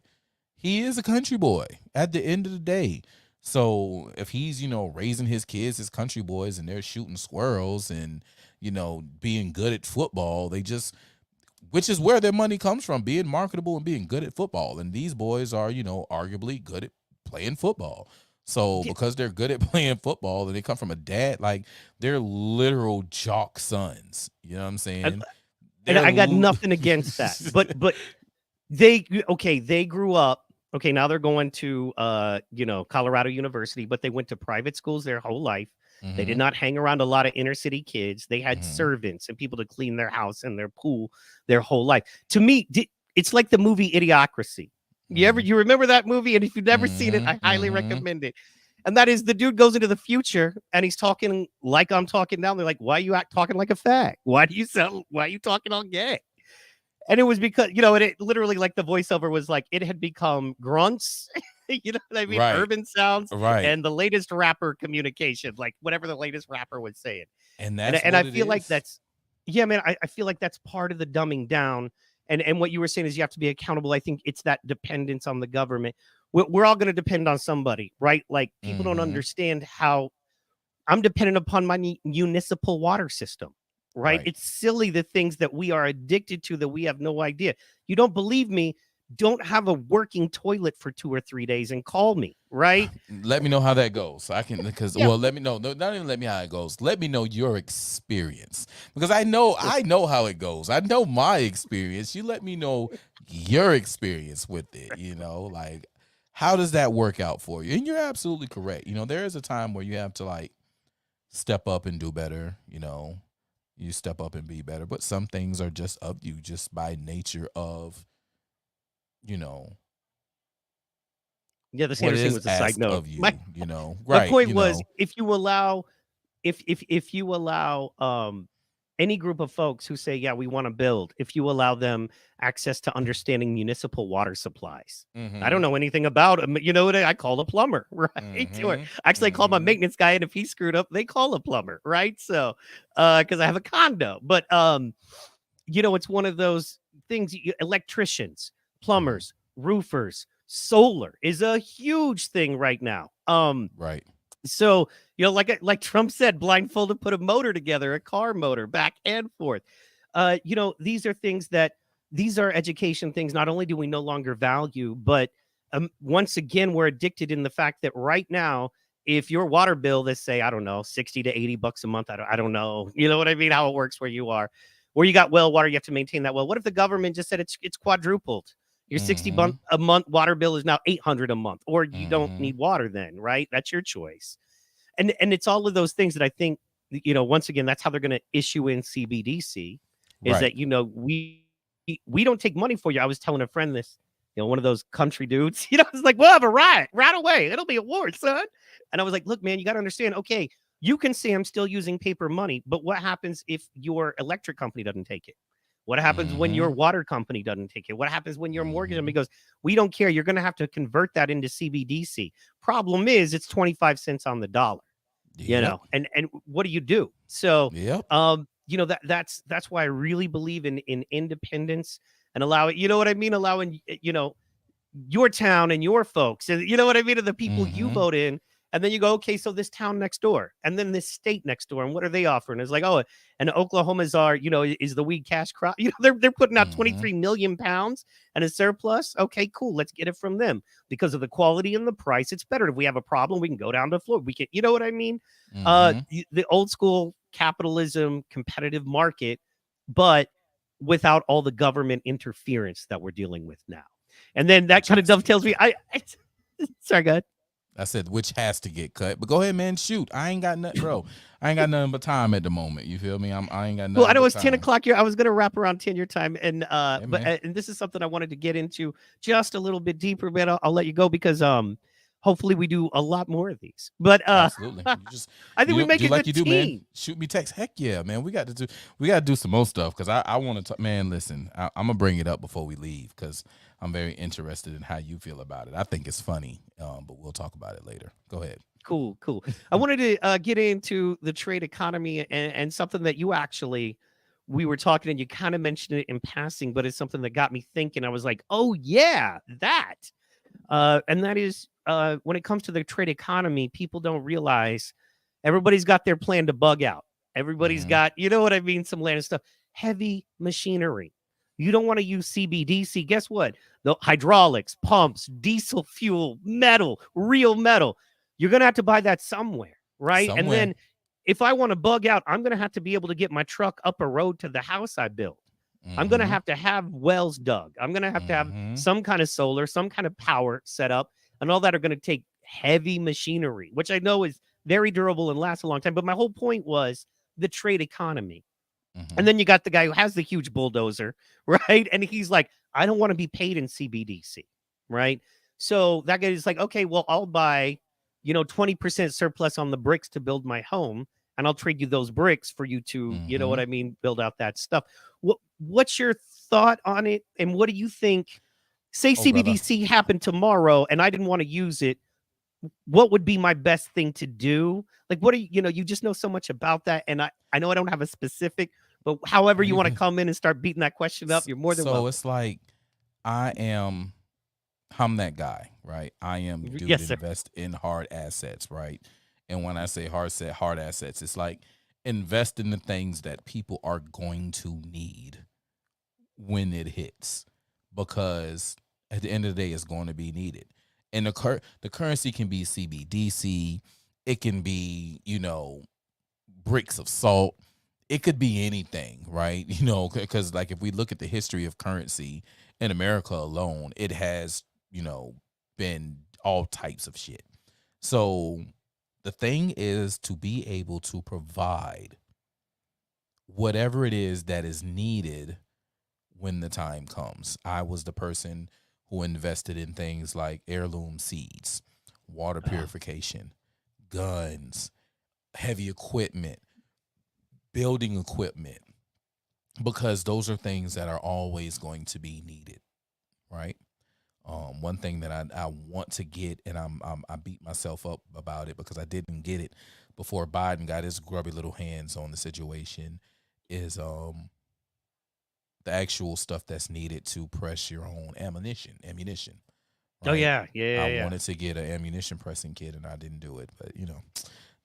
He is a country boy at the end of the day. So if he's, raising his kids as country boys and they're shooting squirrels and, being good at football, which is where their money comes from, being marketable and being good at football. And these boys are, arguably good at playing football. So because they're good at playing football and they come from a dad, like, they're literal jock sons. You know what I'm saying? And I got nothing against that. But they grew up. Okay, now they're going to Colorado University, but they went to private schools their whole life. Mm-hmm. They did not hang around a lot of inner city kids. They had servants and people to clean their house and their pool their whole life. To me, it's like the movie Idiocracy. You remember that movie? And if you've never seen it, I highly recommend it. And that is, the dude goes into the future and he's talking like I'm talking now. They're like, why are you talking like a fag? Why are you talking all gay? And it was because, it literally, like, the voiceover was like, it had become grunts, you know what I mean? Right. Urban sounds, right. And the latest rapper communication, like whatever the latest rapper was saying. And that's and I feel like that's, man, I feel like that's part of the dumbing down. And what you were saying is you have to be accountable. I think it's that dependence on the government. We're all going to depend on somebody, right? Like, people don't understand how I'm dependent upon my municipal water system. Right? It's silly, the things that we are addicted to that we have no idea. You don't believe me? don't have a working toilet for 2 or 3 days and call me, right? Let me know how that goes. So I can, because Yeah. well, let me know. No, not even let me know how it goes. Let me know your experience, because I know how it goes. I know my experience. You let me know your experience with it. Like, how does that work out for you? And you're absolutely correct. There is a time where you have to like step up and do better. You step up and be better. But some things are just of you, just by nature of you know Yeah, the what Sanders thing is was a side asked note. of My you. my Right? point was, if you allow if you allow any group of folks who say, yeah, we want to build, if you allow them access to understanding municipal water supplies. I don't Mm-hmm. know anything about them. You know what? I call a plumber, right? Or Mm-hmm. actually I call my Mm-hmm. maintenance guy, and if he screwed up, they call a plumber, right? So because I have a condo. But it's one of those things. Electricians, Mm-hmm. plumbers, roofers, solar is a huge thing right now. Right. So, like Trump said, blindfolded, put a motor together, a car motor, back and forth. These are things these are education things. Not only do we no longer value, but once again, we're addicted in the fact that right now, if your water bill is, say, I don't know, 60 to 80 bucks a month, I don't know, you know what I mean, how it works where you are, where you got well water, you have to maintain that well. What if the government just said it's quadrupled? Your 60 Mm-hmm. a month water bill is now 800 a month, or you don't Mm-hmm. need water then, right? That's your choice. And it's all of those things that I think, once again, that's how they're going to issue in CBDC, is Right. that, we don't take money for you. I was telling a friend this, one of those country dudes, it's like, we'll have a riot right away. It'll be a war, son. And I was like, look, man, you got to understand, okay, you can say I'm still using paper money, but what happens if your electric company doesn't take it? What happens when your Mm-hmm. water company doesn't take it? What happens when your mortgage Mm-hmm. company goes, we don't care. You're going to have to convert that into CBDC. Problem is, it's 25 cents on the dollar, Yep. and what do you do? So, Yep. that's why I really believe in independence, and allow it, you know what I mean? Allowing, your town and your folks, and you know what I mean, and the people you Mm-hmm. vote in. And then you go, okay, so this town next door, and then this state next door, and what are they offering? It's like, oh, and Oklahoma's is the weed cash crop. They're putting out Mm-hmm. 23 million pounds and a surplus. Okay, cool, let's get it from them because of the quality and the price. It's better. If we have a problem, we can go down to Florida. We can, you know what I mean? Mm-hmm. The old school capitalism, competitive market, but without all the government interference that we're dealing with now. And then that Which kind of has to get dovetails me. cut. Sorry, go ahead. I said which has to get cut. But go ahead, man. Shoot. I ain't got nothing, bro. I ain't got nothing but time at the moment. You feel me? I ain't got Well, I nothing know but it's 10 time. o'clock here. I was going to wrap around 10 your time. And, Hey, but, man. and this is something I wanted to get into just a little bit deeper, but I'll let you go because, hopefully we do a lot more of these. But, Absolutely. You just I think we make do a like you good do, man. team. Shoot me text. Heck yeah, man. We got to do some more stuff, because I want to. Man, listen. I'm gonna bring it up before we leave, because I'm very interested in how you feel about it. I think it's funny, but we'll talk about it later. Go ahead. Cool. I wanted to get into the trade economy, and something that we were talking, and you kind of mentioned it in passing, but it's something that got me thinking. I was like, oh yeah, that. And that is, when it comes to the trade economy, people don't realize everybody's got their plan to bug out. Everybody's Mm-hmm. got, you know what I mean, some land and stuff. Heavy machinery. You don't want to use CBDC. Guess what? The hydraulics, pumps, diesel fuel, metal, real metal. You're going to have to buy that somewhere, right? And Somewhere. then if I want to bug out, I'm going to have to be able to get my truck up a road to the house I built. I'm going Mm-hmm. to have wells dug. I'm going to have Mm-hmm. some kind of solar, some kind of power set up, and all that are going to take heavy machinery, which I know is very durable and lasts a long time. But my whole point was the trade economy. Mm-hmm. And then you got the guy who has the huge bulldozer, right? And he's like, I don't want to be paid in CBDC, right? So that guy is like, okay, well, I'll buy, 20% surplus on the bricks to build my home, and I'll trade you those bricks for you to, you know Mm-hmm. what I mean, build out that stuff. What's your thought on it? And what do you think? Say Oh, brother. CBDC happened tomorrow and I didn't want to use it. What would be my best thing to do? Like, what are you just know so much about that. And I know I don't have a specific, but however you We want to can. come in and start beating that question up, you're more than So welcome. it's like I am. I'm that guy, right? I am dude Yes, sir. invest in hard assets, right? And when I say hard assets, it's like invest in the things that people are going to need when it hits. Because at the end of the day is going to be needed. And the currency can be CBDC, it can be, bricks of salt. It could be anything, right? Because like if we look at the history of currency in America alone, it has, been all types of shit. So the thing is to be able to provide whatever it is that is needed when the time comes. I was the person who invested in things like heirloom seeds, water purification, guns, heavy equipment, building equipment, because those are things that are always going to be needed, right? One thing that I want to get, and I beat myself up about it because I didn't get it before Biden got his grubby little hands on the situation, is the actual stuff that's needed to press your own ammunition. Right? Oh yeah. I wanted to get an ammunition pressing kit, and I didn't do it, but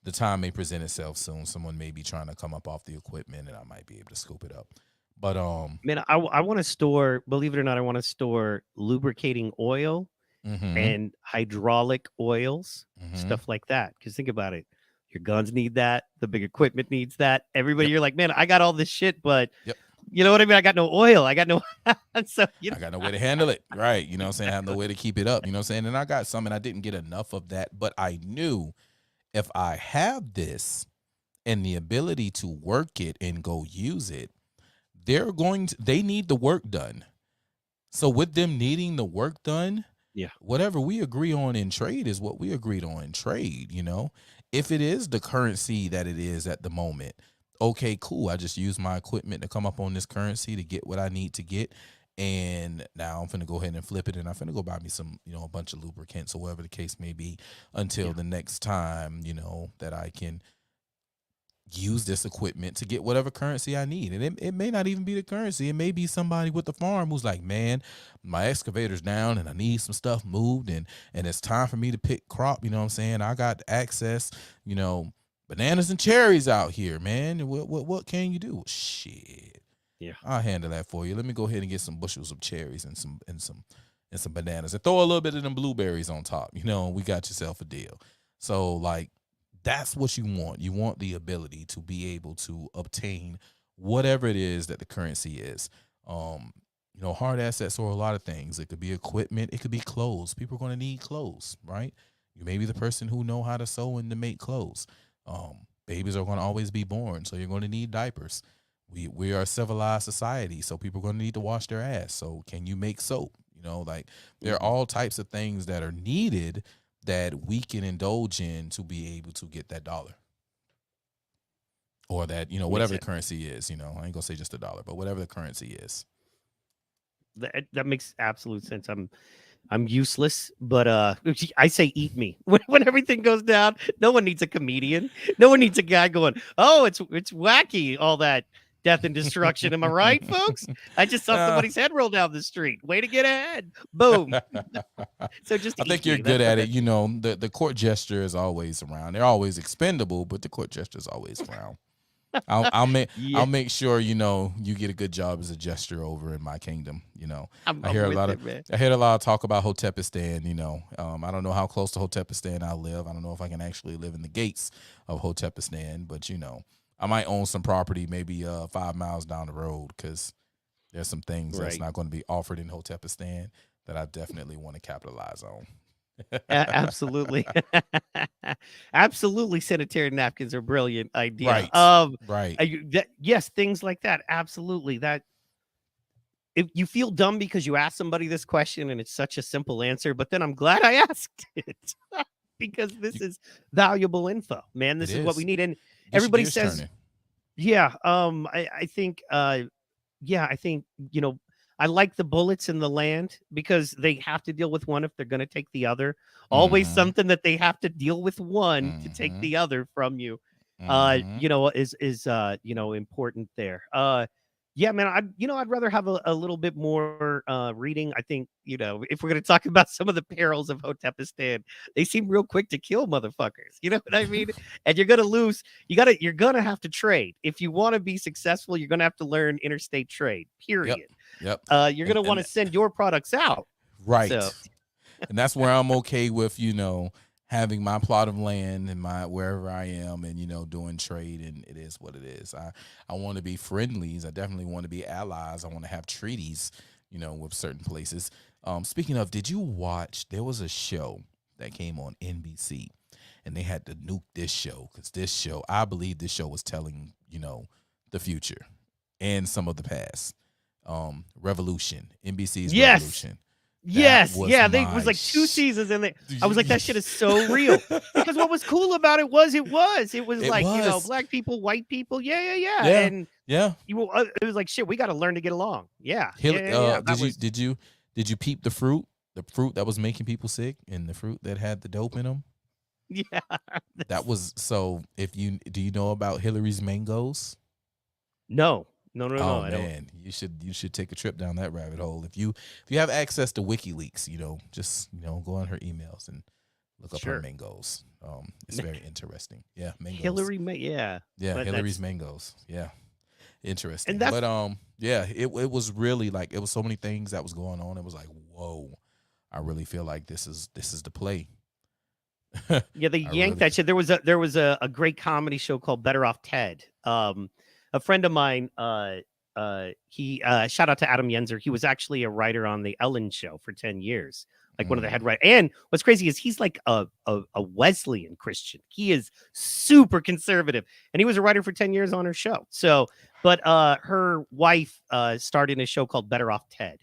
the time may present itself soon. Someone may be trying to come up off the equipment, and I might be able to scoop it up. But man, I want to store. Believe it or not, I want to store lubricating oil and hydraulic oils, stuff like that. Because think about it, your guns need that. The big equipment needs that. Everybody, you're like, man, I got all this shit, but you know what I mean? I got no oil. I got no. So I got no way to handle it. Right. You know what I'm saying? I have no way to keep it up. You know what I'm saying? And I got some, and I didn't get enough of that. But I knew if I have this and the ability to work it and go use it, they need the work done. So with them needing the work done, whatever we agree on in trade is what we agreed on in trade. If it is the currency that it is at the moment, okay, cool. I just use my equipment to come up on this currency to get what I need to get. And now I'm finna go ahead and flip it, and I'm finna go buy me some, a bunch of lubricants or whatever the case may be until the next time, that I can use this equipment to get whatever currency I need. And it may not even be the currency. It may be somebody with the farm who's like, man, my excavator's down and I need some stuff moved, and it's time for me to pick crop. You know what I'm saying? I got access, bananas and cherries out here, man. What can you do? Shit. Yeah. I'll handle that for you. Let me go ahead and get some bushels of cherries and some bananas, and throw a little bit of them blueberries on top. We got yourself a deal. So like, that's what you want. You want the ability to be able to obtain whatever it is that the currency is. Hard assets are a lot of things. It could be equipment. It could be clothes. People are going to need clothes, right? You may be the person who know how to sew and to make clothes. Babies are going to always be born, so you're going to need diapers. We are a civilized society, so people are going to need to wash their ass. So can you make soap? There are all types of things that are needed that we can indulge in to be able to get that dollar, or that, whatever the currency is. I ain't gonna say just a dollar, but whatever the currency is. That makes absolute sense. I'm useless, but I say eat me. When everything goes down, no one needs a comedian. No one needs a guy going, oh, it's wacky, all that death and destruction. Am I right, folks? I just saw somebody's head roll down the street. Way to get ahead. Boom. So I think you're good at it. The court gesture is always around. They're always expendable, but the court gesture is always around. I'll make sure you get a good job as a gesture over in my kingdom. I hear a lot of talk about Hotepistan. I don't know how close to Hotepistan I live. I don't know if I can actually live in the gates of Hotepistan, but I might own some property maybe 5 miles down the road, because there's some things that's not going to be offered in Hotepistan that I definitely want to capitalize on. Absolutely. Absolutely. Sanitary napkins are a brilliant idea. Right. Yes, things like that. Absolutely. That if you feel dumb because you asked somebody this question and it's such a simple answer, but then I'm glad I asked it because this is valuable info, man. This is what we need. And everybody says, I think, I like the bullets in the land because they have to deal with one if they're going to take the other. Always something that they have to deal with one to take the other from you. Is important there. Man, I'd rather have a little bit more reading. I think, if we're going to talk about some of the perils of Hotepistan, they seem real quick to kill motherfuckers. You know what I mean? And you're going to lose. You're going to have to trade. If you want to be successful, you're going to have to learn interstate trade, period. Yep. You're going to want to send your products out. Right. So, and that's where I'm okay with, having my plot of land and my wherever I am and, doing trade, and it is what it is. I want to be friendlies. I definitely want to be allies. I want to have treaties, with certain places. Speaking of, did you watch, there was a show that came on NBC and they had to nuke this show because this show, I believe this show was telling, the future and some of the past. Revolution, NBC's yes. Revolution. Yes, yeah, they was like 2 seasons and I was like, that shit is so real. Because what was cool about it was like, black people, white people, yeah. And it was like, shit, we got to learn to get along. Yeah. Did you peep the fruit that was making people sick and the fruit that had the dope in them? Yeah. That was, so do you know about Hillary's mangoes? No. Oh I man, you should take a trip down that rabbit hole. If you have access to WikiLeaks, just go on her emails and look up her mangoes. It's very interesting. Yeah, mangoes. Yeah, Hillary's mangoes. Yeah, interesting. But it was really like, it was so many things that was going on. It was like, whoa, I really feel like this is the play. Yeah, they yanked that shit. There was a great comedy show called Better Off Ted. A friend of mine, he shout out to Adam Yenzer. He was actually a writer on the Ellen Show for 10 years, like one of the head writers. And what's crazy is he's like a Wesleyan Christian. He is super conservative, and he was a writer for 10 years on her show. So, but her wife starred in a show called Better Off Ted.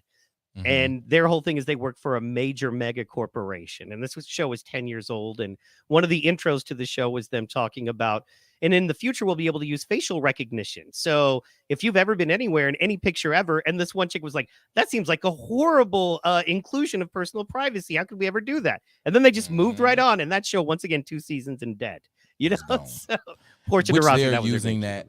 Mm-hmm. And their whole thing is they work for a major mega corporation. And this show was 10 years old. And one of the intros to the show was them talking about, and in the future, we'll be able to use facial recognition. So if you've ever been anywhere in any picture ever, and this one chick was like, that seems like a horrible inclusion of personal privacy. How could we ever do that? And then they just moved right on. And that show, once again, 2 seasons and dead. So Portia de Rossi, that was using that.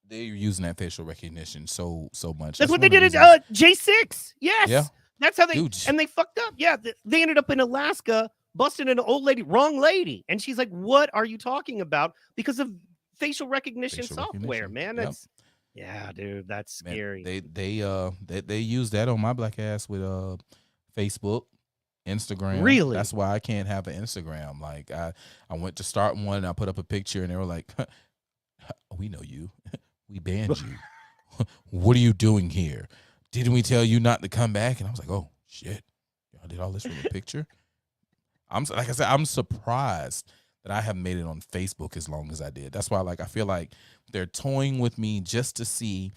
They're using that facial recognition so much. That's what they did at J6. Yes. Yeah. That's how and they fucked up. Yeah. They ended up in Alaska busting an old lady, wrong lady. And she's like, what are you talking about? Because of facial recognition software, man. That's dude, that's scary. They use that on my black ass with Facebook, Instagram. Really? That's why I can't have an Instagram. Like I went to start one and I put up a picture and they were like, we know you. We banned you. What are you doing here? Didn't we tell you not to come back? And I was like, oh shit, y'all did all this for the picture. Like I said, I'm surprised that I haven't made it on Facebook as long as I did. That's why, I feel like they're toying with me just to see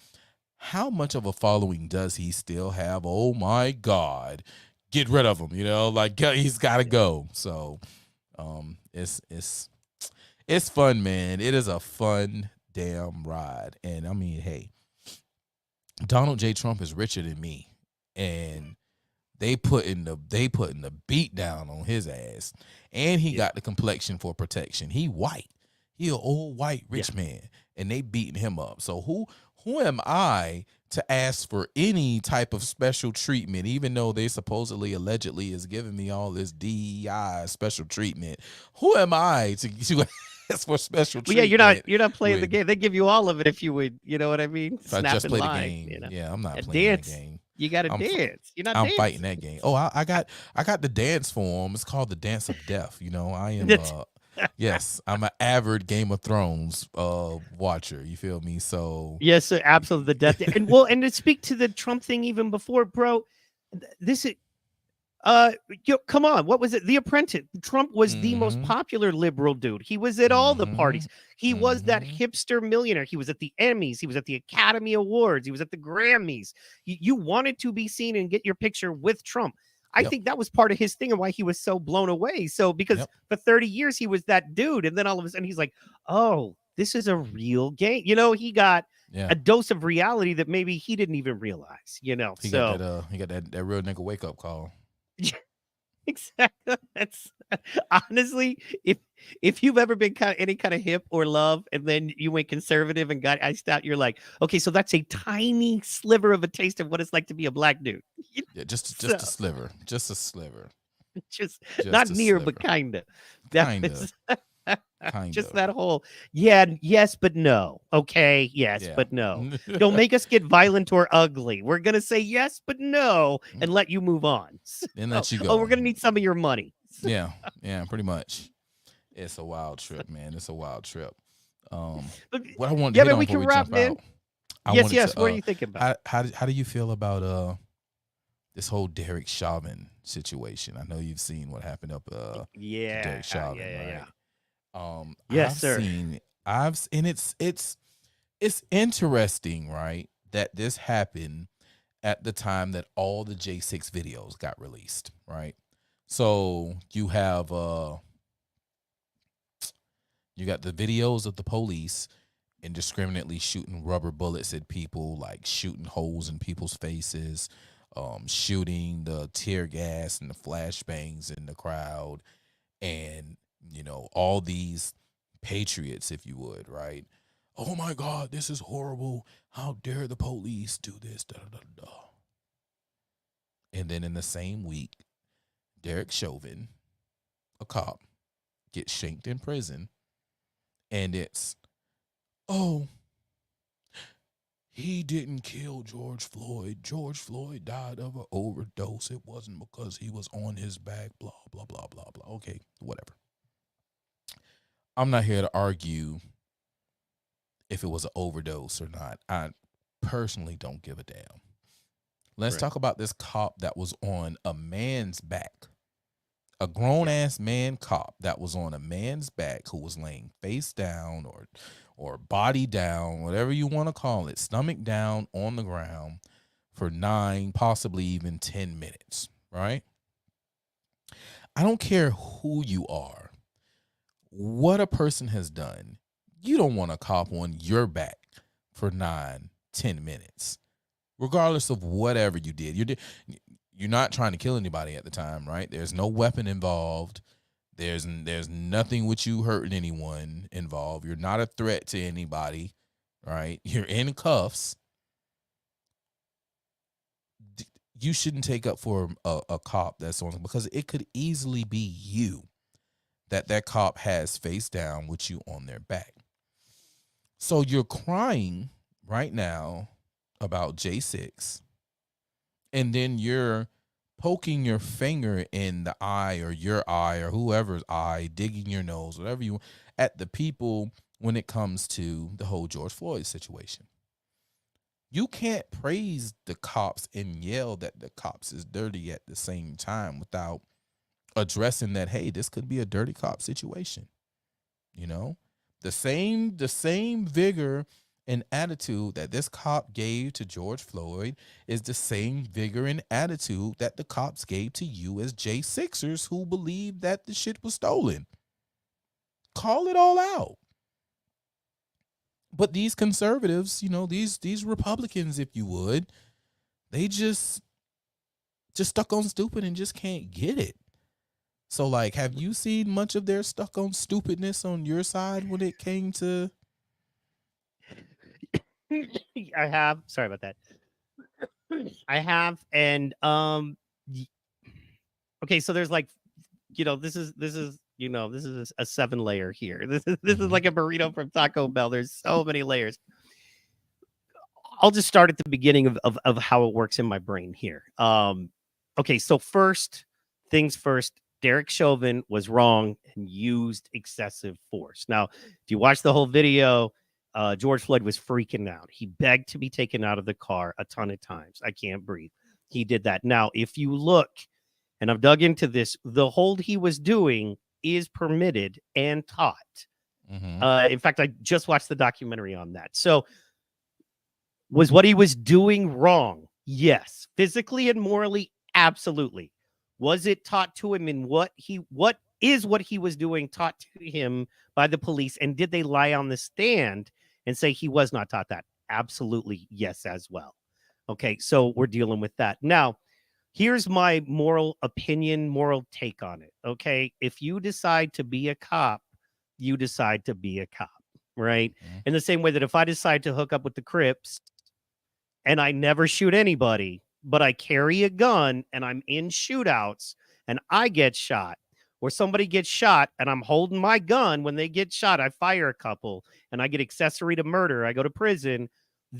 how much of a following does he still have. Oh my God, get rid of him. He's got to go. So, it's fun, man. It is a fun damn ride. And I mean, hey, Donald J. Trump is richer than me, and they putting the beat down on his ass, and he got the complexion for protection. He white, he an old white rich man, and they beating him up. So who am I to ask for any type of special treatment, even though they supposedly allegedly is giving me all this DEI special treatment? Who am I to ask for special treatment? Yeah, you're not playing the game. They give you all of it if you would, you know what I mean? If I just play the game. Yeah, I'm not playing the game. You got to dance. You're not. I'm fighting that game. Oh, I got the dance form. It's called the Dance of Death. I am. Yes, I'm an avid Game of Thrones watcher. You feel me? So yes, absolutely. The death. And and to speak to the Trump thing even before, bro, this is. Come on, what was it? The Apprentice. Trump was the most popular liberal dude. He was at all the parties. He was that hipster millionaire. He was at the Emmys. He was at the Academy Awards. He was at the Grammys. You wanted to be seen and get your picture with Trump. I think that was part of his thing and why he was so blown away. So because for 30 years he was that dude, and then all of a sudden he's like, oh, this is a real game. He got a dose of reality that maybe he didn't even realize. He got that real nigga wake up call. Exactly. That's honestly, if you've ever been any kind of hip or love, and then you went conservative and got iced out, you're like, okay, so that's a tiny sliver of a taste of what it's like to be a black dude. Yeah, just a sliver, just not near, but kinda. Just that whole, yes, but no. Okay, yes, but no. Don't make us get violent or ugly. We're going to say yes, but no, and let you move on. Then let you go. Oh, we're going to need some of your money. Yeah, pretty much. It's a wild trip, man. It's a wild trip. What I wanted to hit on before we jump out. Yes. What are you thinking about? How do you feel about this whole Derek Chauvin situation? I know you've seen what happened up to Derek Chauvin, right? Yes, sir. And it's interesting, right, that this happened at the time that all the J6 videos got released, right? So you have you got the videos of the police indiscriminately shooting rubber bullets at people, like shooting holes in people's faces, shooting the tear gas and the flashbangs in the crowd, and all these patriots, if you would, right? Oh my God, this is horrible. How dare the police do this? Da, da, da, da. And then in the same week, Derek Chauvin, a cop, gets shanked in prison. And it's, oh, he didn't kill George Floyd. George Floyd died of an overdose. It wasn't because he was on his back, blah, blah, blah, blah, blah. Okay, whatever. I'm not here to argue if it was an overdose or not. I personally don't give a damn. Let's talk about this cop that was on a man's back. A grown-ass man cop that was on a man's back, who was laying face down or body down, whatever you want to call it, stomach down on the ground for 9, possibly even 10 minutes, right? I don't care who you are, what a person has done. You don't want a cop on your back for 9, 10 minutes, regardless of whatever you did. You're not trying to kill anybody at the time, right? There's no weapon involved. There's nothing with you hurting anyone involved. You're not a threat to anybody, right? You're in cuffs. You shouldn't take up for a cop that's on, because it could easily be you that cop has face down with you on their back. So you're crying right now about J6. And then you're poking your finger in the eye or your eye or whoever's eye, digging your nose, whatever you want, at the people when it comes to the whole George Floyd situation. You can't praise the cops and yell that the cops is dirty at the same time without addressing that, hey, this could be a dirty cop situation. The same vigor and attitude that this cop gave to George Floyd is the same vigor and attitude that the cops gave to you as J6ers who believe that the shit was stolen. Call it all out. But these conservatives, these Republicans, if you would, they just stuck on stupid and just can't get it. So, like, have you seen much of their stuck on stupidness on your side when it came to... I have. Sorry about that. I have, and okay, so there's like, this is a 7-layer here. This is like a burrito from Taco Bell. There's so many layers. I'll just start at the beginning of how it works in my brain here. Okay, so first things first, Derek Chauvin was wrong and used excessive force. Now, if you watch the whole video, George Floyd was freaking out. He begged to be taken out of the car a ton of times. I can't breathe. He did that. Now, if you look, and I've dug into this, the hold he was doing is permitted and taught. In fact, I just watched the documentary on that. So was what he was doing wrong? Yes. Physically and morally, absolutely. Was it taught to him in what he was doing taught to him by the police? And did they lie on the stand and say he was not taught that? Absolutely, yes, as well. Okay, so we're dealing with that. Now, here's my moral opinion, moral take on it. Okay, if you decide to be a cop, you decide to be a cop, right? In the same way that if I decide to hook up with the Crips and I never shoot anybody, but I carry a gun and I'm in shootouts and I get shot, or somebody gets shot and I'm holding my gun when they get shot, I fire a couple and I get accessory to murder, I go to prison,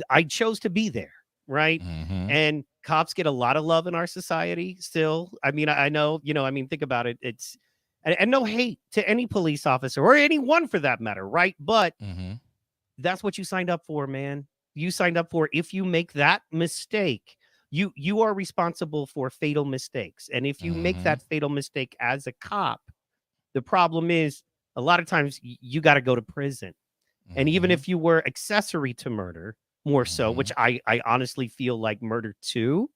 I chose to be there, right? And cops get a lot of love in our society still. I mean, I know, think about it. It's and no hate to any police officer or anyone for that matter, right? But that's what you signed up for, man. You signed up for, if you make that mistake, you are responsible for fatal mistakes. And if you make that fatal mistake as a cop, the problem is a lot of times you got to go to prison. And even if you were accessory to murder, more so, which I honestly feel like murder 2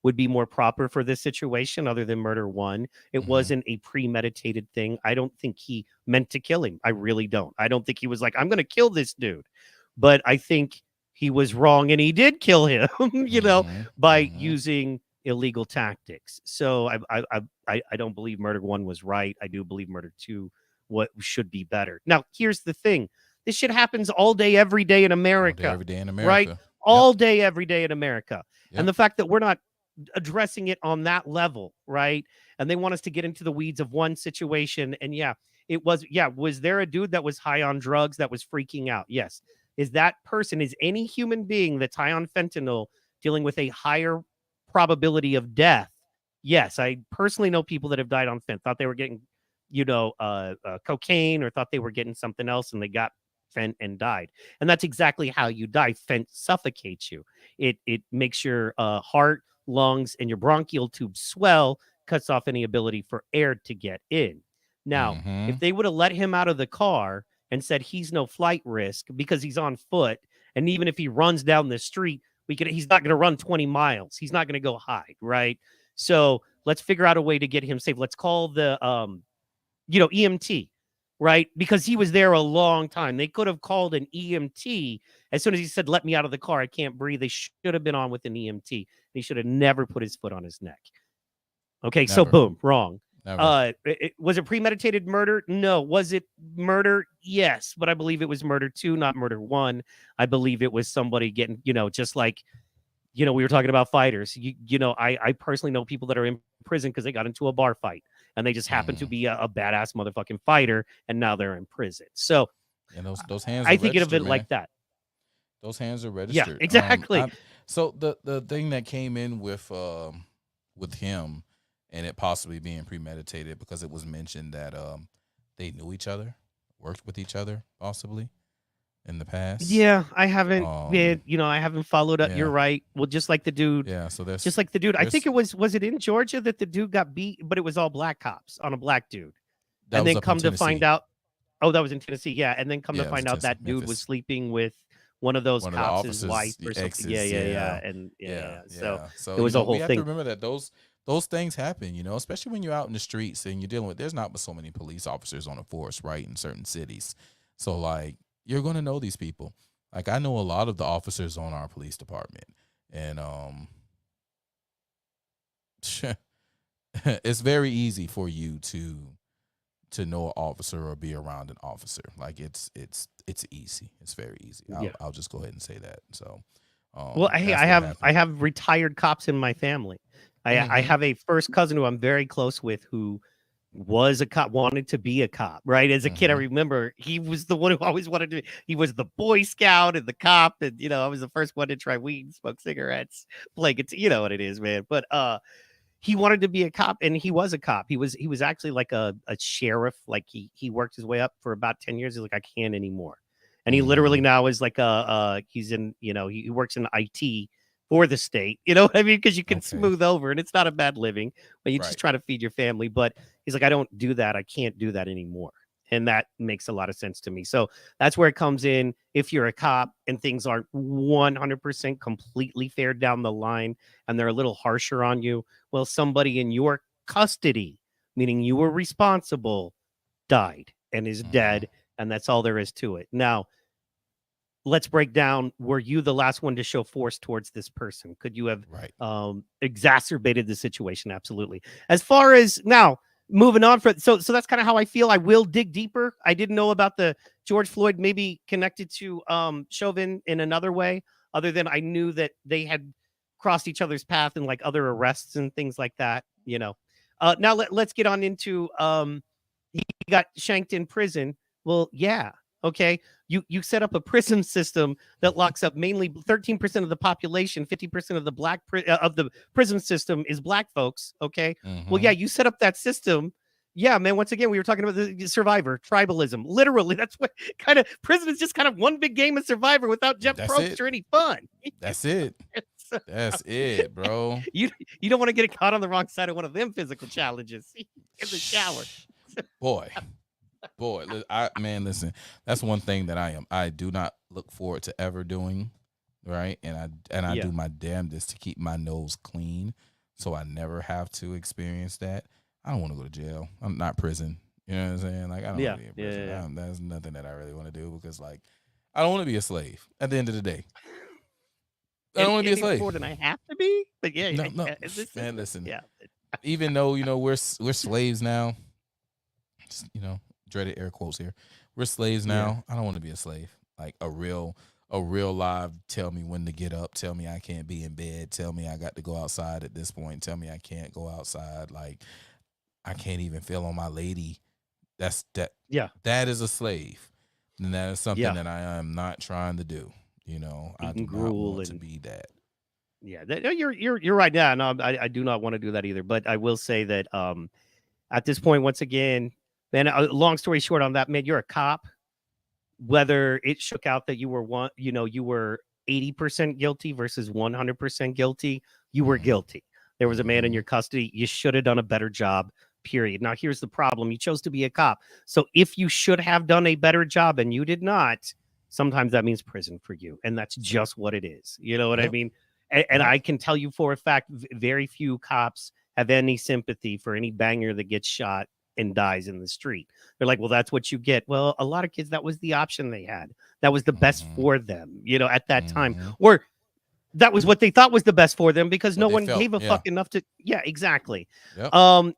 would be more proper for this situation other than murder 1. It wasn't a premeditated thing. I don't think he meant to kill him. I really don't. I don't think he was like, I'm going to kill this dude. But I think he was wrong and he did kill him, by using illegal tactics. So I don't believe murder 1 was right. I do believe murder 2 what should be better. Now, here's the thing. This shit happens all day, every day in America. All day, every day in America. Right? All day, every day in America. And the fact that we're not addressing it on that level, right? And they want us to get into the weeds of one situation. And was there a dude that was high on drugs that was freaking out? Yes. Is any human being that's high on fentanyl dealing with a higher probability of death? Yes. I personally know people that have died on fent, thought they were getting, cocaine, or thought they were getting something else and they got fent and died. And that's exactly how you die. Fent suffocates you. It makes your heart, lungs, and your bronchial tubes swell, cuts off any ability for air to get in. Now, if they would have let him out of the car and said he's no flight risk because he's on foot, and even if he runs down the street, he's not going to run 20 miles. He's not going to go hide, right? So let's figure out a way to get him safe. Let's call the EMT, right? Because he was there a long time. They could have called an EMT as soon as he said, let me out of the car, I can't breathe. They should have been on with an EMT. He should have never put his foot on his neck. Okay, never. So boom, wrong. Was it premeditated murder? No. Was it murder? Yes, but I believe it was murder 2, not murder 1. I believe it was somebody getting, just like, we were talking about fighters. I personally know people that are in prison because they got into a bar fight and they just happen to be a badass motherfucking fighter, and now they're in prison. So, and those hands. I think of it like that. Those hands are registered. Yeah, exactly. So the thing that came in with him, and it possibly being premeditated, because it was mentioned that they knew each other, worked with each other, possibly in the past. Yeah, I haven't I haven't followed up. Yeah. You're right. Well, just like the dude. Yeah, so there's just like the dude. I think it was it in Georgia that the dude got beat, but it was all black cops on a black dude. And then come to find out, that was in Tennessee. Yeah, and then come to find out that dude was sleeping with one of those cops' wife or something. Exes, and so it was a whole thing. We have to remember that those things happen, especially when you're out in the streets and you're dealing with, there's not so many police officers on a force, right, in certain cities. So, like, you're going to know these people. Like, I know a lot of the officers on our police department, and it's very easy for you to know an officer or be around an officer. Like, it's easy. It's very easy. I'll just go ahead and say that. So, I have retired cops in my family. I have a first cousin who I'm very close with who was a cop, wanted to be a cop, right? As a kid, I remember he was the one who always wanted to. He was the Boy Scout and the cop, and I was the first one to try weed, smoke cigarettes, play guitar. You know what it is, man. But he wanted to be a cop, and he was a cop. He was actually like a sheriff. Like he worked his way up for about 10 years. He's like, I can't anymore. And he literally now is like he's in, he works in IT for the state. You know what I mean? Because you can smooth over, and it's not a bad living, but you just try to feed your family. But he's like, I don't do that. I can't do that anymore. And that makes a lot of sense to me. So that's where it comes in. If you're a cop and things aren't 100% completely fair down the line and they're a little harsher on you, well, somebody in your custody, meaning you were responsible, died and is dead. And that's all there is to it. Now, let's break down. Were you the last one to show force towards this person? Could you have exacerbated the situation? Absolutely. As far as now, moving on so that's kind of how I feel. I will dig deeper. I didn't know about the George Floyd maybe connected to Chauvin in another way, other than I knew that they had crossed each other's path in like other arrests and things like that. Now let's get on into he got shanked in prison. Well, yeah, okay. You set up a prison system that locks up mainly 13% of the population, 50% of the of the prison system is black folks. Okay. Well, yeah, you set up that system. Yeah, man. Once again, we were talking about the Survivor, tribalism. Literally, that's what kind of prison is, just kind of one big game of Survivor without Jeff Probst or any fun. That's it. That's it, bro. You don't want to get caught on the wrong side of one of them physical challenges in the shower. Boy, listen, that's one thing that I do not look forward to ever doing, right? And I do my damnedest to keep my nose clean, so I never have to experience that. I don't want to go to jail. I'm not prison. You know what I'm saying? Like, I don't want to be in prison. That's nothing that I really want to do, because, like, I don't want to be a slave at the end of the day. I don't want to be a slave more than I have to be. But no, man, listen. Yeah. Even though, you know, we're slaves now. Just, you know, dreaded air quotes here. We're slaves now. I don't want to be a slave. Like a real live tell me when to get up, tell me I can't be in bed, tell me I got to go outside at this point, tell me I can't go outside, like I can't even feel on my lady. That is a slave. And that is something that I am not trying to do. You know, I do not want to be that. Yeah, you're right. Yeah, no, I do not want to do that either. But I will say that at this point, once again, man, long story short on that, man, you're a cop. Whether it shook out that you were you were 80% guilty versus 100% guilty, you were guilty. There was a man in your custody. You should have done a better job. Period. Now, here's the problem. You chose to be a cop. So if you should have done a better job and you did not, sometimes that means prison for you. And that's just what it is. You know what I mean? And I can tell you for a fact, very few cops have any sympathy for any banger that gets shot and dies in the street. They're like, well, that's what you get. Well, a lot of kids, that was the option they had. That was the best for them, you know, at that time. Or that was what they thought was the best for them, because no one gave a fuck enough to. Yeah, exactly. Yep.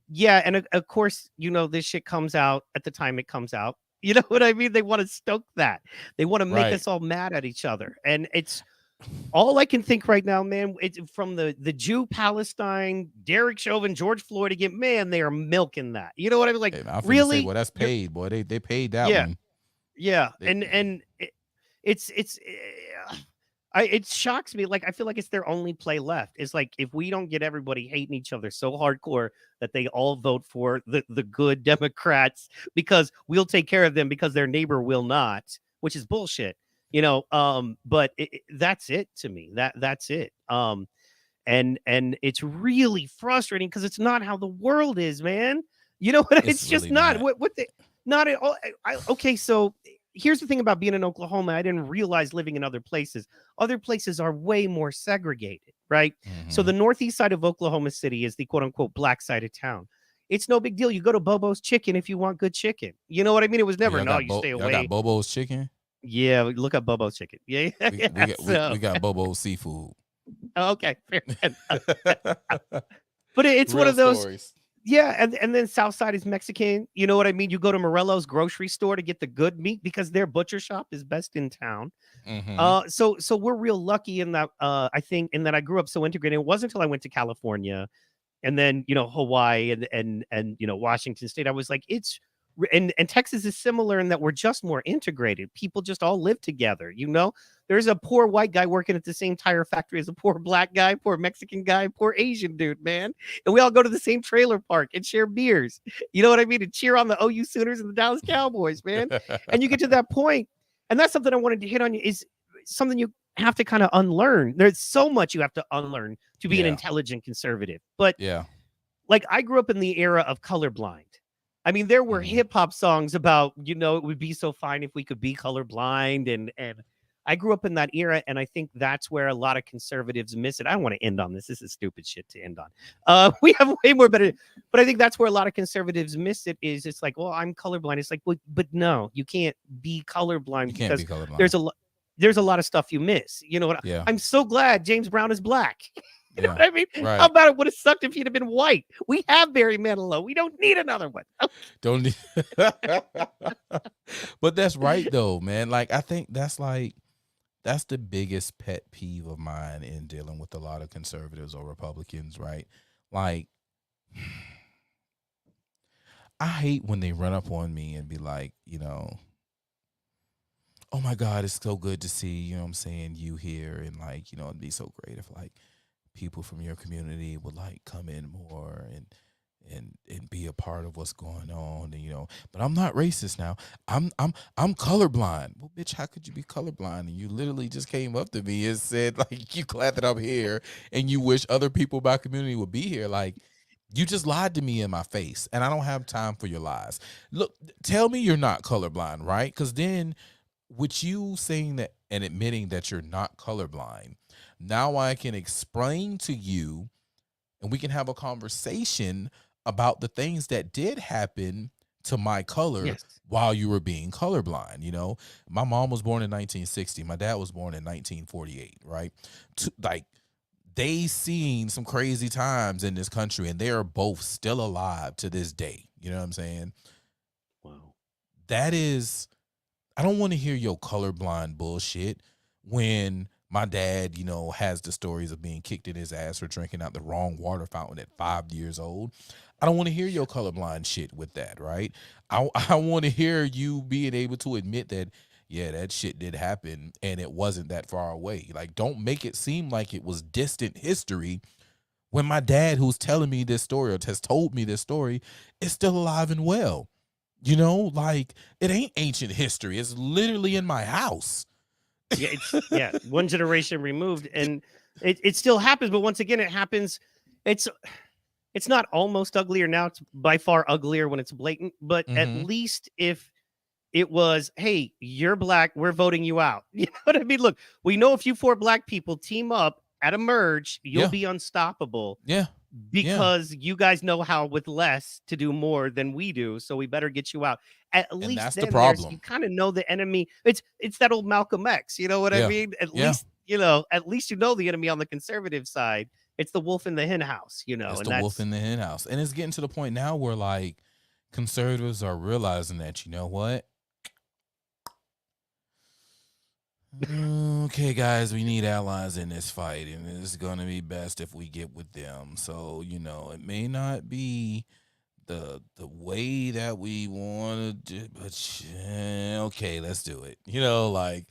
Yeah. And of course, you know, this shit comes out at the time it comes out. You know what I mean? They want to stoke that. They want to make us all mad at each other. And it's all I can think right now, man. It's from the Jew Palestine, Derek Chauvin, George Floyd again. Man, they are milking that. You know what I mean? Like, really? Say, well, that's paid, boy. They paid that one. Yeah. And it shocks me. Like, I feel like it's their only play left. It's like, if we don't get everybody hating each other so hardcore that they all vote for the good Democrats because we'll take care of them because their neighbor will not, which is bullshit. You know, but that's it to me. That's it. And it's really frustrating because it's not how the world is, man. You know what? It's just really not. Not at all. Okay, so here's the thing about being in Oklahoma. I didn't realize living in other places. Other places are way more segregated, right? So the northeast side of Oklahoma City is the quote unquote black side of town. It's no big deal. You go to Bobo's Chicken if you want good chicken. You know what I mean? It was never you stay away. Y'all got Bobo's Chicken? Yeah, look up Bobo's Chicken. Yeah, we got Bobo's Seafood. Okay, fair enough. But it's real one of those stories. Yeah, and then Southside is Mexican. You know what I mean? You go to Morello's grocery store to get the good meat because their butcher shop is best in town. So we're real lucky in that. I think in that I grew up so integrated. It wasn't until I went to California, and then Hawaii and Washington State. I was like, it's. And Texas is similar in that we're just more integrated. People just all live together. You know, there's a poor white guy working at the same tire factory as a poor black guy, poor Mexican guy, poor Asian dude, man. And we all go to the same trailer park and share beers. You know what I mean? And cheer on the OU Sooners and the Dallas Cowboys, man. And you get to that point, and that's something I wanted to hit on. Is something you have to kind of unlearn. There's so much you have to unlearn to be an intelligent conservative. But like I grew up in the era of colorblind. I mean, there were hip hop songs about, it would be so fine if we could be colorblind. And I grew up in that era. And I think that's where a lot of conservatives miss it. I don't want to end on this. This is stupid shit to end on. We have way more better. But I think that's where a lot of conservatives miss it is it's like, well, I'm colorblind. It's like, well, but no, you can't be colorblind because there's a lot of stuff you miss. You know what? Yeah. I'm so glad James Brown is black. You know what I mean? Right. How about it would have sucked if he'd have been white? We have Barry Manilow. We don't need another one. Don't need. But that's right, though, man. Like, I think that's the biggest pet peeve of mine in dealing with a lot of conservatives or Republicans, right? Like, I hate when they run up on me and be like, oh my God, it's so good to see, what I'm saying, you here. And like, it'd be so great if like people from your community would like come in more and be a part of what's going on. And but I'm not racist now. I'm colorblind. Well, bitch, how could you be colorblind? And you literally just came up to me and said like you glad that I'm here and you wish other people in my community would be here. Like you just lied to me in my face, and I don't have time for your lies. Look, tell me you're not colorblind, right? Because then with you saying that and admitting that you're not colorblind, now I can explain to you and we can have a conversation about the things that did happen to my color Yes. while you were being colorblind. My mom was born in 1960. My dad was born in 1948, right? Like they seen some crazy times in this country and they are both still alive to this day. You know what I'm saying? Wow. That is, I don't want to hear your colorblind bullshit when my dad, has the stories of being kicked in his ass for drinking out the wrong water fountain at 5 years old. I don't want to hear your colorblind shit with that, right? I want to hear you being able to admit that, yeah, that shit did happen and it wasn't that far away. Like, don't make it seem like it was distant history when my dad, who's telling me this story or has told me this story, is still alive and well. Like it ain't ancient history. It's literally in my house. Yeah, one generation removed, and it still happens. But once again, it happens. It's not almost uglier now. It's by far uglier when it's blatant. But at least if it was, hey, you're black, we're voting you out. You know what I mean? Look, we know if you four black people team up at a merge, you'll be unstoppable. Yeah. Because you guys know how with less to do more than we do, so we better get you out. At And least that's then the problem. you kind of know the enemy. It's that old Malcolm X, you know what I mean? At least you know the enemy on the conservative side. It's the wolf in the hen house, It's and the wolf in the hen house. And it's getting to the point now where like conservatives are realizing that, you know what? Okay, guys, we need allies in this fight, and it's going to be best if we get with them. So, it may not be the way that we want to do, but okay, let's do it. Like,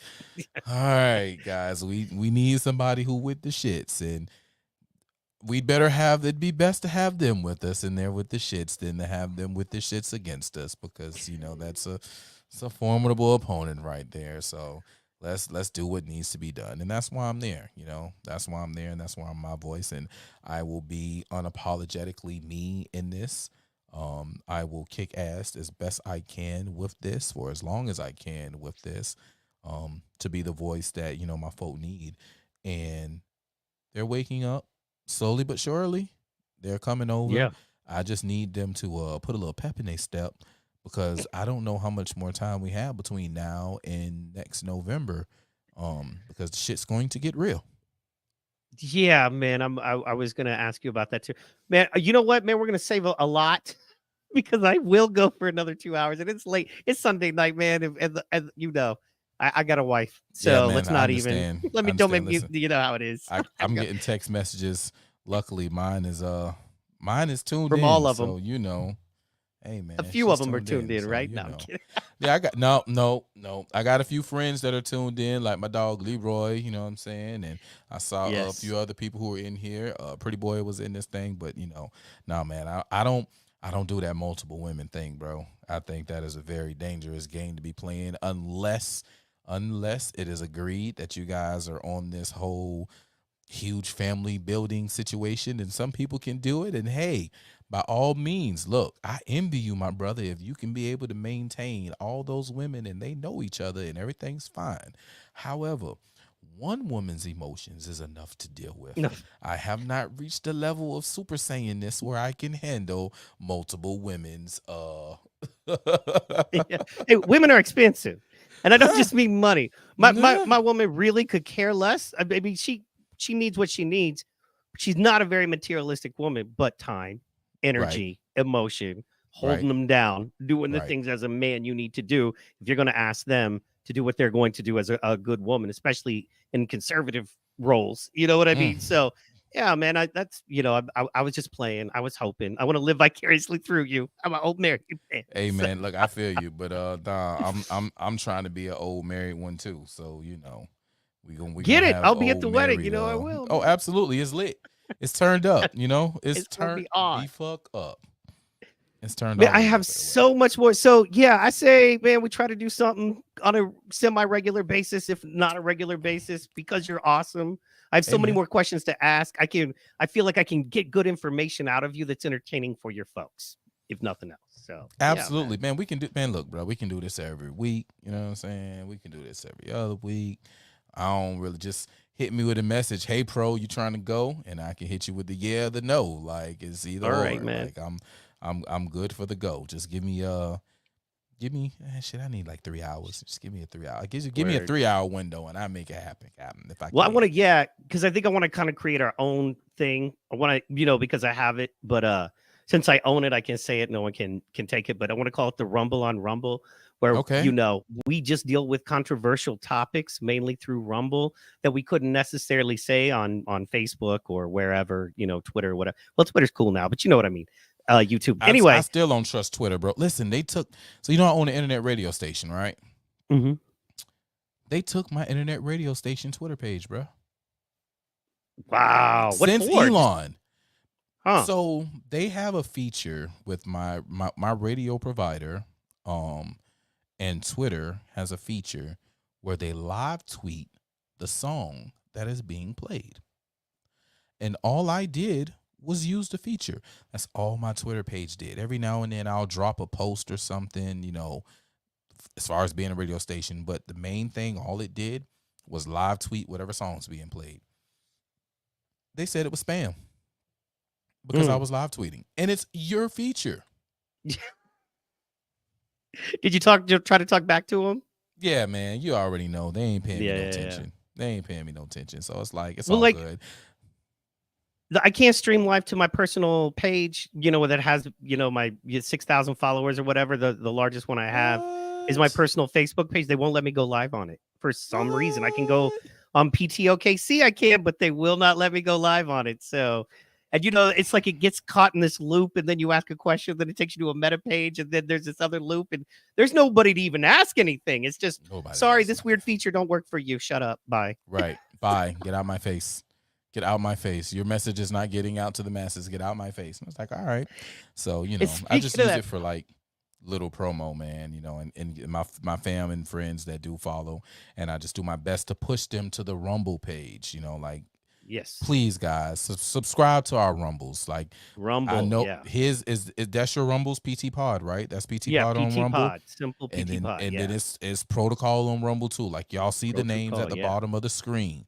all right, guys, we need somebody who with the shits, and it'd be best to have them with us and they're with the shits than to have them with the shits against us, because that's it's a formidable opponent right there. So let's do what needs to be done, and that's why I'm there. That's why I'm there, and that's why I'm my voice, and I will be unapologetically me in this. I will kick ass as best I can with this for as long as I can with this, to be the voice that my folk need, and they're waking up slowly but surely. They're coming over. Yeah. I just need them to put a little pep in their step, because I don't know how much more time we have between now and next November, because the shit's going to get real. Yeah, man. I was gonna ask you about that too, man. You know what, man? We're gonna save a lot because I will go for another 2 hours, and it's late. It's Sunday night, man, and I got a wife, so Yeah, man, let's I not even. understand. Let I me don't make understand. me. You know how it is. I'm getting text messages. Luckily, mine is tuned From in. all of them. So hey man, A few of them are tuned in, so, right? No, I'm kidding. Yeah, I got no. I got a few friends that are tuned in, like my dog Leroy. You know what I'm saying? And I saw a few other people who were in here. Pretty Boy was in this thing, but nah, man, I don't do that multiple women thing, bro. I think that is a very dangerous game to be playing, unless it is agreed that you guys are on this whole huge family building situation, and some people can do it. And hey, by all means, look, I envy you, my brother, if you can be able to maintain all those women and they know each other and everything's fine. However, one woman's emotions is enough to deal with. No. I have not reached the level of Super Saiyan-ness where I can handle multiple women's Yeah. Hey, women are expensive, and I don't just mean money. My woman really could care less. I mean, she needs what she needs. She's not a very materialistic woman, but time, energy, emotion, holding them down, doing the things as a man you need to do if you're going to ask them to do what they're going to do as a good woman, especially in conservative roles. You know what I mean? So Yeah, man. That's I was just playing. I was hoping. I want to live vicariously through you. I'm an old married man. Hey man, look, I feel you, but nah, I'm trying to be an old married one too. So we Get gonna it? have I'll be at old the wedding. married. I will. Oh, Man. absolutely, it's lit. It's turned up. It's It's gonna turned be on. the fuck up. It's turned Man, all I the way have up at the wedding. so much more. So yeah, I say, man, we try to do something on a semi-regular basis, if not a regular basis, because you're awesome. I have Hey so many man, more questions to ask. I feel like I can get good information out of you that's entertaining for your folks, if nothing else. So yeah, absolutely, man. man. We can do, man. Look, bro, we can do this every week. You know what I'm saying? We can do this every other week. I don't really just hit me with a message. Hey, pro, you trying to go? And I can hit you with the yeah, or the no. Like it's either All right, or. man. Like I'm good for the go. Just give me shit. I need like 3 hours. Just give me a 3 hour. Give me a Word. 3 hour window, and I make it happen if I Well, I can. want to, yeah, because I think I want to kind of create our own thing. I want to, because I have it, but since I own it, I can say it. No one can take it. But I want to call it the Rumble on Rumble, where Okay. we just deal with controversial topics mainly through Rumble that we couldn't necessarily say on Facebook or wherever, Twitter or whatever. Well, Twitter's cool now, but you know what I mean. YouTube. I Anyway. still don't trust Twitter, bro. Listen, they took so I own an internet radio station, right? Mm-hmm. They took my internet radio station Twitter page, bro. Wow. What Since for? Elon. Huh. So they have a feature with my radio provider, and Twitter has a feature where they live tweet the song that is being played. And all I did was use the feature. That's all my Twitter page did. Every now and then I'll drop a post or something, as far as being a radio station. But the main thing, all it did was live tweet whatever song's being played. They said it was spam because I was live tweeting. And it's your feature. Did you try to talk back to him? Yeah, man. You already know. They ain't paying me no attention. They ain't paying me no attention. So it's like, it's all good. I can't stream live to my personal page, that has, my 6,000 followers or whatever. The largest one I have is my personal Facebook page. They won't let me go live on it for some reason. I can go on PRO2KALL, I can, but they will not let me go live on it. So, and it's like it gets caught in this loop, and then you ask a question, then it takes you to a meta page, and then there's this other loop, and there's nobody to even ask anything. It's just, sorry, this weird feature don't work for you. Shut up. Bye. Right. Bye. Get out my face. Get out my face. Your message is not getting out to the masses. Get out my face. And it's like, all right. So, I just use it for like little promo, man, and my fam and friends that do follow. And I just do my best to push them to the Rumble page, yes, please guys, subscribe to our Rumbles. Like Rumble. I know his is that's your Rumbles PT Pod, right? That's PT Pod on Rumble. Pod, simple PT and then, Pod. And then it's Protocol on Rumble too. Like y'all see the names at the bottom of the screen.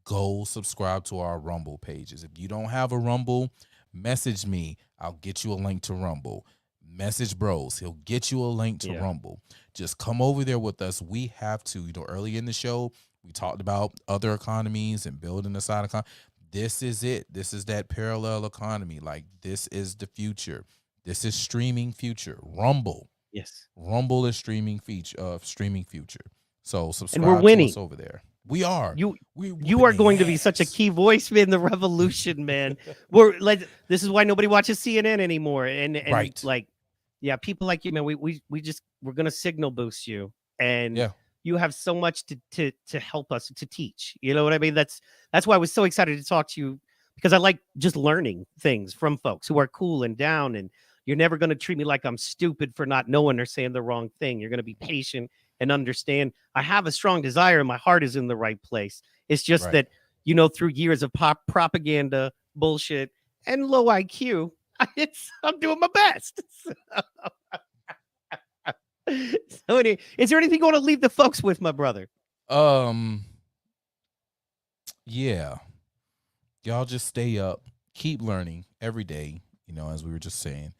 Go subscribe to our Rumble pages. If you don't have a Rumble, message me. I'll get you a link to Rumble. Message Bros. He'll get you a link to Rumble. Just come over there with us. We have to. Early in the show, we talked about other economies and building a side economy. This is it. This is that parallel economy. Like, this is the future. This is streaming future. Rumble. Yes. Rumble is streaming future. So subscribe and we're winning. to us over there. We are. You are going to be such a key voice in the revolution, man. We're like, this is why nobody watches CNN anymore. And right. Like, yeah, people like you, man. We're gonna signal boost you, and you have so much to help us to teach. You know what I mean? That's why I was so excited to talk to you, because I like just learning things from folks who are cool and down. And you're never going to treat me like I'm stupid for not knowing or saying the wrong thing. You're going to be patient and understand I have a strong desire and my heart is in the right place. It's just that, through years of propaganda, bullshit, and low IQ, I'm doing my best. So anyway, is there anything you want to leave the folks with, my brother? Yeah. Y'all just stay up, keep learning every day, as we were just saying.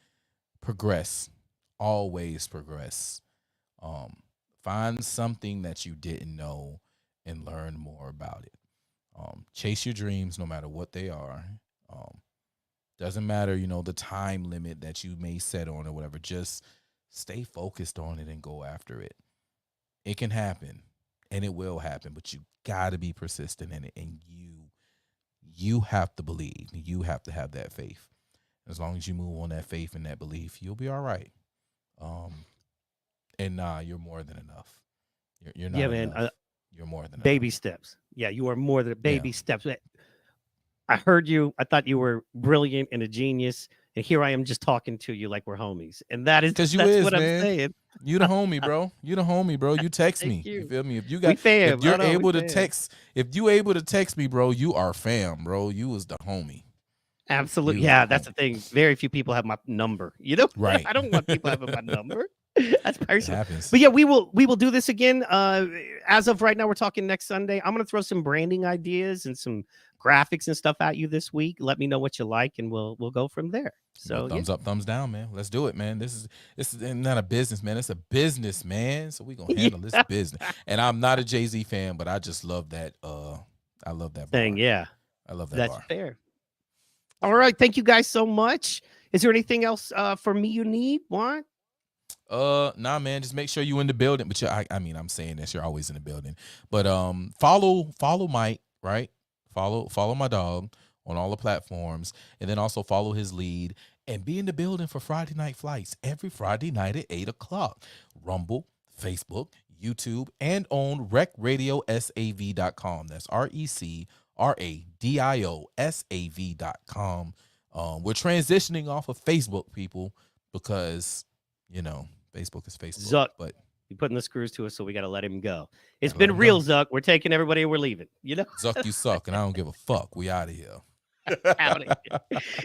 Progress. Always progress. Find something that you didn't know and learn more about it. Chase your dreams no matter what they are. Doesn't matter, the time limit that you may set on or whatever. Just stay focused on it and go after it. It can happen and it will happen, but you got to be persistent in it. And You have to believe. You have to have that faith. As long as you move on that faith and that belief, you'll be all right. And you're more than enough. You're not man. enough. You're more than baby enough. steps. Yeah, you are more than baby steps. I heard you. I thought you were brilliant and a genius. And here I am just talking to you like we're homies. And that's what I'm saying. You the homie, bro. You the homie, bro. You text me. You. You feel me? If you We fam. if you're able we to fam. text, if you able to text me, bro, you are fam, bro. You was the homie. Absolutely. Yeah, that's the thing. Very few people have my number. You know? Right. I don't want people having my number. That's personal. Happens. But yeah, we will do this again. As of right now, we're talking next Sunday. I'm gonna throw some branding ideas and some graphics and stuff at you this week. Let me know what you like, and we'll go from there. So thumbs up, thumbs down, man. Let's do it, man. This is not a business, man. It's a business, man. So we're gonna handle this business. And I'm not a Jay-Z fan, but I just love that. I love that thing. bar. Yeah, I love that. That's bar. fair. All right, thank you guys so much. Is there anything else for me you need? What? Nah, man. Just make sure you in the building. But I mean, I'm saying this. You're always in the building. But follow Mike, right? Follow my dog on all the platforms, and then also follow his lead and be in the building for Friday Night Flights every Friday night at 8:00. Rumble, Facebook, YouTube, and on recradiosav.com. That's RECRADIOSAV.com. We're transitioning off of Facebook, people, because Facebook is Facebook. Zuck, but you're putting the screws to us, so we got to let him go. It's been real, Zuck. We're taking everybody and we're leaving. Zuck, you suck, and I don't give a fuck. We out of here. Out of here.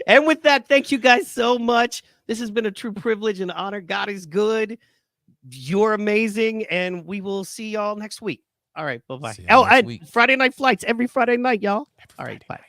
And with that, thank you guys so much. This has been a true privilege and honor. God is good. You're amazing, and we will see y'all next week. All right, bye-bye. And Friday Night Flights every Friday night, y'all. All right, bye.